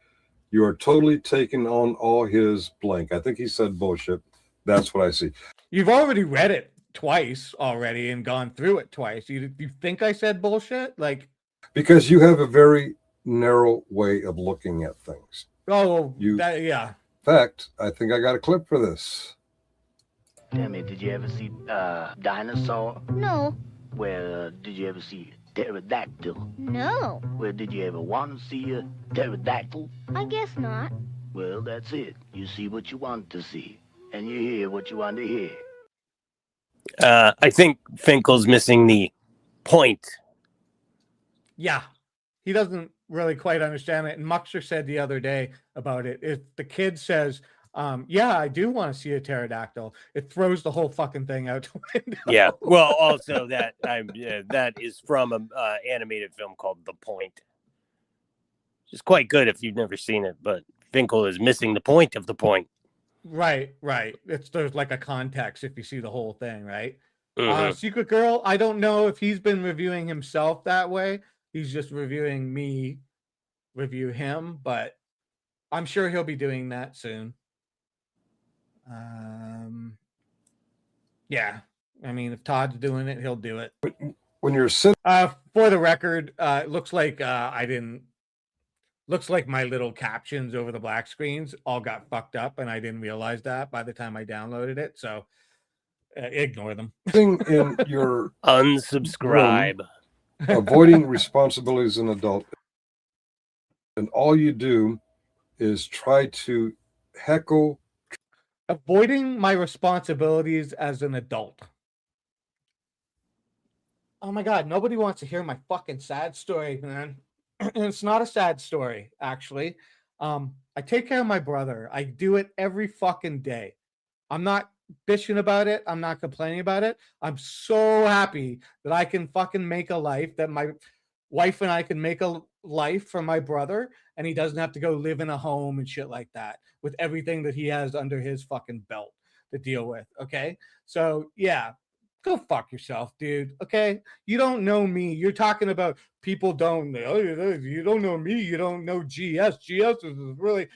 You are totally taking on all his blank. I think he said bullshit. That's what I see. You've already read it twice already and gone through it twice. You think I said bullshit? Like, because you have a very narrow way of looking at things. Oh, yeah. In fact, I think I got a clip for this. Tell me, did you ever see dinosaur? No. Well, did you ever see Pterodactyl? No, Well, did you ever want to see a pterodactyl? I guess not. Well, that's it. You see what you want to see, and you hear what you want to hear. I think Finkel's missing the point. Yeah, he doesn't really quite understand it. And Muxer said the other day about it, if the kid says, yeah, I do want to see a pterodactyl, it throws the whole fucking thing out the window. Yeah. Well, also that that is from an animated film called The Point. It's quite good if you've never seen it, but Finkel is missing the point of the point. Right. There's like a context if you see the whole thing, right? Mhm. Secret Girl, I don't know if he's been reviewing himself that way. He's just reviewing me, review him, but I'm sure he'll be doing that soon. Yeah. I mean, if Todd's doing it, he'll do it. When you're sitting, for the record, it looks like I didn't. Looks like my little captions over the black screens all got fucked up, and I didn't realize that by the time I downloaded it. So ignore them. in your Unsubscribe. room, avoiding responsibilities as an adult, and all you do is try to heckle. Avoiding my responsibilities as an adult. Oh my God, nobody wants to hear my fucking sad story, man. And it's not a sad story, actually. I take care of my brother. I do it every fucking day. I'm not bitching about it. I'm not complaining about it. I'm so happy that I can fucking make a life, that my wife and I can make a life for my brother, and he doesn't have to go live in a home and shit like that with everything that he has under his fucking belt to deal with. Okay. So yeah, go fuck yourself, dude. Okay. You don't know me. You're talking about people don't know. You don't know me. You don't know GS. GS is really,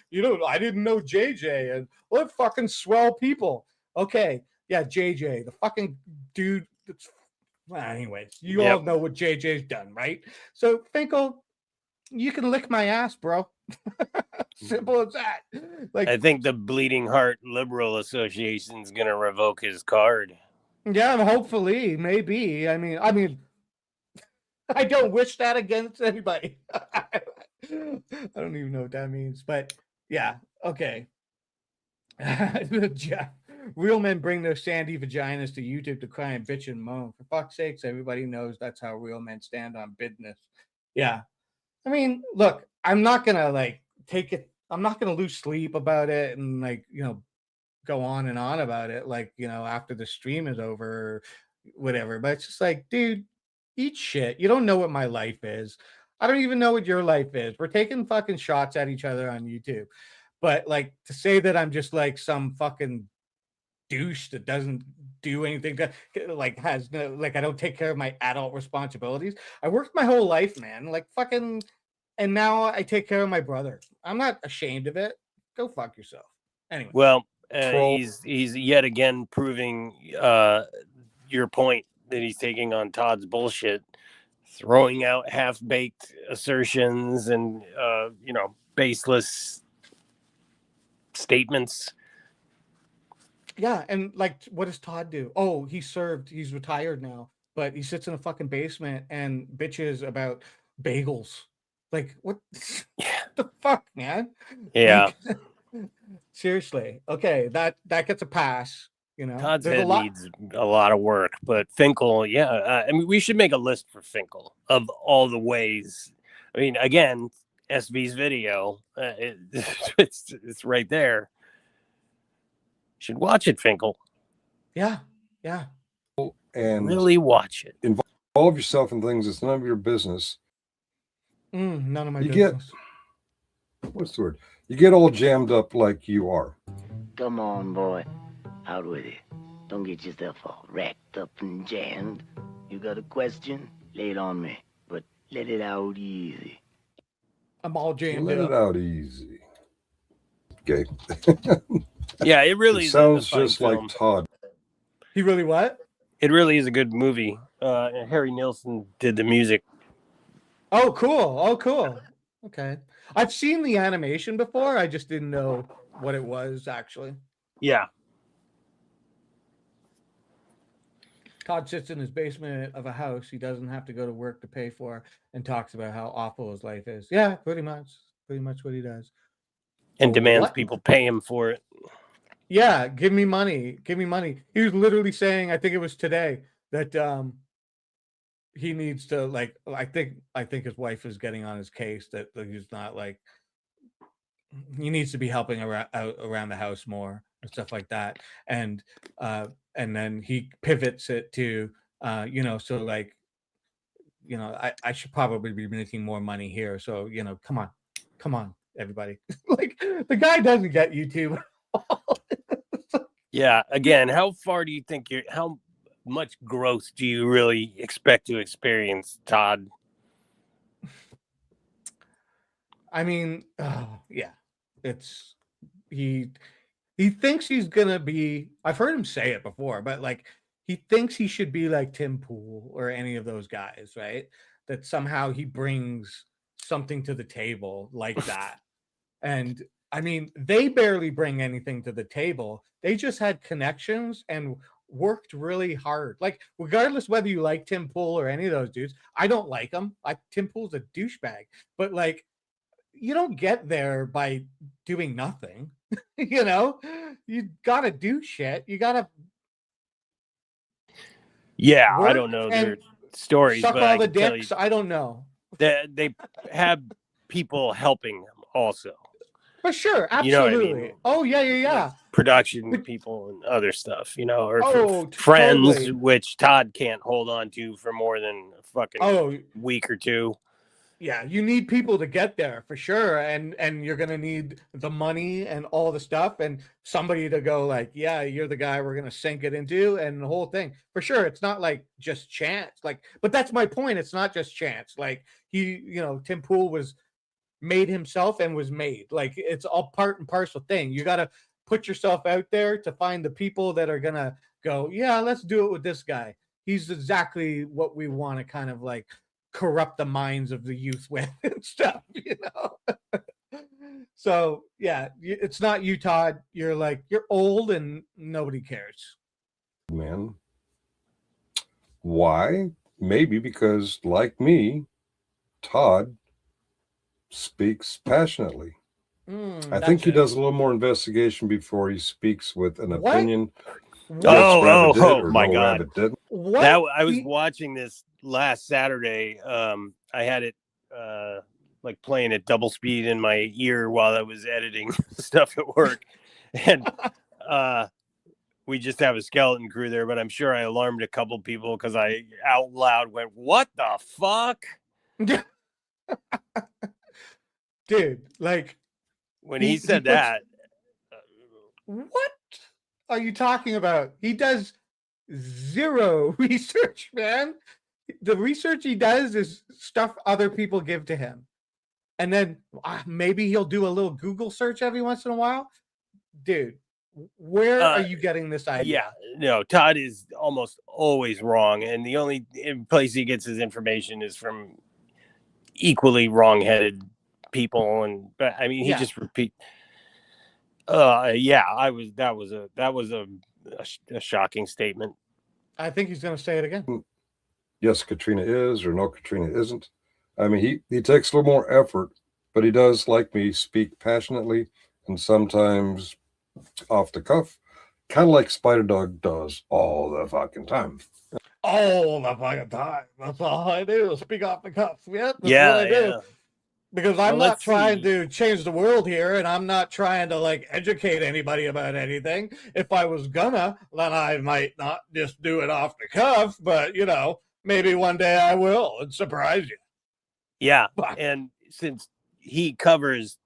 I didn't know JJ. And what fucking swell people. Okay. Yeah. JJ, the fucking dude. Well, anyways, you all know what JJ's done, right? So Finkel, you can lick my ass, bro. Simple as that. Like, I think the Bleeding Heart Liberal Association is going to revoke his card. Yeah, hopefully, maybe. I mean, I don't wish that against anybody. I don't even know what that means, but yeah, okay. Real men bring their sandy vaginas to YouTube to cry and bitch and moan. For fuck's sakes, everybody knows that's how real men stand on business. Yeah. I mean, look, I'm not gonna I'm not gonna lose sleep about it and go on and on about it after the stream is over or whatever. But it's just like, dude, eat shit. You don't know what my life is. I don't even know what your life is. We're taking fucking shots at each other on YouTube. But to say that I'm just like some fucking douche that doesn't do anything has no, I don't take care of my adult responsibilities. I worked my whole life, man. And now I take care of my brother. I'm not ashamed of it. Go fuck yourself. Anyway. Well, he's yet again proving your point that he's taking on Todd's bullshit, throwing out half-baked assertions and baseless statements. Yeah, and what does Todd do? Oh, he served. He's retired now, but he sits in a fucking basement and bitches about bagels. What the fuck, man? Yeah. Seriously. Okay, that gets a pass. Todd's head needs a lot of work, but Finkel, I mean, we should make a list for Finkel of all the ways. I mean, again, SV's video, it's right there. Should watch it, Finkel. Yeah. And really watch it. Involve yourself in things that's none of your business. None of my business. What's the word? You get all jammed up like you are. Come on, boy. Out with it. Don't get yourself all racked up and jammed. You got a question? Lay it on me. But let it out easy. I'm all jammed up. Let it out easy. Okay. Yeah, it really sounds just like Todd. He really what? It really is a good movie. Harry Nilsson did the music. Oh, cool. Okay. I've seen the animation before. I just didn't know what it was, actually. Yeah. Todd sits in his basement of a house he doesn't have to go to work to pay for and talks about how awful his life is. Yeah, pretty much. Pretty much what he does. And demands What? people pay him for it. Yeah, give me money. Give me money. He was literally saying, I think it was today, that he needs to like I think his wife is getting on his case that he's not like he needs to be helping around the house more and stuff like that. And then he pivots it to so like I should probably be making more money here. So, come on, everybody. Like the guy doesn't get YouTube. Yeah. Again, how far do you think how much growth do you really expect to experience, Todd? I mean, yeah, it's he thinks he's gonna be. I've heard him say it before, but like he thinks he should be like Tim Pool or any of those guys, right? That somehow he brings something to the table like that. And I mean, they barely bring anything to the table. They just had connections and worked really hard. Like, regardless whether you like Tim Pool or any of those dudes, I don't like him. Tim Pool's a douchebag, but like, you don't get there by doing nothing. You gotta do shit. You gotta Yeah, I work don't know their and stories, suck but all I the can tell you dicks. I don't know. they have people helping them also. For sure, You know what I absolutely. mean? Oh yeah, yeah, yeah. Production people and other stuff, or Oh, friends, totally. which Todd can't hold on to for more than a fucking week or two. Yeah, you need people to get there for sure, and you're gonna need the money and all the stuff, and somebody to go like, yeah, you're the guy we're gonna sink it into, and the whole thing for sure. It's not like just chance, but that's my point. It's not just chance. Like Tim Pool was made himself and was made. Like it's all part and parcel thing. You got to put yourself out there to find the people that are gonna go, yeah, let's do it with this guy. He's exactly what we want to kind of like corrupt the minds of the youth with and stuff, So yeah, it's not you, Todd. You're old and nobody cares. Man. Why? Maybe because, like me, Todd speaks passionately. I think he does a little more investigation before he speaks with an opinion. Oh my God! Rabbit didn't. I was watching this last Saturday. I had it like playing at double speed in my ear while I was editing stuff at work, and we just have a skeleton crew there. But I'm sure I alarmed a couple people because I out loud went, "What the fuck?" Dude, like when he said that. What are you talking about? He does zero research, man. The research he does is stuff other people give to him. And then maybe he'll do a little Google search every once in a while. Dude, where are you getting this idea? Yeah, no, Todd is almost always wrong. And the only place he gets his information is from equally wrong-headed people. But I mean, he just repeat. That was a shocking statement. I think he's going to say it again. Yes, Katrina is, or no, Katrina isn't. I mean, he takes a little more effort, but he does, like me, speak passionately and sometimes off the cuff, kind of like Spider Dog does all the fucking time. All the fucking time. That's all I do. Speak off the cuff. Yeah, that's what I do. Because I'm not trying to change the world here, and I'm not trying to like educate anybody about anything. If I was gonna, then I might not just do it off the cuff, but maybe one day I will and surprise you. Yeah, and since he covers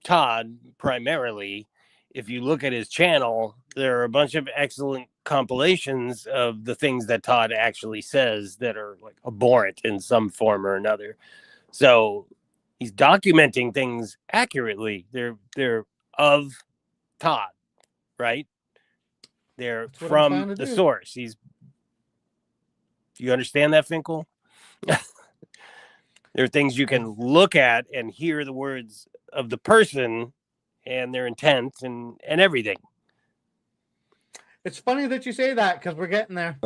Todd primarily, if you look at his channel, there are a bunch of excellent compilations of the things that Todd actually says that are like abhorrent in some form or another. So he's documenting things accurately. They're of Todd, right? They're from the source. You understand that, Finkel? There are things you can look at and hear the words of the person and their intent and everything. It's funny that you say that because we're getting there.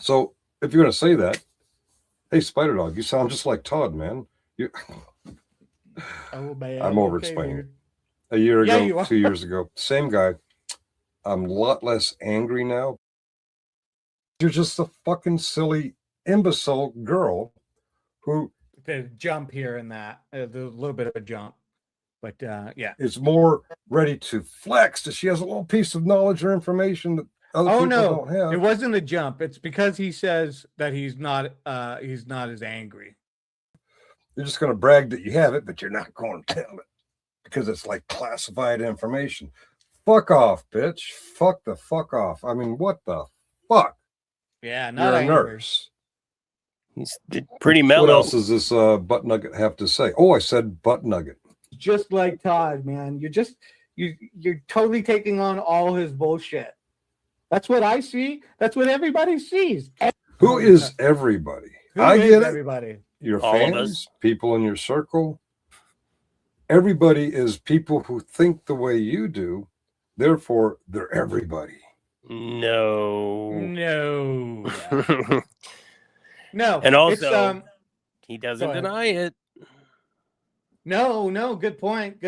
So if you're going to say that, hey, Spider Dog, you sound just like Todd, man. Oh man, I'm over okay, explaining. dude. A year Yeah, ago, you are. 2 years ago, same guy. I'm a lot less angry now. You're just a fucking silly imbecile girl who To jump here and that, there's a little bit of a jump, but yeah. is more ready to flex that she has a little piece of knowledge or information that other Oh people no, don't have. it wasn't a jump. It's because he says that he's not as angry. You're just going to brag that you have it, but you're not going to tell it because it's like classified information. Fuck off, bitch. Fuck the fuck off. I mean, what the fuck? Yeah, not You're a angry. nurse. He's pretty mellow. What else does this butt nugget have to say? Oh, I said butt nugget. Just like Todd, man. You're totally taking on all his bullshit. That's what I see. That's what everybody sees. Who is everybody? Who I is get it. everybody? Your All of fans, us. people in your circle. Everybody is people who think the way you do. Therefore, they're everybody. No. No. And also, it's, he go doesn't ahead. deny it. No, good point.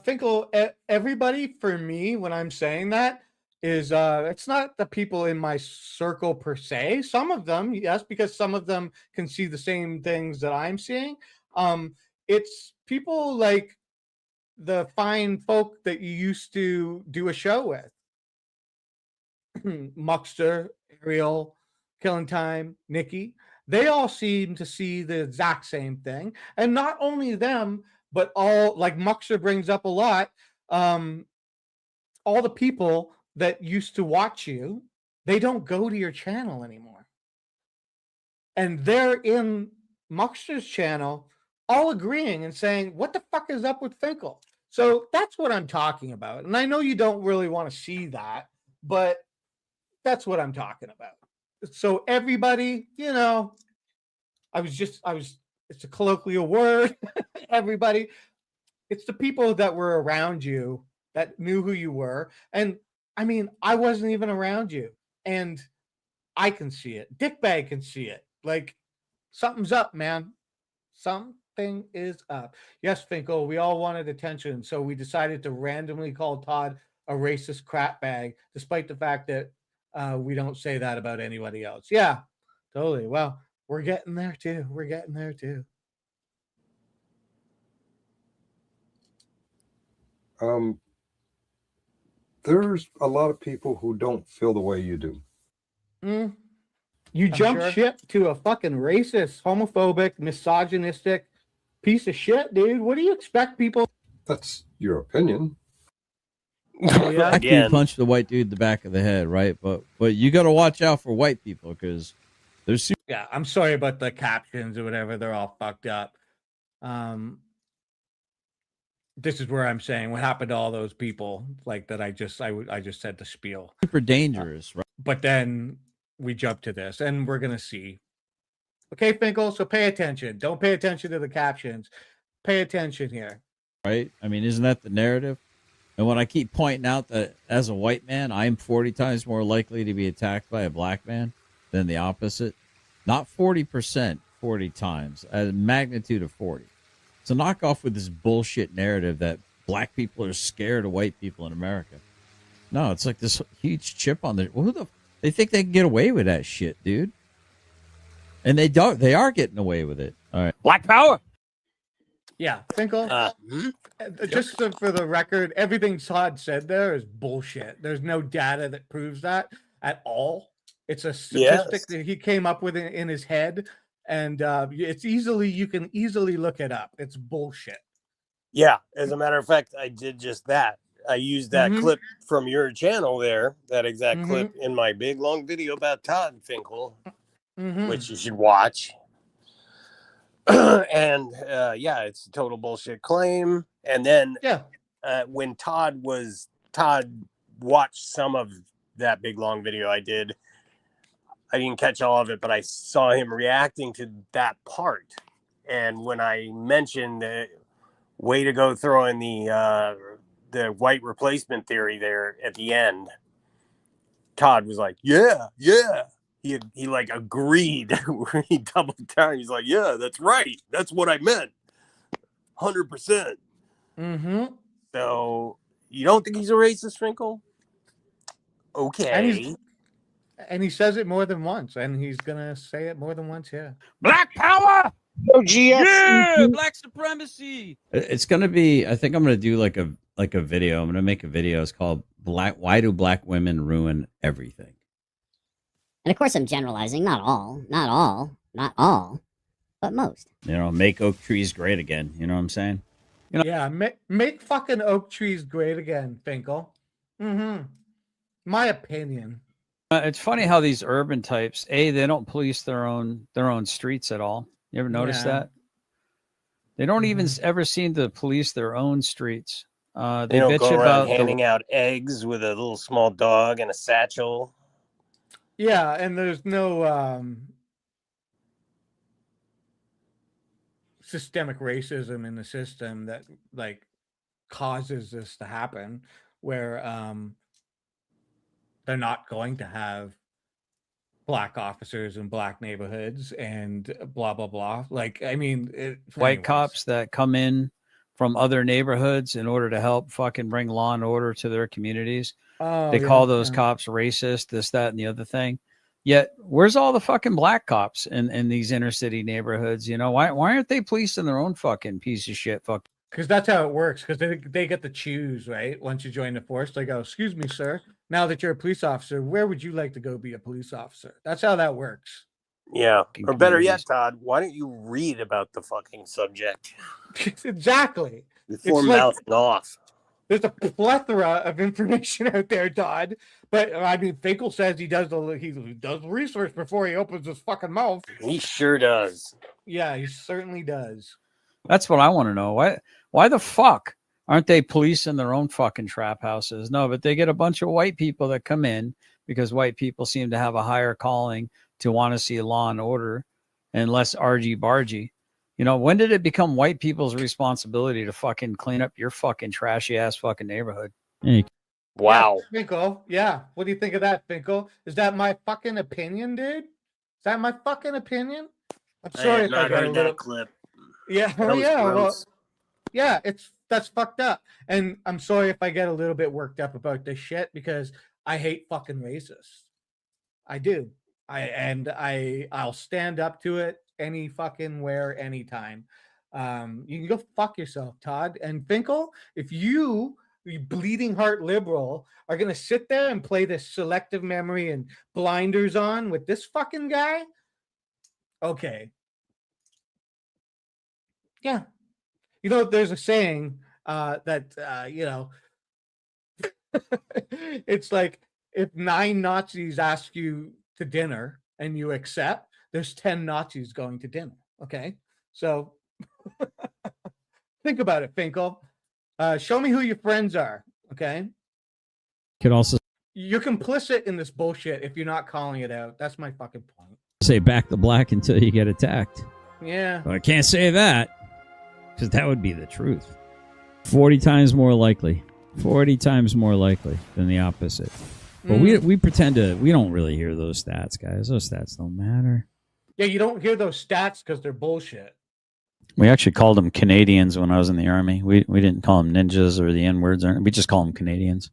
Finkel, everybody for me, when I'm saying that, is it's not the people in my circle per se. Some of them, yes, because some of them can see the same things that I'm seeing. It's people like the fine folk that you used to do a show with. Muckster, Ariel, Killing Time, Nikki. They all seem to see the exact same thing. And not only them, but all, like Muckster brings up a lot, all the people that used to watch you, they don't go to your channel anymore. And they're in Muckster's channel all agreeing and saying, what the fuck is up with Finkel? So that's what I'm talking about. And I know you don't really want to see that, but that's what I'm talking about. So everybody, it's a colloquial word. Everybody, it's the people that were around you that knew who you were. And I mean, I wasn't even around you. And I can see it. Dickbag can see it. Like, something's up, man. Something is up. Yes, Finkel, we all wanted attention. So we decided to randomly call Todd a racist crap bag, despite the fact that we don't say that about anybody else. Yeah, totally. Well, we're getting there too. There's a lot of people who don't feel the way you do. You jump ship to a fucking racist, homophobic, misogynistic piece of shit, dude. What do you expect people? That's your opinion. Oh, yeah? After you punch the white dude in the back of the head, right? But you got to watch out for white people because there's Yeah, I'm sorry about the captions or whatever. They're all fucked up. This is where I'm saying what happened to all those people like that. I just said the spiel. super dangerous, right? But then we jump to this, and we're gonna see. Okay, Finkel. So pay attention. Don't pay attention to the captions. Pay attention here. Right? I mean, isn't that the narrative? And when I keep pointing out that as a white man, I'm 40 times more likely to be attacked by a black man than the opposite. Not 40%, 40 times, a magnitude of 40. So knock off with this bullshit narrative that black people are scared of white people in America. No, it's like this huge chip on their. They think they can get away with that shit, dude. And they don't. They are getting away with it. All right. Black power. Yeah, Finkel. Just for the record, everything Todd said there is bullshit. There's no data that proves that at all. It's a statistic that he came up with in his head, and you can easily look it up. It's bullshit. Yeah, as a matter of fact, I did just that. I used that clip from your channel there, that exact clip, in my big long video about Todd Finkel, which you should watch. And yeah, it's a total bullshit claim. And then when Todd watched some of that big long video I did, I didn't catch all of it, but I saw him reacting to that part. And when I mentioned way to go throwing the white replacement theory there at the end, Todd was like, yeah. he like agreed. He doubled down. He's like, yeah, that's right. That's what I meant. 100%. Mm-hmm. So you don't think he's a racist, Finkel? Okay. And he says it more than once, and he's gonna say it more than once. Yeah. Black power. No GS. Yeah, black supremacy. It's gonna be. I think I'm gonna do like a video. I'm gonna make a video. It's called "Black. Why do black women ruin everything?" And of course, I'm generalizing. Not all, but most. You know, make oak trees great again. You know what I'm saying? You know, Yeah. Make fucking oak trees great again, Finkel. Mm-hmm. My opinion. It's funny how these urban types, they don't police their own streets at all. You ever notice Yeah. that? They don't even ever seem to police their own streets. They They don't bitch go around about handing out eggs with a little small dog and a satchel. Yeah, and there's no systemic racism in the system that like causes this to happen, where they're not going to have black officers in black neighborhoods and blah blah blah. Like, I mean, white cops that come in from other neighborhoods in order to help fucking bring law and order to their communities. Oh, They yeah, call those yeah. cops racist, this, that, and the other thing. Yet, where's all the fucking black cops in these inner city neighborhoods? You know, why aren't they policing their own fucking piece of shit? Fuck. Because that's how it works. Because they get to choose, right? Once you join the force, they go, "Excuse me, sir. Now that you're a police officer, where would you like to go be a police officer?" That's how that works. Yeah. Or better yet, communities. Todd, why don't you read about the fucking subject Exactly. before It's like- mouthing off? There's a plethora of information out there, Todd. But I mean, Finkel says he does research before he opens his fucking mouth. He sure does. Yeah, he certainly does. That's what I want to know. Why the fuck aren't they policing their own fucking trap houses? No, but they get a bunch of white people that come in because white people seem to have a higher calling to want to see law and order and less argy-bargy. You know, when did it become white people's responsibility to fucking clean up your fucking trashy ass fucking neighborhood? Wow. Yeah, Finkel. Yeah. What do you think of that, Finkel? Is that my fucking opinion, dude? Is that my fucking opinion? I'm I sorry have if I not got a heard little. that clip. Yeah. That Oh, was yeah. Well, gross. yeah. That's fucked up. And I'm sorry if I get a little bit worked up about this shit because I hate fucking racists. I do. I'll stand up to it any fucking where, anytime. You can go fuck yourself, Todd. And Finkel, if you bleeding heart liberal are gonna sit there and play this selective memory and blinders on with this fucking guy, okay. Yeah. You know, there's a saying that you know, it's like if 9 Nazis ask you to dinner and you accept, there's 10 Nazis going to dinner. Okay. So think about it, Finkel. Show me who your friends are. Okay. Could also You're complicit in this bullshit if you're not calling it out. That's my fucking point. say back the black until you get attacked. Yeah. But I can't say that because that would be the truth. 40 times more likely. 40 times more likely than the opposite. But we pretend we don't really hear those stats, guys. Those stats don't matter. Yeah, you don't hear those stats because they're bullshit. We actually called them Canadians when I was in the army. We didn't call them ninjas or the N-words. We just call them Canadians.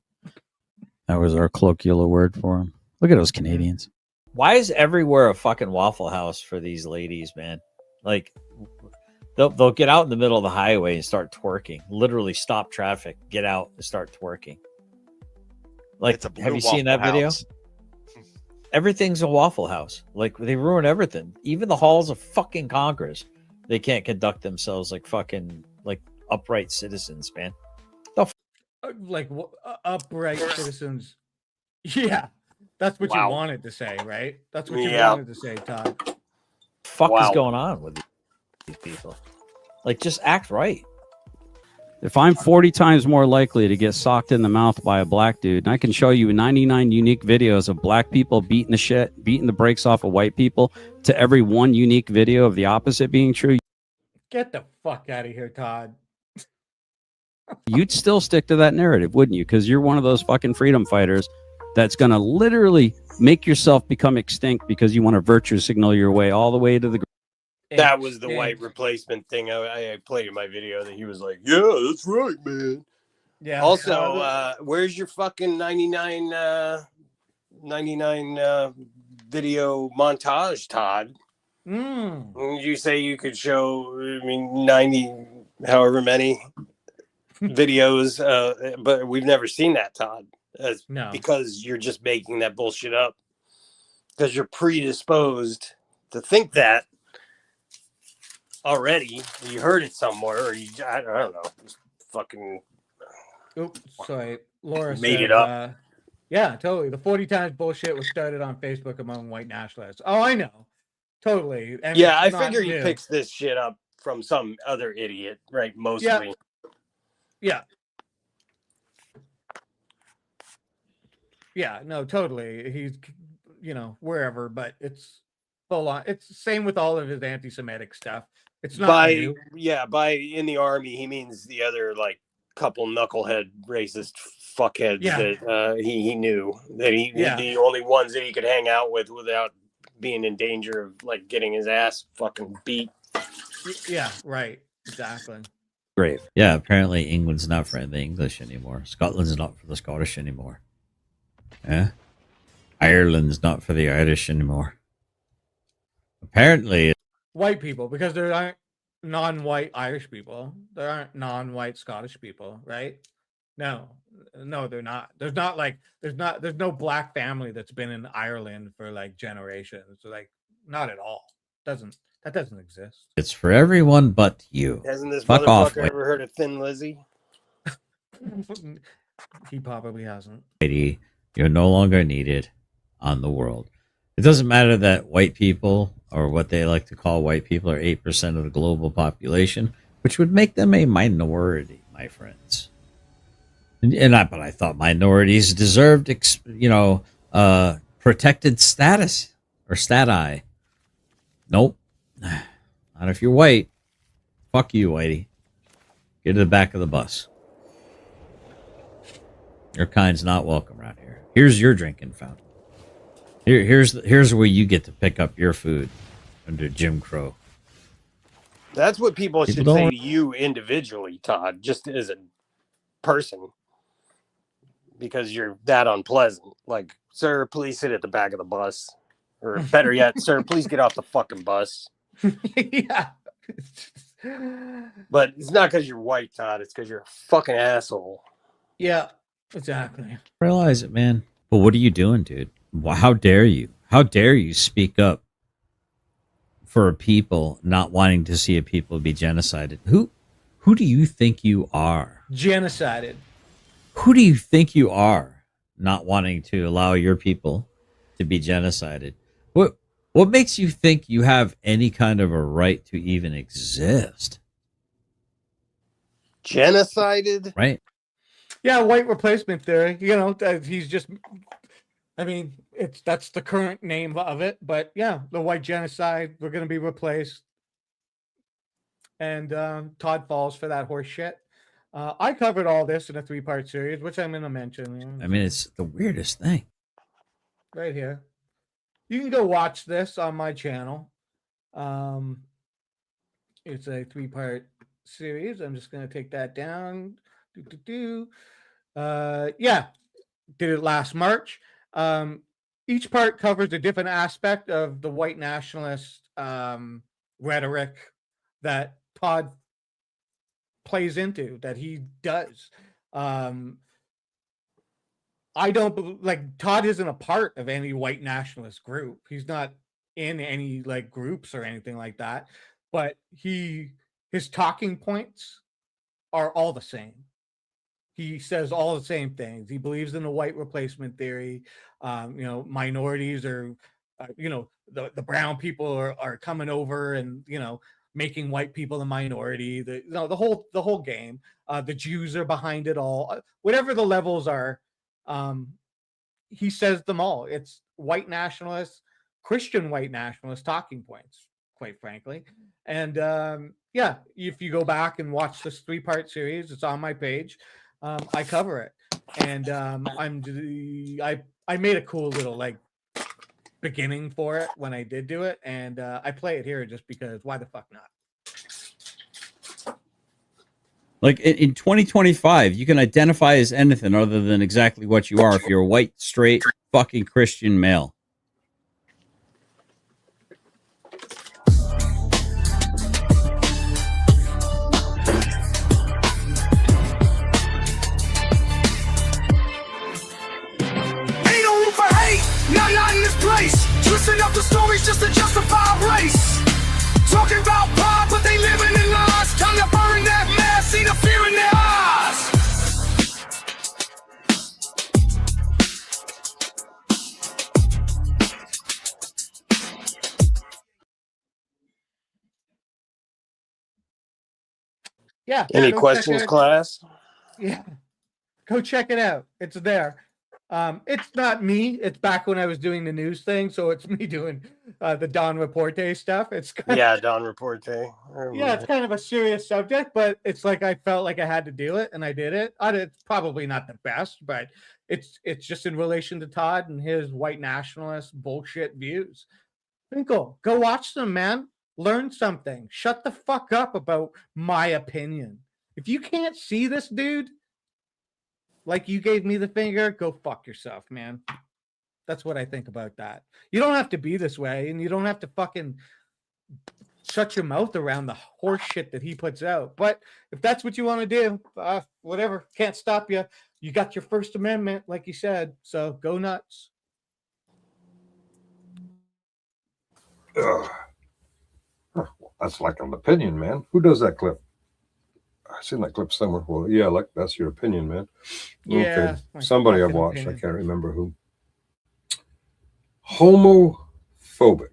That was our colloquial word for them. Look at those Canadians. Why is everywhere a fucking Waffle House for these ladies, man? Like, they'll get out in the middle of the highway and start twerking. Literally stop traffic, get out and start twerking. Like, It's a blue have you seen that Waffle video? House. Everything's a Waffle House. Like, they ruin everything. Even the halls of fucking Congress. They can't conduct themselves like fucking like upright citizens, man. Like upright citizens. Yeah, that's what Wow. you wanted to say, right? That's what you Yeah. wanted to say, Todd. Fuck Wow. is going on with these people? Like, just act right. If I'm 40 times more likely to get socked in the mouth by a black dude, and I can show you 99 unique videos of black people beating the brakes off of white people, to every one unique video of the opposite being true, Get the fuck out of here, Todd. you'd still stick to that narrative, wouldn't you? Because you're one of those fucking freedom fighters that's going to literally make yourself become extinct because you want to virtue signal your way all the way to the That was the white replacement thing I played in my video that he was like, yeah, that's right, man. Yeah. Also, where's your fucking 99 video montage, Todd? You say you could show, 90, however many videos, but we've never seen that, Todd. No. Because you're just making that bullshit up. Because you're predisposed to think that already. You heard it somewhere, or I don't know. Just fucking. Oops, sorry. Laura Made it says, up. yeah, totally. The 40 times bullshit was started on Facebook among white nationalists. Oh, I know. Totally. And Yeah, I it's not figure he new. picks this shit up from some other idiot, right? Mostly. Yeah. Yeah, no, totally. He's, wherever, but it's full on. It's the same with all of his anti-Semitic stuff. It's not new. By in the army, he means the other like couple knucklehead racist fuckheads that he knew that the only ones that he could hang out with without being in danger of like getting his ass fucking beat. Yeah, right. Exactly. Grave. Yeah, apparently England's not for the English anymore. Scotland's not for the Scottish anymore. Yeah. Ireland's not for the Irish anymore. Apparently. White people, because there aren't non-white Irish people. There aren't non-white Scottish people, right? No, they're not. There's no black family that's been in Ireland for like generations. So, like, not at all. That doesn't exist. It's for everyone but you. Hasn't this Fuck off, motherfucker ever heard of Thin Lizzy? He probably hasn't. Whitey. You're no longer needed on the world. It doesn't matter that white people, or what they like to call white people, are 8% of the global population, which would make them a minority, my friends. But I thought minorities deserved, protected status or stati. Nope. Not if you're white. Fuck you, Whitey. Get to the back of the bus. Your kind's not welcome around here. Here's your drinking fountain. Here's where you get to pick up your food under Jim Crow. That's what people should don't- say to you individually, Todd, just as a person, because you're that unpleasant. Like, sir, please sit at the back of the bus. Or better yet, sir, please get off the fucking bus. Yeah. But it's not because you're white, Todd. It's because you're a fucking asshole. Yeah, exactly. Realize it, man. But what are you doing, dude? How dare you? How dare you speak up for a people not wanting to see a people be genocided? Who do you think you are? Genocided. Who do you think you are not wanting to allow your people to be genocided? What makes you think you have any kind of a right to even exist? Genocided? Right. Yeah, white replacement theory. He's just. I mean, that's the current name of it, but yeah, the white genocide. We're going to be replaced, and Todd falls for that horse shit. I covered all this in a 3-part series, which I'm going to mention. I mean, it's the weirdest thing. Right here. You can go watch this on my channel. It's a 3-part series. I'm just going to take that down. Yeah, did it last March. Each part covers a different aspect of the white nationalist rhetoric that Todd plays into, that he does. I don't like Todd isn't a part of any white nationalist group. He's not in any like groups or anything like that. But his talking points are all the same. He says all the same things. He believes in the white replacement theory. Minorities are, the brown people are coming over and making white people the minority. The whole game. The Jews are behind it all. Whatever the levels are. He says them all. It's white nationalists, Christian white nationalist talking points, quite frankly. And if you go back and watch this 3-part series, it's on my page. I cover it, and I I made a cool little like beginning for it when I did do it, and I play it here just because. Why the fuck not? Like in 2025, you can identify as anything other than exactly what you are if you're a white, straight, fucking Christian male. Ain't no room for hate, not in this place. Twisting up the stories just to justify race. Talking about pride, but they living in lies. Time to burn that mask, see the fear in their eyes. Yeah. Any go check questions, it. class? Yeah. Go check it out. It's there. It's not me. It's back when I was doing the news thing, so it's me doing the Don Reporte stuff. It's kind Yeah, Don Reporte. yeah, it's kind of a serious subject, but it's like I felt like I had to do it, and I did it. It's probably not the best, but it's just in relation to Todd and his white nationalist bullshit views. Finkel, go watch them, man. Learn something. Shut the fuck up about my opinion. If you can't see this dude, like you gave me the finger, go fuck yourself, man. That's what I think about that. You don't have to be this way, and you don't have to fucking shut your mouth around the horse shit that he puts out. But if that's what you want to do, whatever, can't stop you. You got your First Amendment, like you said, so go nuts. Ugh. That's like an opinion, man. Who does that clip? I've seen that clip somewhere. Well, yeah, like that's your opinion, man. Yeah, okay. Somebody I've fucking watched. opinion. I can't remember who. Homophobic.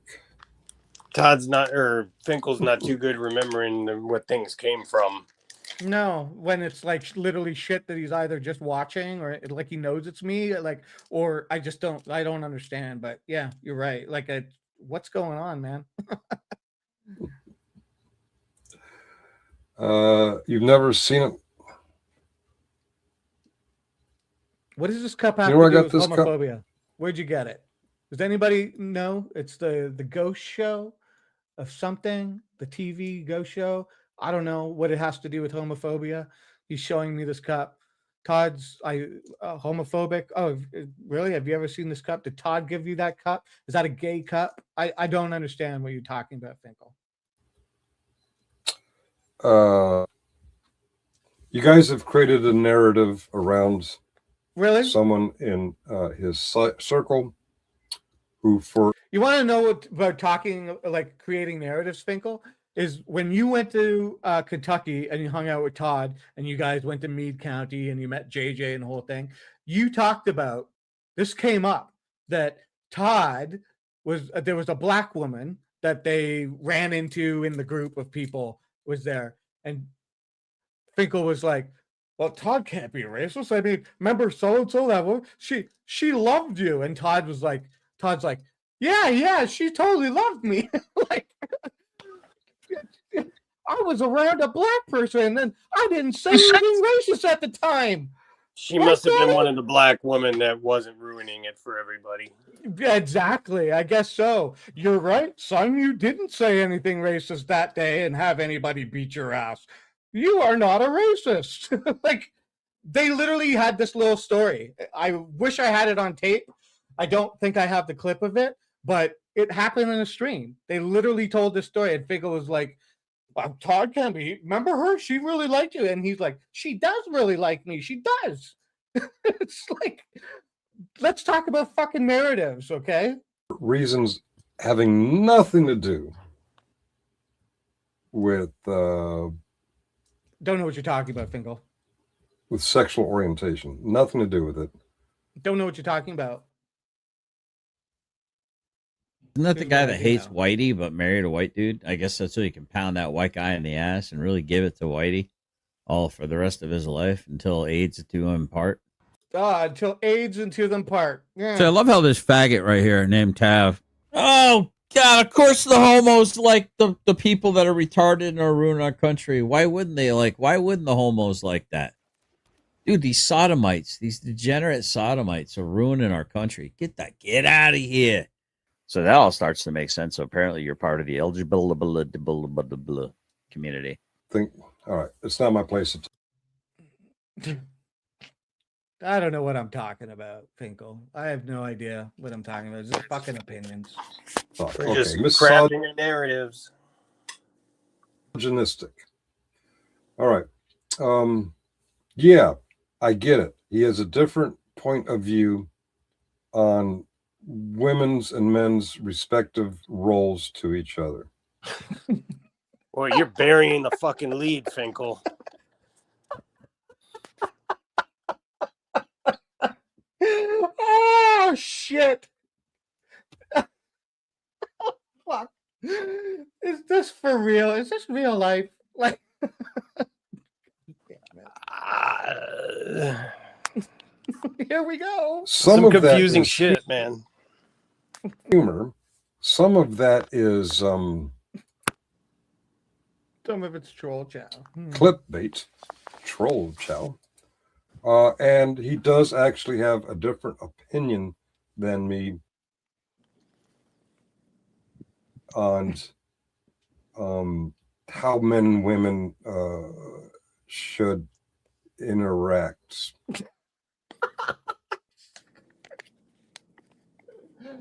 Todd's not, or Finkel's not too good remembering what things came from. No, when it's like literally shit that he's either just watching or like he knows it's me, like, or I don't understand. But yeah, you're right. Like, what's going on, man? You've never seen it. What does this cup have You know where to I do got with this cup? homophobia? Where'd you get it? Does anybody know? It's the ghost show of something, the TV ghost show. I don't know what it has to do with homophobia. He's showing me this cup. Todd's homophobic. Oh, really? Have you ever seen this cup? Did Todd give you that cup? Is that a gay cup? I don't understand what you're talking about, Finkel. You guys have created a narrative around really someone in his circle who, for you want to know what about talking like creating narratives, Finkel? Is when you went to Kentucky and you hung out with Todd and you guys went to Meade County and you met JJ and the whole thing, you talked about this came up that Todd was there was a black woman that they ran into in the group of people was there, and Finkel was like, well, Todd can't be racist. I mean, remember so and so that one? She loved you, and Todd's like, yeah, she totally loved me. Like, I was around a black person, and I didn't say anything racist at the time. She must have been one of the black women that wasn't ruining it for everybody. Yeah, exactly. I guess so. You're right, son. You didn't say anything racist that day and have anybody beat your ass. You are not a racist. Like, they literally had this little story. I wish I had it on tape. I don't think I have the clip of it, but it happened in a stream. They literally told this story, and Finkel was like, well, Todd can't be. Remember her? She really liked you. And he's like, she does really like me. She does. It's like, let's talk about fucking narratives, okay? reasons having nothing to do with Don't know what you're talking about, Finkel. with sexual orientation. Nothing to do with it. Don't know what you're talking about. Isn't that the Here's guy what I that do hates know. Whitey but married a white dude? I guess that's so he can pound that white guy in the ass and really give it to Whitey all for the rest of his life until AIDS do him part. Until AIDS and to them part. Yeah. So I love how this faggot right here named Tav. Oh God! Of course the homos like the people that are retarded and are ruining our country. Why wouldn't they like? Why wouldn't the homos like that? Dude, these sodomites, these degenerate sodomites are ruining our country. Get out of here. So that all starts to make sense. So apparently you're part of the eligible community. All right, it's not my place to. I don't know what I'm talking about, Finkel. I have no idea what I'm talking about. It's just fucking opinions. We're just crafting your narratives. Misogynistic. All right. Yeah, I get it. He has a different point of view on women's and men's respective roles to each other. Boy, you're burying the fucking lead, Finkel. Oh shit! Fuck! Is this for real? Is this real life? Like, here we go. Some of that confusing is shit, man. Humor. Some of that is Some of it's troll chow. clickbait, troll chow. And he does actually have a different opinion than me on how men and women should interact.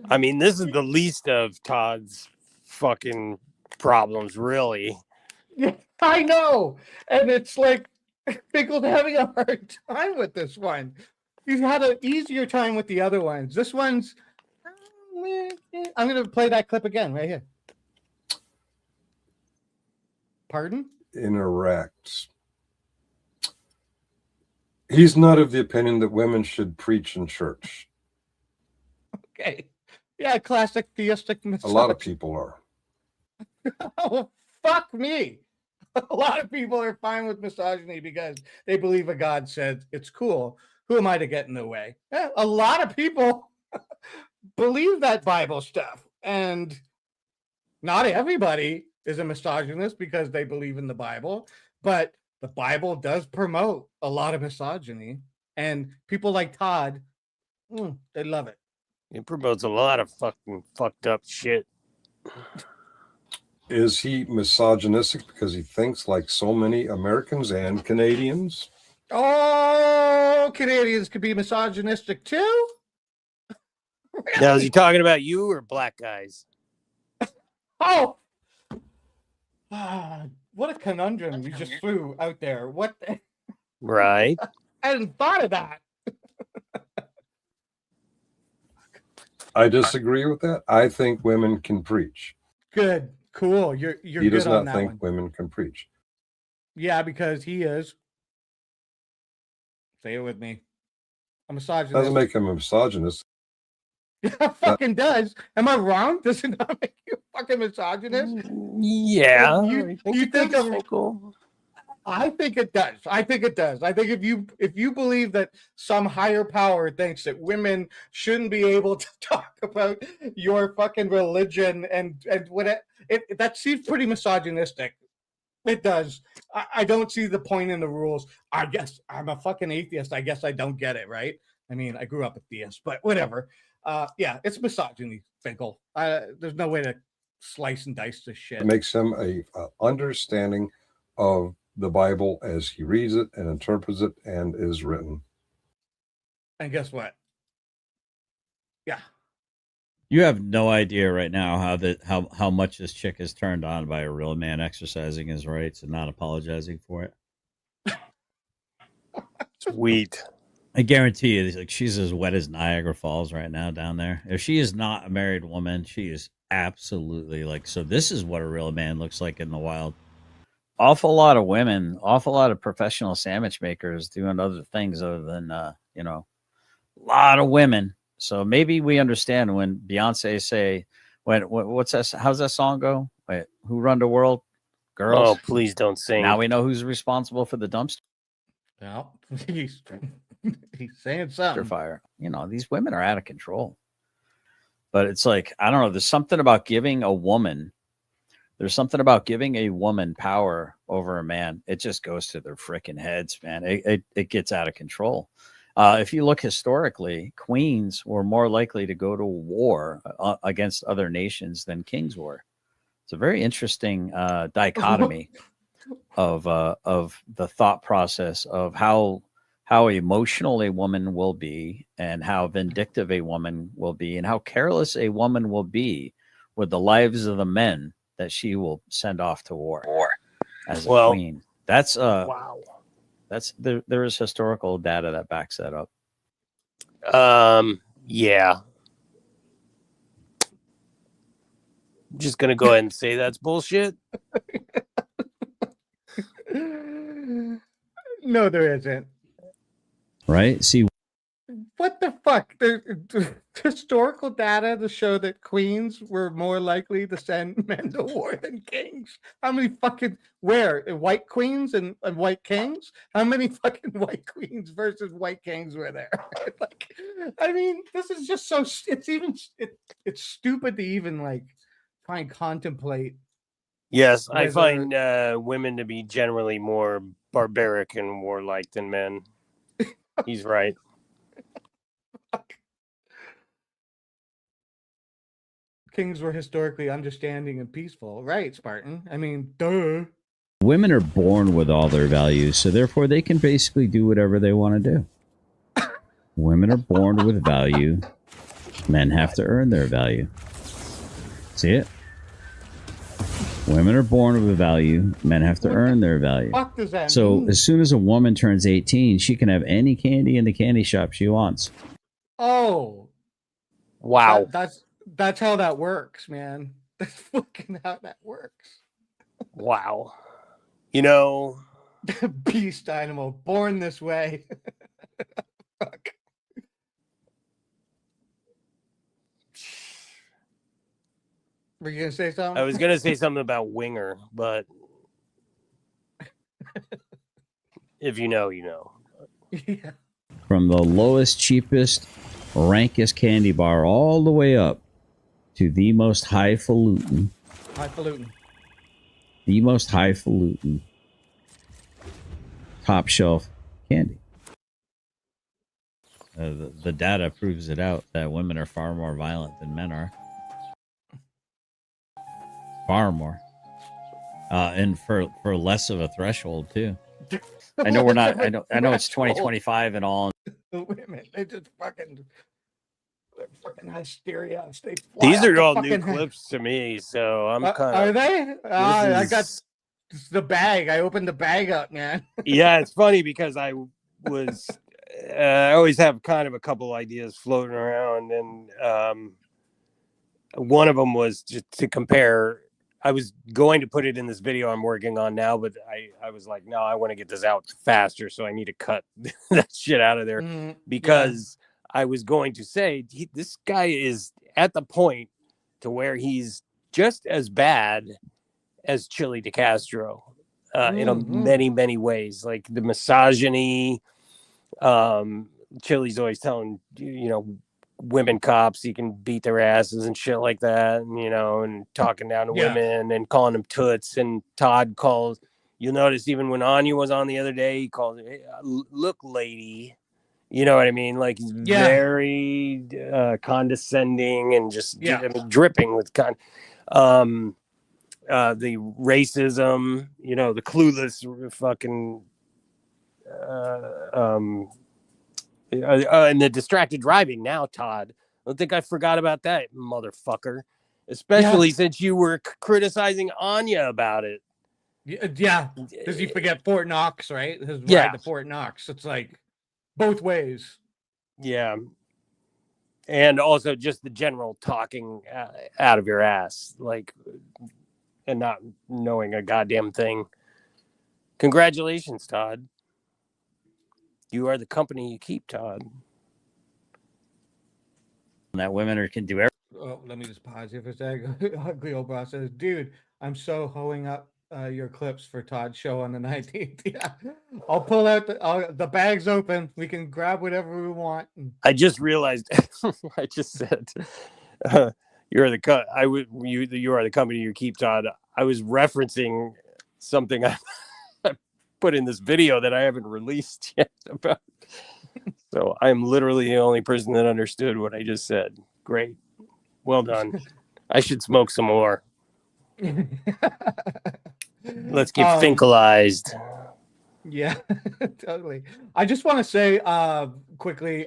I mean, this is the least of Todd's fucking problems, really. Yeah, I know. And it's like Finkel's having a hard time with this one. He's had an easier time with the other ones. This one's I'm gonna play that clip again right here. Pardon? Interact. He's not of the opinion that women should preach in church. Okay. Yeah, classic theistic misogyny. A lot of people are. Oh, fuck me. A lot of people are fine with misogyny because they believe a God said it's cool. Who am I to get in the way? Yeah, a lot of people believe that Bible stuff. And not everybody is a misogynist because they believe in the Bible. But the Bible does promote a lot of misogyny. And people like Todd, they love it. It promotes a lot of fucking fucked up shit. Is he misogynistic because he thinks like so many Americans and Canadians? Oh, Canadians could be misogynistic too? Really? Now, is he talking about you or black guys? Oh, what a conundrum you just threw out there. What? Right. I hadn't thought of that. I disagree with that. I think women can preach. Good, cool. You're He does good on not that think one. women can preach. Yeah, because he is. Say it with me. A misogynist. Doesn't make him a misogynist. Yeah, fucking does. Am I wrong? Does it not make you a fucking misogynist? Yeah. You think of Finkel? I think it does. I think it does. I think if you believe that some higher power thinks that women shouldn't be able to talk about your fucking religion and what that seems pretty misogynistic. It does. I don't see the point in the rules. I guess I'm a fucking atheist. I guess I don't get it, right? I mean, I grew up a theist, but whatever. Yeah, it's misogyny, Finkel. There's no way to slice and dice this shit. It makes him a understanding of the Bible as he reads it and interprets it and is written. And guess what? Yeah. You have no idea right now how much this chick is turned on by a real man exercising his rights and not apologizing for it. Sweet. I guarantee you, like, she's as wet as Niagara Falls right now down there. If she is not a married woman, she is absolutely like. So this is what a real man looks like in the wild. Awful lot of women, awful lot of professional sandwich makers doing other things other than a lot of women. So maybe we understand when Beyonce say, what's that? How's that song go? Wait, who run the world? Girls. Oh, please don't sing. Now we know who's responsible for the dumpster Well, he's saying something. fire. These women are out of control. But it's like, I don't know. There's something about giving a woman There's something about giving a woman power over a man. It just goes to their freaking heads, man. It gets out of control. If you look historically, queens were more likely to go to war against other nations than kings were. It's a very interesting dichotomy of the thought process of how emotional a woman will be, and how vindictive a woman will be, and how careless a woman will be with the lives of the men that she will send off to war as a queen. That's wow. That's there is historical data that backs that up. Yeah. I'm just gonna go ahead and say that's bullshit. No, there isn't. Right? See, What the fuck? There's historical data to show that queens were more likely to send men to war than kings. How many fucking white queens and white kings? How many fucking white queens versus white kings were there? Like, I mean, this is just so. It's stupid to even like try and contemplate. Yes, I Whether- find women to be generally more barbaric and warlike than men. He's right. Kings were historically understanding and peaceful, right, Spartan? I mean, duh. Women are born with all their values, so therefore they can basically do whatever they want to do. Women are born with value. Men have to earn their value. See it? Women are born with value. Men have to earn their value. Fuck does that So mean? as soon as a woman turns 18, she can have any candy in the candy shop she wants. Oh, wow. That's how that works, man. That's fucking how that works. Wow. You know, Beast animal, born this way. Fuck. Were you gonna say something? I was gonna say something about Winger, but if you know, you know. Yeah. From the lowest, cheapest, rankest candy bar all the way up to the most highfalutin, Highfalutin. the most highfalutin, top shelf candy. The data proves it out that women are far more violent than men are. Far more. And for less of a threshold too. I know we're not. I know it's 2025 and all. The women, they just fucking hysteria. They fly These off are the all new fucking head. clips to me, so I'm kind of. Are they? I got the bag. I opened the bag up, man. Yeah, it's funny because I always have kind of a couple ideas floating around, and one of them was just to compare. I was going to put it in this video I'm working on now, but I was like, no, I want to get this out faster, so I need to cut that shit out of there because I was going to say this guy is at the point to where he's just as bad as Chili DeCastro in many ways, like the misogyny. Chili's always telling women cops he can beat their asses and shit like that, and talking down to women and calling them toots. And Todd calls, you'll notice even when Anya was on the other day, he calls her, hey, look, lady. You know what I mean? Like he's very condescending and just dripping with the racism, the clueless fucking and the distracted driving now, Todd. I don't think I forgot about that, motherfucker. Especially since you were criticizing Anya about it. Yeah, because you forget Fort Knox, right? His ride to Fort Knox. It's like both ways. Yeah. And also just the general talking out of your ass, like, and not knowing a goddamn thing. Congratulations, Todd. You are the company you keep, Todd. That women can do everything. Oh, let me just pause here for a second. Ugly old bro says, dude, I'm so hoeing up your clips for Todd's show on the 19th. Yeah, I'll pull out the bag's open. We can grab whatever we want. I just realized I just said you are the company you keep, Todd. I was referencing something I put in this video that I haven't released yet about. So I'm literally the only person that understood what I just said. Great. Well done. I should smoke some more. Let's get Finkelized. Yeah, totally. I just want to say quickly,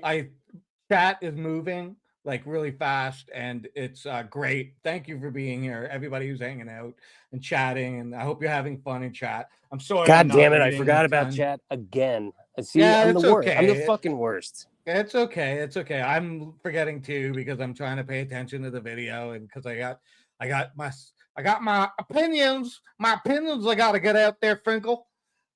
chat is moving like really fast, and it's great. Thank you for being here, everybody who's hanging out and chatting, and I hope you're having fun in chat. I'm sorry. God I'm not damn it! I reading forgot a about ton. chat again. See, Yeah, I'm it's the worst. okay. I'm the fucking worst. It's okay. It's okay. I'm forgetting too because I'm trying to pay attention to the video, and because I got my opinions. My opinions I got to get out there, Finkel.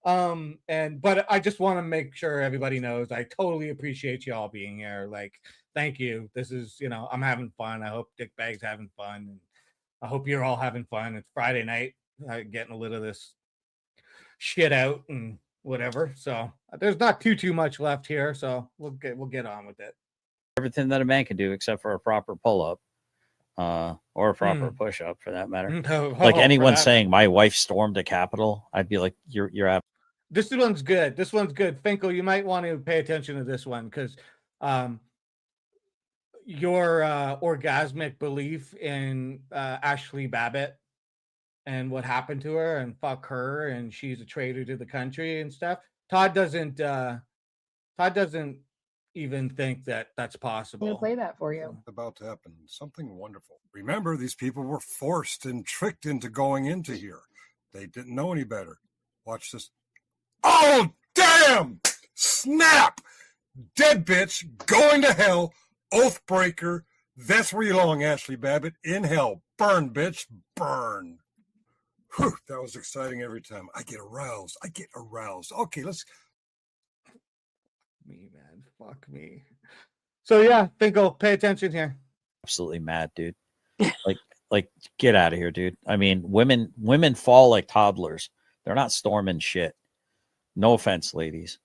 But I just want to make sure everybody knows I totally appreciate you all being here. Like, thank you. This is, I'm having fun. I hope Dickbag's having fun, and I hope you're all having fun. It's Friday night, getting a little of this shit out and whatever. So there's not too much left here. So we'll get on with it. Everything that a man can do except for a proper pull-up. Or a proper push-up for that matter. Like anyone saying my wife stormed a Capitol, I'd be like, you're out. This one's good. This one's good. Finkel, you might want to pay attention to this one because your orgasmic belief in Ashley Babbitt and what happened to her and fuck her and she's a traitor to the country and stuff. Todd doesn't even think that that's possible. We'll play that for you. About to happen. Something wonderful. Remember, these people were forced and tricked into going into here. They didn't know any better. Watch this. Oh, damn! Snap! Dead bitch, going to hell, oath breaker. That's where you belong, Ashley Babbitt. In hell. Burn, bitch. Burn. Whew, that was exciting every time. I get aroused. Okay, let's... Me, man. Fuck me. So yeah, Finkel, pay attention here. Absolutely mad, dude. like get out of here, dude. I mean, women fall like toddlers. They're not storming shit. No offense, ladies.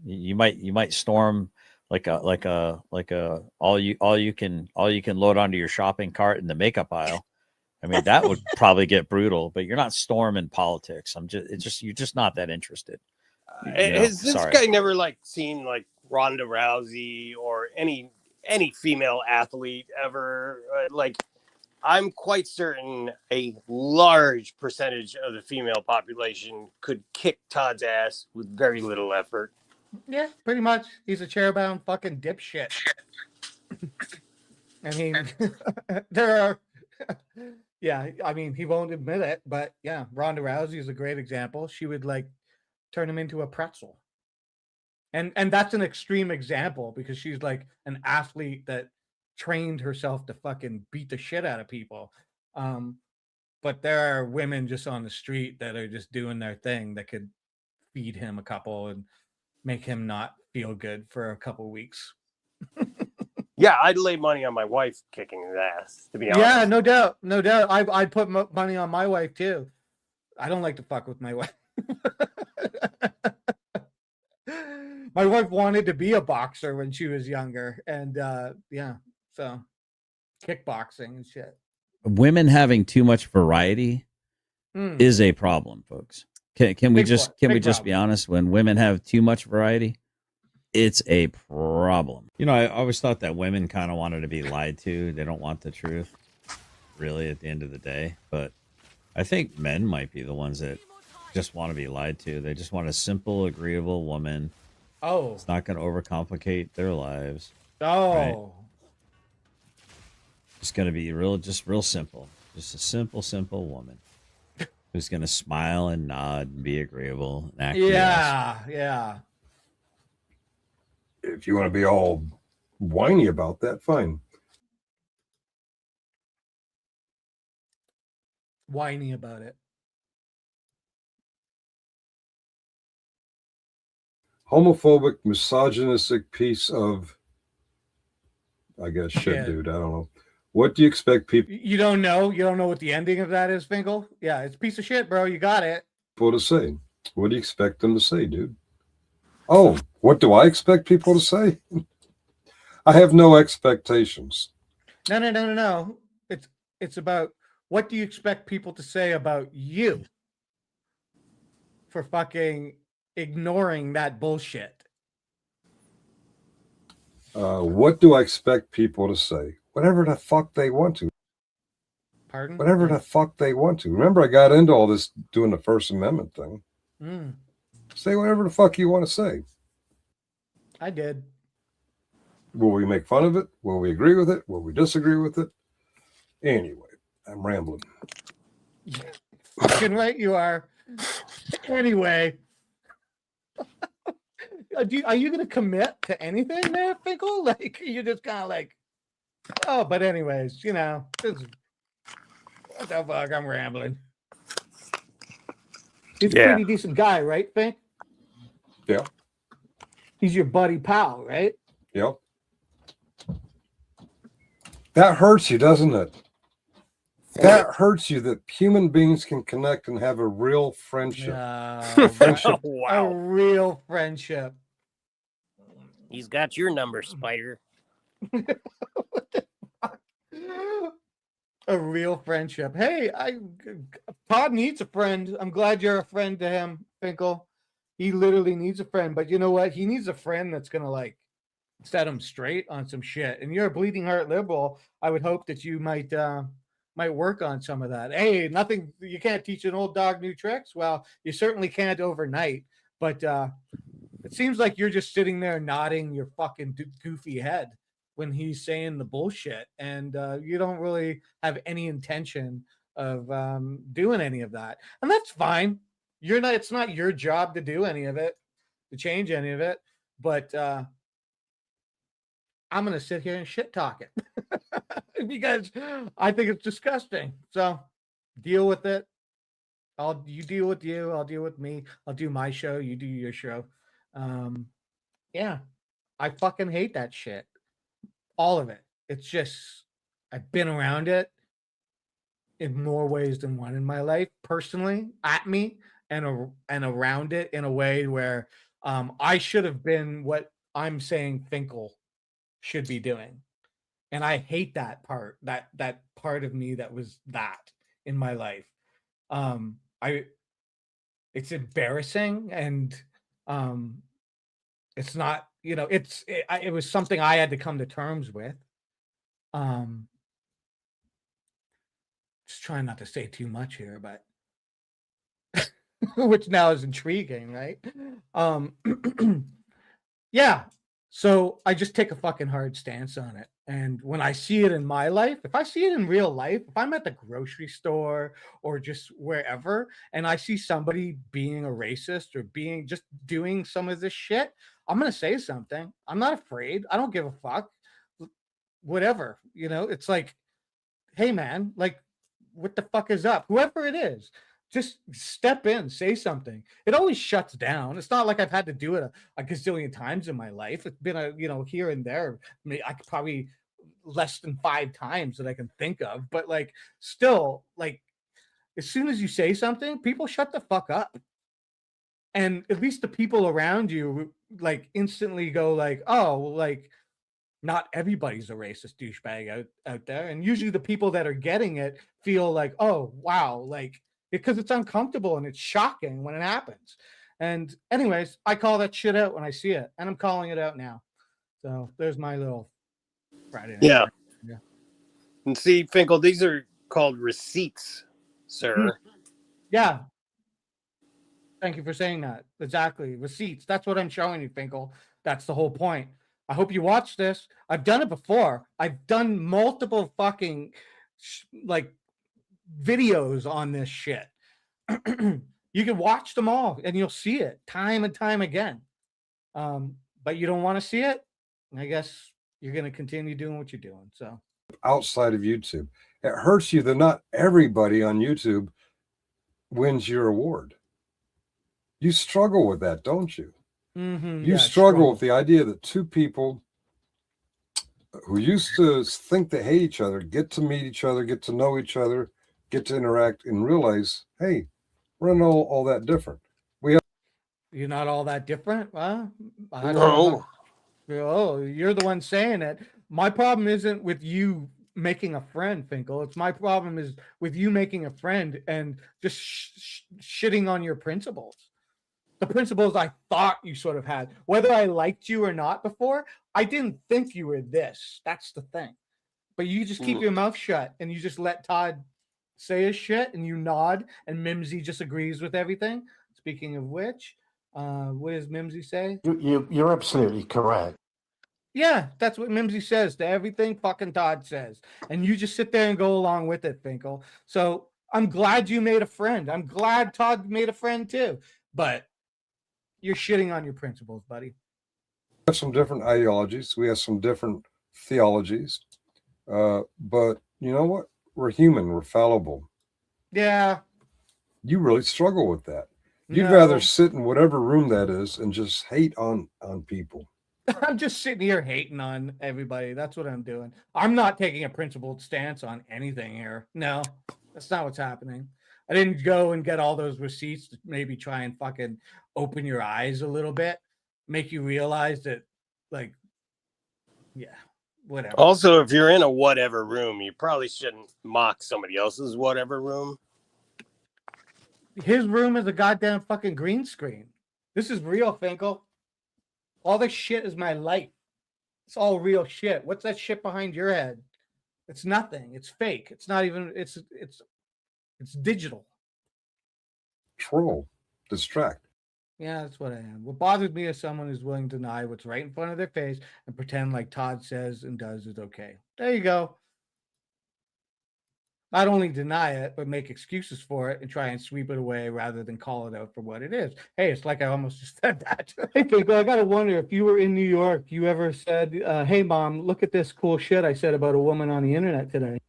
You might storm like a all you can load onto your shopping cart in the makeup aisle. I mean, that would probably get brutal, but you're not storming politics. You're just not that interested. Has this guy never seen Ronda Rousey or any female athlete ever? I'm quite certain a large percentage of the female population could kick Todd's ass with very little effort. Yeah, pretty much. He's a chair-bound fucking dipshit. I mean, there are... Yeah, I mean, he won't admit it, but yeah, Ronda Rousey is a great example. She would turn him into a pretzel. And that's an extreme example because she's like an athlete that trained herself to fucking beat the shit out of people. But there are women just on the street that are just doing their thing that could feed him a couple and make him not feel good for a couple weeks. Yeah, I'd lay money on my wife kicking his ass, to be honest. Yeah, no doubt. I'd put money on my wife too. I don't like to fuck with my wife. My wife wanted to be a boxer when she was younger, and so kickboxing and shit. Women having too much variety is a problem, folks. Can we just be honest? When women have too much variety, it's a problem. I always thought that women kind of wanted to be lied to. They don't want the truth, really, at the end of the day. But I think men might be the ones that just want to be lied to. They just want a simple, agreeable woman. Oh. It's not going to overcomplicate their lives. Oh. Right? It's going to be real simple. Just a simple woman who's going to smile and nod and be agreeable and act. Yeah. If you want to be all whiny about that, fine. Whiny about it. Homophobic, misogynistic piece of, I guess, shit, dude. I don't know. What do you expect people... You don't know? You don't know what the ending of that is, Finkel? Yeah, it's a piece of shit, bro. You got it. To say? What do you expect them to say, dude? Oh, what do I expect people to say? I have no expectations. No. It's about what do you expect people to say about you for fucking ignoring that bullshit? What do I expect people to say? Whatever the fuck they want to. Pardon? Whatever the fuck they want to. Remember, I got into all this doing the First Amendment thing. Say whatever the fuck you want to say. I did. Will we make fun of it? Will we agree with it? Will we disagree with it? Anyway, I'm rambling. Fucking right you are. Anyway. Are you going to commit to anything there, Finkel? Like, you just kind of like, oh, but anyways, you know, what the fuck, I'm rambling. He's a pretty decent guy, right, Fink? Yeah. He's your buddy pal, right? Yeah. That hurts you, doesn't it? That hurts you that human beings can connect and have a real friendship. Friendship. A real friendship. He's got your number, Spider. A real friendship. Hey, Todd needs a friend. I'm glad you're a friend to him, Finkel. He literally needs a friend, but you know what? He needs a friend that's gonna like set him straight on some shit. And you're a bleeding heart liberal. I would hope that you might work on some of that. Hey, nothing. You can't teach an old dog new tricks. Well, you certainly can't overnight. But it seems like you're just sitting there nodding your fucking goofy head when he's saying the bullshit, and you don't really have any intention of doing any of that, and that's fine. You're not. It's not your job to do any of it, to change any of it. But I'm gonna sit here and shit talk it because I think it's disgusting. So deal with it. You deal with you. I'll deal with me. I'll do my show. You do your show. Yeah, I fucking hate that shit. All of it. It's just, I've been around it in more ways than one in my life, personally, at me and around it in a way where I should have been what I'm saying Finkel should be doing. And I hate that part, that part of me that was that in my life. It's embarrassing, and it's not, you know, it was something I had to come to terms with. Just trying not to say too much here, but which now is intriguing, right? Yeah. So I just take a fucking hard stance on it. And when I see it in my life, if I see it in real life, if I'm at the grocery store or just wherever, and I see somebody being a racist or being just doing some of this shit, I'm going to say something. I'm not afraid. I don't give a fuck. Whatever, you know, it's like, hey man, like, what the fuck is up? Whoever it is, just step in, say something. It always shuts down. It's not like I've had to do it a gazillion times in my life. It's been here and there. I could probably less than 5 times that I can think of, but like, still, like, as soon as you say something, people shut the fuck up. And at least the people around you like instantly go like, oh, like, not everybody's a racist douchebag out there. And usually the people that are getting it feel like, oh, wow, like, because it's uncomfortable and it's shocking when it happens. And anyways, I call that shit out when I see it, and I'm calling it out now. So there's my little Friday night. Yeah. Yeah. And see, Finkel, these are called receipts, sir. Yeah. Thank you for saying that. Exactly. Receipts. That's what I'm showing you, Finkel. That's the whole point. I hope you watch this. I've done it before. I've done multiple fucking like videos on this shit. You can watch them all and you'll see it time and time again. But you don't want to see it, I guess you're going to continue doing what you're doing. So outside of YouTube, it hurts you that not everybody on YouTube wins your award. You struggle with that, don't you? You struggle with the idea that two people who used to think they hate each other get to meet each other, get to know each other, get to interact, and realize, hey, we're not all that different. You're not all that different? Well, I don't No. know. Oh, you're the one saying it. My problem isn't with you making a friend, Finkel. It's my problem is with you making a friend and just shitting on your principles. The principles I thought you sort of had. Whether I liked you or not before, I didn't think you were this. That's the thing. But you just keep your mouth shut and you just let Todd say his shit and you nod and Mimsy just agrees with everything. Speaking of which, what does Mimsy say? You're absolutely correct. Yeah, that's what Mimsy says to everything fucking Todd says. And you just sit there and go along with it, Finkel. So I'm glad you made a friend. I'm glad Todd made a friend too. But you're shitting on your principles, buddy. We have some different ideologies. We have some different theologies. But you know what? We're human. We're fallible. Yeah. You really struggle with that. You'd No. rather sit in whatever room that is and just hate on people. I'm just sitting here hating on everybody. That's what I'm doing. I'm not taking a principled stance on anything here. No, that's not what's happening. I didn't go and get all those receipts to maybe try and fucking open your eyes a little bit, make you realize that, like, yeah, whatever. Also, if you're in a whatever room, you probably shouldn't mock somebody else's whatever room. His room is a goddamn fucking green screen. This is real, Finkel. All this shit is my life. It's all real shit. What's that shit behind your head? It's nothing. It's fake. It's not even. It's digital. Troll, distract. Yeah, that's what I am. What bothers me is someone who's willing to deny what's right in front of their face and pretend like Todd says and does is okay. There you go. Not only deny it, but make excuses for it and try and sweep it away rather than call it out for what it is. Hey, it's like I almost just said that. Hey, Finkel, I got to wonder if you were in New York, you ever said, hey, Mom, look at this cool shit I said about a woman on the internet today.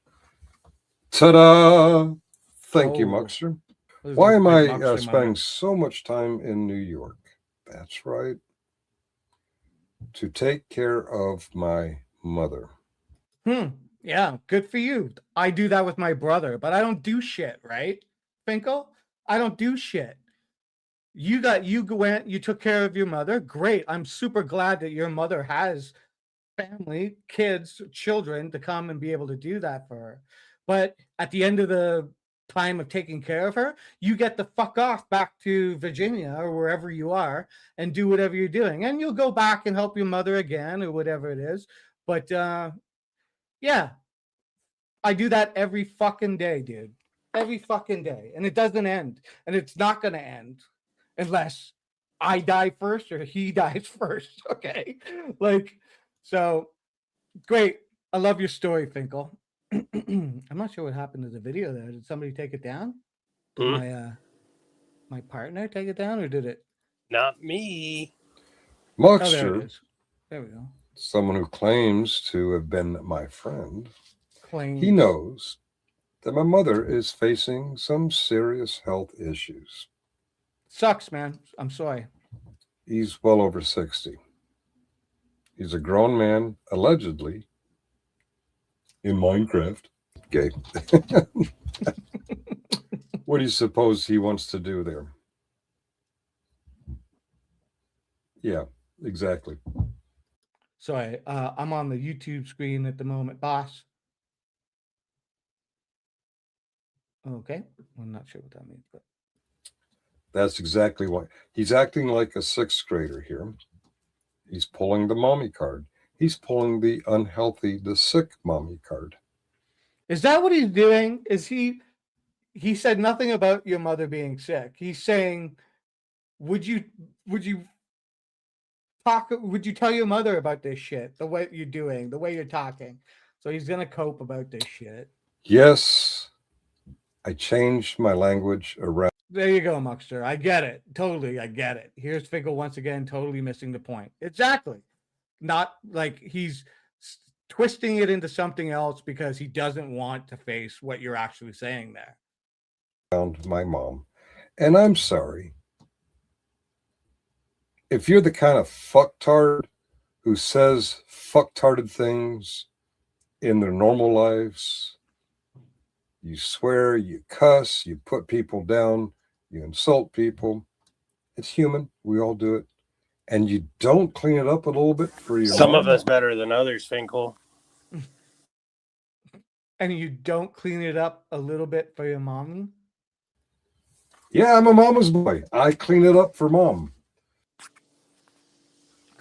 Ta-da! Thank you, Oh. Muxter. There's Why a am big I Muxter spending moment. so much time in New York? That's right. To take care of my mother. Yeah, good for you. I do that with my brother, but I don't do shit, right, Finkel? I don't do shit. You went, you took care of your mother. Great. I'm super glad that your mother has family, kids, children to come and be able to do that for her. But at the end of the time of taking care of her, you get the fuck off back to Virginia or wherever you are and do whatever you're doing. And you'll go back and help your mother again or whatever it is. But yeah, I do that every fucking day, dude. Every fucking day. And it doesn't end. And it's not going to end unless I die first or he dies first. Okay. Like, so great. I love your story, Finkel. I'm not sure what happened to the video there. Did somebody take it down? Did my partner take it down or did it? Not me. Oh, there it Muxter, is. There we go. someone who claims to have been my friend, Claims. he knows that my mother is facing some serious health issues. Sucks, man. I'm sorry. He's well over 60. He's a grown man, allegedly, in Minecraft. Gay. What do you suppose he wants to do there? Yeah, exactly. Sorry. I'm on the YouTube screen at the moment, boss. Okay. I'm not sure what that means, but That's exactly why. He's acting like a sixth grader here. He's pulling the mommy card. He's pulling the unhealthy, the sick mommy card. is that what he's doing? Is he said nothing about your mother being sick. He's saying, would you tell your mother about this shit, the way you're doing, the way you're talking? So he's gonna cope about this shit. Yes, I changed my language around. There you go, Muxter. I get it. Totally, I get it. Here's Finkel once again, totally missing the point. Exactly. Not like he's twisting it into something else because he doesn't want to face what you're actually saying there. Around my mom. And I'm sorry. If you're the kind of fucktard who says fucktarded things in their normal lives, you swear, you cuss, you put people down, you insult people. It's human. We all do it. And you don't clean it up a little bit for your Some mom? of us better than others, Finkel. And you don't clean it up a little bit for your mommy? Yeah, I'm a mama's boy. I clean it up for mom.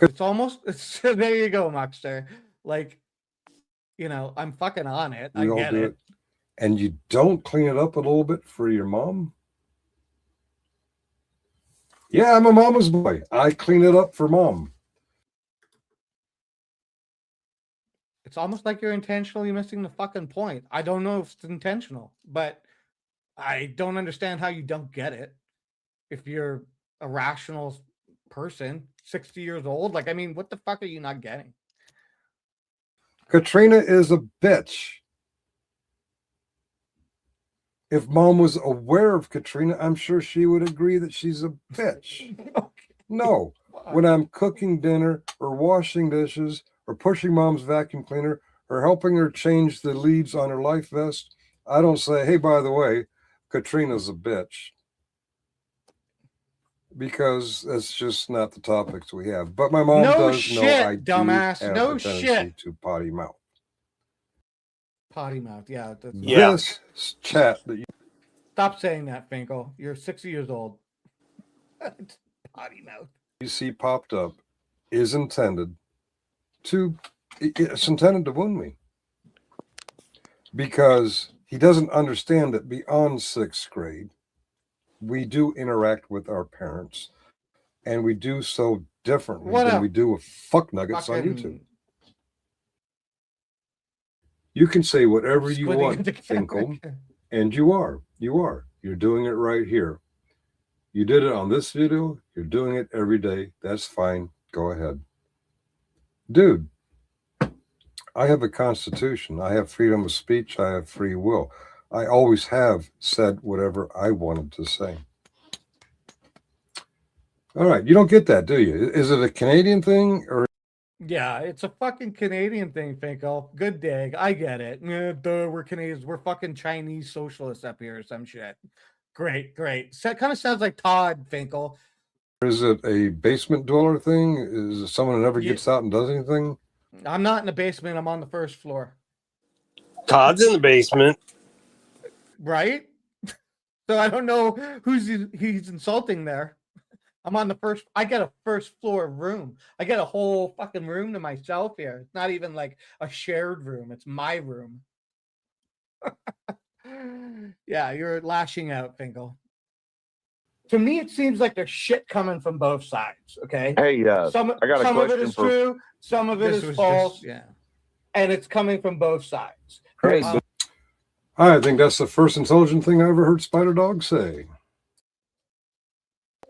It's almost there you go, Mockster. Like, I'm fucking on it. I We all get do it. it. And you don't clean it up a little bit for your mom? Yeah, I'm a mama's boy. I clean it up for mom. It's almost like you're intentionally missing the fucking point. I don't know if it's intentional, but I don't understand how you don't get it. If you're a rational person, 60 years old, like, I mean, what the fuck are you not getting? Katrina is a bitch. If mom was aware of Katrina, I'm sure she would agree that she's a bitch. No, when I'm cooking dinner or washing dishes or pushing mom's vacuum cleaner or helping her change the leads on her life vest, I don't say, hey, by the way, Katrina's a bitch. Because that's just not the topics we have. But my mom No does shit, know I dumbass. do have No a tendency shit. to potty mouth. Potty mouth, yeah. This chat that you Stop saying that, Finkel. You're 60 years old. Potty mouth. see popped up is intended to, it's intended to wound me. Because he doesn't understand that beyond sixth grade, we do interact with our parents. And we do so differently than we do with fuck nuggets on YouTube. You can say whatever you want, Finkel, and you are. You are. You're doing it right here. You did it on this video. You're doing it every day. That's fine. Go ahead. Dude, I have a constitution. I have freedom of speech. I have free will. I always have said whatever I wanted to say. All right. You don't get that, do you? Is it a Canadian thing or? Yeah, it's a fucking Canadian thing, Finkel. Good dig. I get it. Duh, we're Canadians. We're fucking Chinese socialists up here or some shit. Great. So it kind of sounds like Todd, Finkel. Is it a basement dweller thing? Is it someone who never gets out and does anything? I'm not in the basement. I'm on the first floor. Todd's in the basement. Right? So I don't know who's he's insulting there. I'm on the first. I get a first floor room. I get a whole fucking room to myself here. It's not even like a shared room. It's my room. Yeah, you're lashing out, Finkel. To me, it seems like there's shit coming from both sides. Okay. Hey, some I got a some of it question is for. true. Some of it is false. Yeah. And it's coming from both sides. Hey, I think that's the first intelligent thing I ever heard Spider Dog say.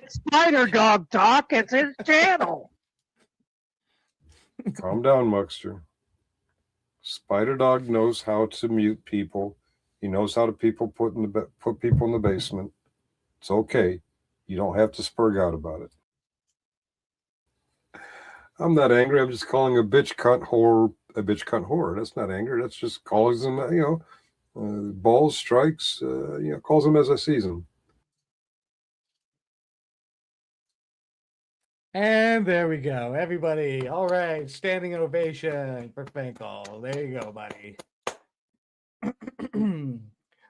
Spider Dog Talk. It's his channel. Calm down, Muckster. Spider Dog knows how to mute people. He knows how to put people in the basement. It's okay. You don't have to spurg out about it. I'm not angry. I'm just calling a bitch cunt whore a bitch cunt whore. That's not anger. That's just calling them, balls, strikes, calls them as I sees them. And there we go. Everybody. All right. Standing ovation for Finkel. There you go, buddy.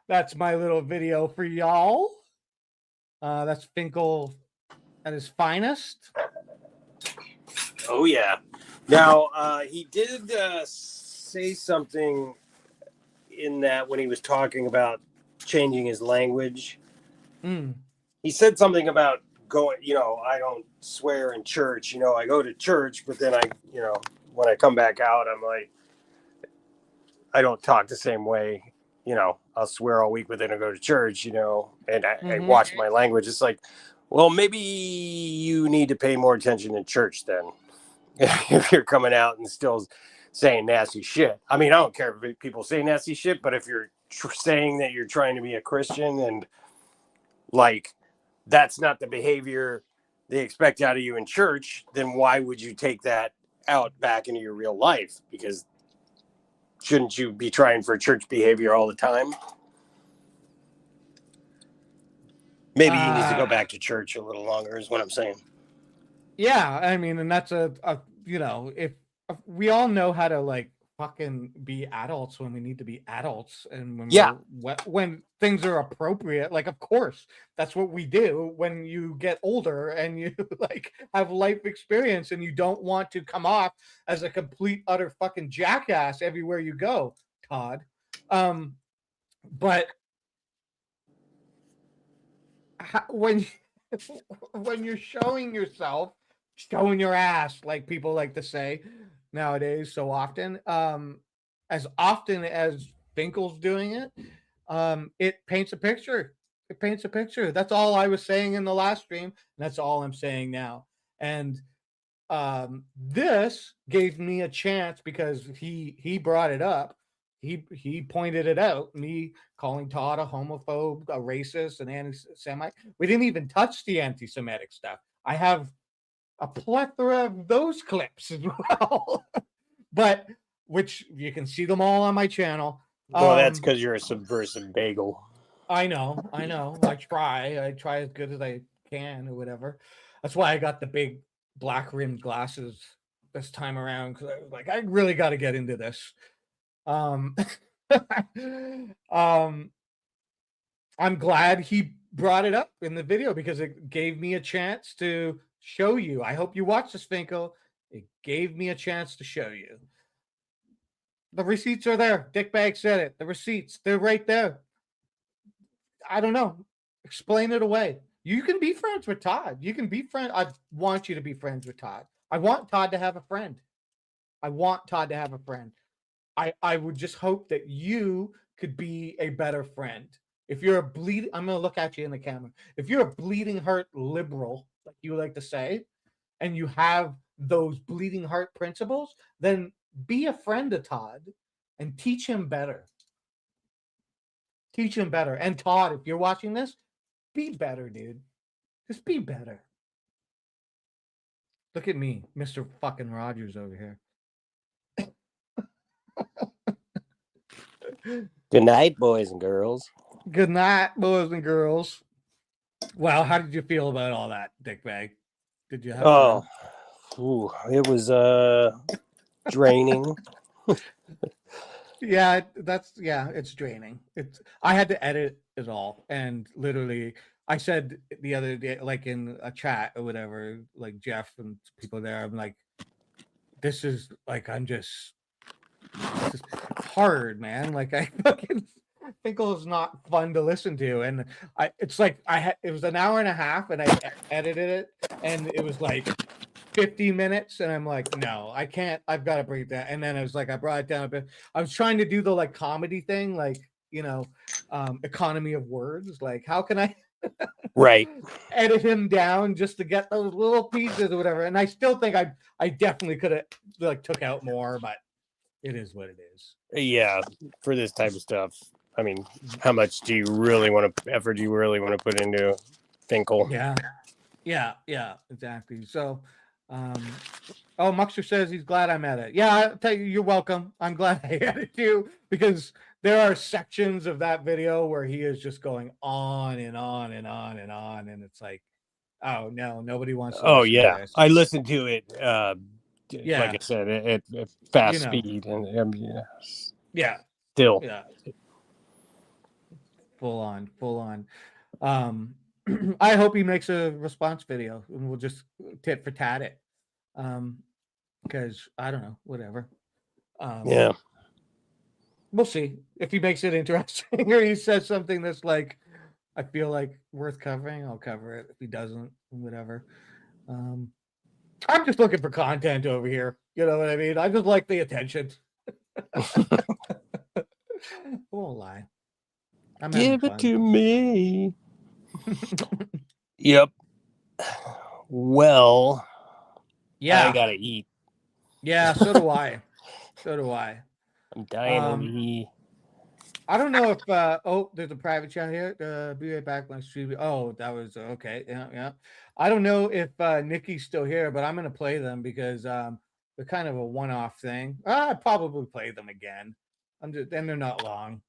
That's my little video for y'all. That's Finkel at his finest. Oh, yeah. Now, he did say something in that when he was talking about changing his language. He said something about going, I don't swear in church. I go to church, but then when I come back out, I'm like, I don't talk the same way. I'll swear all week, but then I go to church, and I watch my language. It's like, well, maybe you need to pay more attention in church then. If you're coming out and still saying nasty shit. I mean, I don't care if people say nasty shit, but if you're saying that you're trying to be a Christian and like that's not the behavior they expect out of you in church, then why would you take that out back into your real life? Because shouldn't you be trying for church behavior all the time? Maybe he needs to go back to church a little longer is what I'm saying. Yeah, I mean, and that's if we all know how to like fucking be adults when we need to be adults, and when Yeah. when things are appropriate. Like, of course, that's what we do when you get older and you like have life experience, and you don't want to come off as a complete utter fucking jackass everywhere you go, Todd. But when when you're showing yourself, showing your ass, like people like to say nowadays so often, as Finkel's doing it, it paints a picture. It paints a picture. That's all I was saying in the last stream, and that's all I'm saying now. And this gave me a chance because he brought it up. He pointed it out. Me calling Todd a homophobe, a racist, an anti-Semite. We didn't even touch the anti-Semitic stuff. I have a plethora of those clips as well, but which you can see them all on my channel. Well, that's because you're a subversive bagel. I know. I try as good as I can or whatever. That's why I got the big black rimmed glasses this time around, because I was like, I really got to get into this. I'm glad he brought it up in the video because it gave me a chance to show you. I hope you watch this, Finkel. It gave me a chance to show you. The receipts are there. Dickbag said it. The receipts, they're right there. I don't know. Explain it away. You can be friends with Todd. You can be friends. I want you to be friends with Todd. I want Todd to have a friend. I would just hope that you could be a better friend. If you're I'm going to look at you in the camera. If you're a bleeding heart liberal, like you like to say, and you have those bleeding heart principles, then be a friend of Todd and teach him better. Teach him better. And Todd, if you're watching this, be better, dude. Just be better. Look at me, Mr. fucking Rogers over here. Good night, boys and girls. Good night, boys and girls. Well, how did you feel about all that, Dickbag? Did you have it was draining. Yeah, it's draining. I had to edit it all, and literally I said the other day, like in a chat or whatever, like Jeff and people there, I'm like, this is hard, man. Like I fucking Finkel is not fun to listen to, and it was an hour and a half, and I edited it, and it was like 50 minutes, and I'm like, no, I can't. I've got to break that. And then I was like, I brought it down a bit. I was trying to do the like comedy thing, like economy of words. Like, how can I right edit him down just to get those little pieces or whatever? And I still think I definitely could have like took out more, but it is what it is. Yeah, for this type of stuff. I mean, how much do you really want to put into Finkel? Yeah, exactly. So, Muxter says he's glad I'm at it. Yeah, I'll tell you, you're welcome. I'm glad I added you, because there are sections of that video where he is just going on and on and on and on, and it's like, oh no, nobody wants to listen to this. I listened to it. Like I said, at fast speed, and still, full on. I hope he makes a response video, and we'll just tit for tat it. Because I don't know, whatever. We'll see if he makes it interesting, or he says something that's like, I feel like worth covering. I'll cover it. If he doesn't, whatever. I'm just looking for content over here. You know what I mean? I just like the attention. I won't lie. Give it to me. Yep. Well, yeah, I gotta eat. Yeah, so do I. I'm dying to eat. I don't know if there's a private chat here. Be right back when I stream. Oh, that was okay. Yeah. I don't know if Nikki's still here, but I'm gonna play them because they're kind of a one-off thing. I'd probably play them again. And they're not long.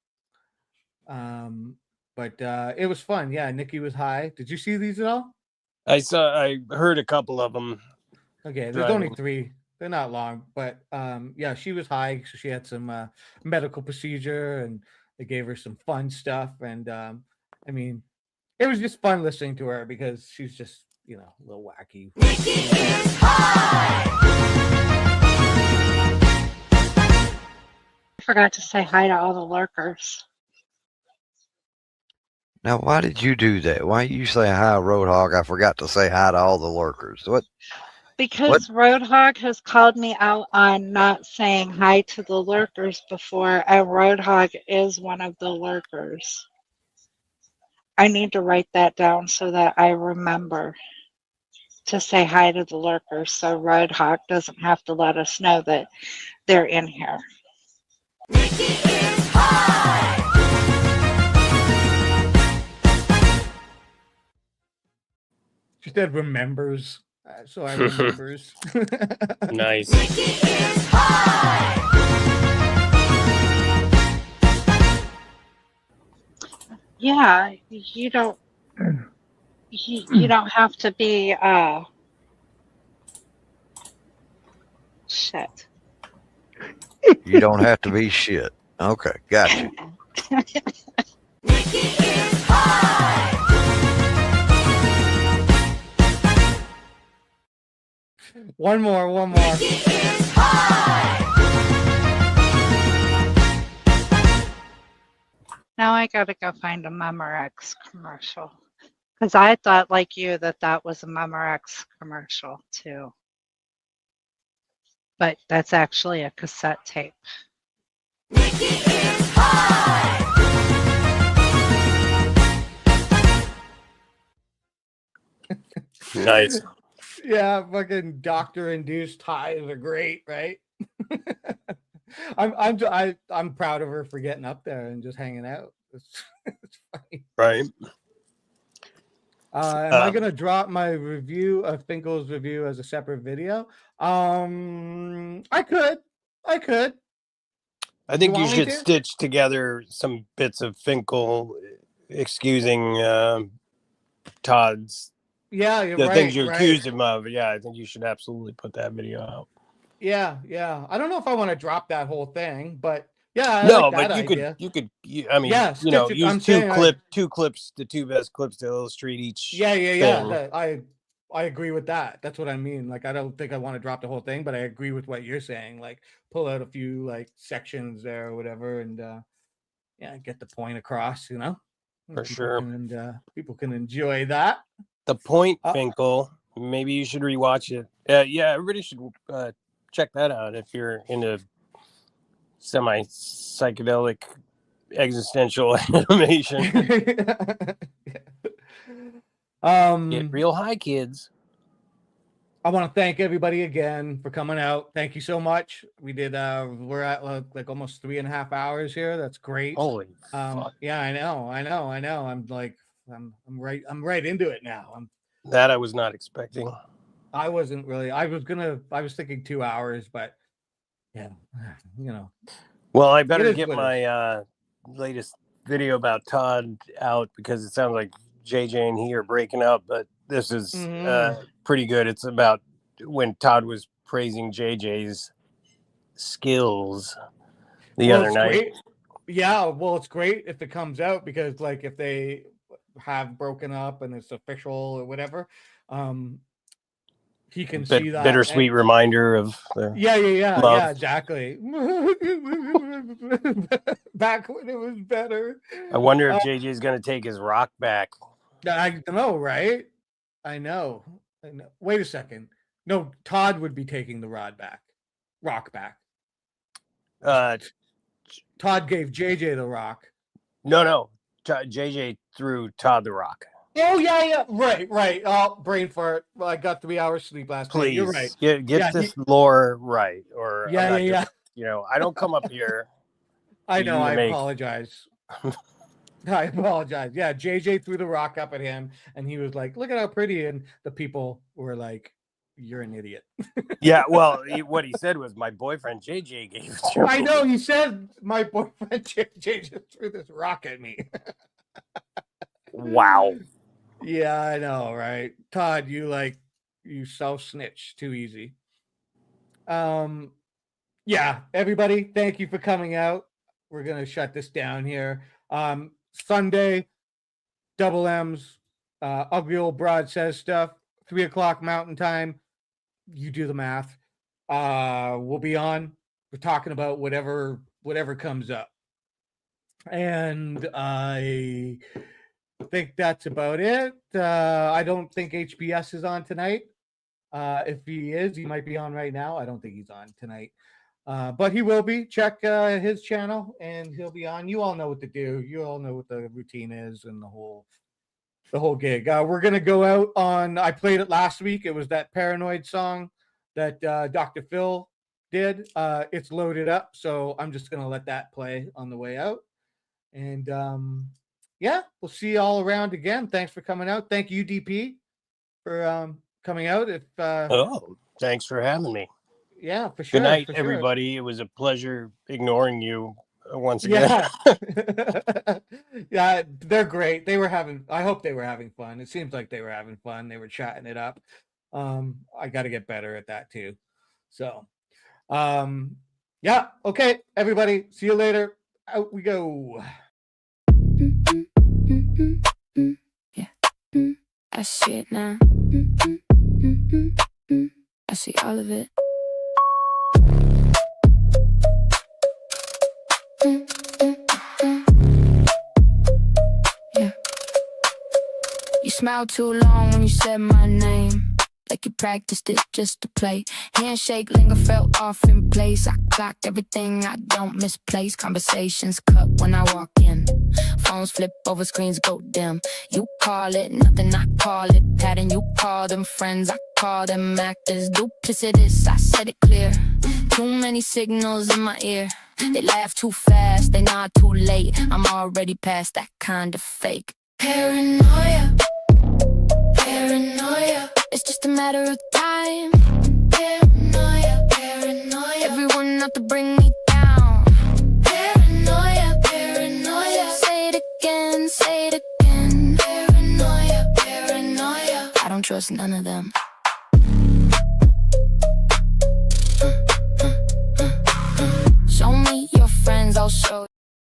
But it was fun. Yeah, Nikki was high. Did you see these at all? I heard a couple of them. Okay, there's only 3. They're not long, but yeah, she was high, so she had some medical procedure, and they gave her some fun stuff. And I mean, it was just fun listening to her because she's just a little wacky. I forgot to say hi to all the lurkers. Now, why did you do that? Why you say hi, Roadhog? I forgot to say hi to all the lurkers. What? Because Roadhog has called me out on not saying hi to the lurkers before, and Roadhog is one of the lurkers. I need to write that down so that I remember to say hi to the lurkers so Roadhog doesn't have to let us know that they're in here. She said remembers, so I remembers. Nice. Yeah, you don't have to be shit. You don't have to be shit. Okay, gotcha. One more. Now I gotta go find a Memorex commercial. Because I thought, like you, that was a Memorex commercial, too. But that's actually a cassette tape. Nice. Yeah, fucking doctor-induced highs are great, right? I'm proud of her for getting up there and just hanging out. It's funny. Right. Am I gonna drop my review of Finkel's review as a separate video? I could. I think you want me should to? stitch together some bits of Finkel excusing Todd's Yeah, you're the right. things you right. accused him of. Yeah, I think you should absolutely put that video out. Yeah. I don't know if I want to drop that whole thing, but yeah, I No, like that but idea. I mean, Yeah, use I'm two saying clips, the two best clips to illustrate each. Yeah. thing. I agree with that. That's what I mean. Like, I don't think I want to drop the whole thing, but I agree with what you're saying. Like, pull out a few like sections there or whatever, and get the point across. For sure. People can enjoy that. The Point, Finkel. Maybe you should rewatch it. Yeah, everybody should check that out if you're into semi-psychedelic existential animation. Get real high, kids. I want to thank everybody again for coming out. Thank you so much. We did. We're at like almost 3.5 hours here. That's great. Holy fuck. Yeah, I know. I'm like, I'm right into it now. That I was not expecting. I wasn't really. I was thinking 2 hours, but yeah, Well, I better get my latest video about Todd out because it sounds like JJ and he are breaking up, but this is pretty good. It's about when Todd was praising JJ's skills the other night. Great. Yeah, well, it's great if it comes out because, like, if they have broken up and it's official or whatever, he can see that bittersweet reminder of their love. exactly. Back when it was better. I wonder if JJ is going to take his rock back. I know, right? I know. Wait a second. No, Todd would be taking the rock back. Todd gave JJ the rock. No. JJ threw Todd the rock. Oh yeah. Right. Oh, brain fart. Well, I got 3 hours sleep last night. You're right. Get this lore right, or yeah. I don't come up here. I know. I apologize. I apologize. Yeah, JJ threw the rock up at him, and he was like, "Look at how pretty," and the people were like, "You're an idiot." Yeah, well, what he said was, "My boyfriend JJ gave it to me." I know. He said, "My boyfriend JJ just threw this rock at me." Wow. Yeah, I know, right? Todd, you self snitch too easy. Yeah, everybody, thank you for coming out. We're gonna shut this down here. Sunday, Double M's, Ugly Old Broad Says Stuff, 3 o'clock Mountain Time. You do the math. We'll be on. We're talking about whatever comes up. And I think that's about it. I don't think HBS is on tonight. If he is, he might be on right now. I don't think he's on tonight. But he will be. Check his channel and he'll be on. You all know what to do. You all know what the routine is and the whole gig. We're gonna go out on, I played it last week. It was that Paranoid song that Dr. Phil did. It's loaded up, so I'm just gonna let that play on the way out. And yeah, we'll see you all around again. Thanks for coming out. Thank you, DP, for coming out. If Thanks for having me. Yeah, for sure. Good night, for sure. everybody. It was a pleasure ignoring you once again. Yeah. Yeah, they're great. I hope they were having fun. It seems like they were having fun. They were chatting it up. I got to get better at that too. So, yeah. Okay, everybody. See you later. Out we go. I see it now. I see all of it. Yeah. You smiled too long when you said my name, like you practiced it just to play. Handshake linger felt off in place. I clocked everything I don't misplace. Conversations cut when I walk in. Phones flip over, screens go dim. You call it nothing, I call it pattern. You call them friends, I call them actors. Duplicitous, I said it clear. Too many signals in my ear. They laugh too fast, they nod too late. I'm already past that kind of fake. Paranoia, paranoia. It's just a matter of time. Paranoia, paranoia. Everyone out to bring me down. Paranoia, paranoia. Say it again, say it again. Paranoia, paranoia. I don't trust none of them. Show me your friends, I'll show you.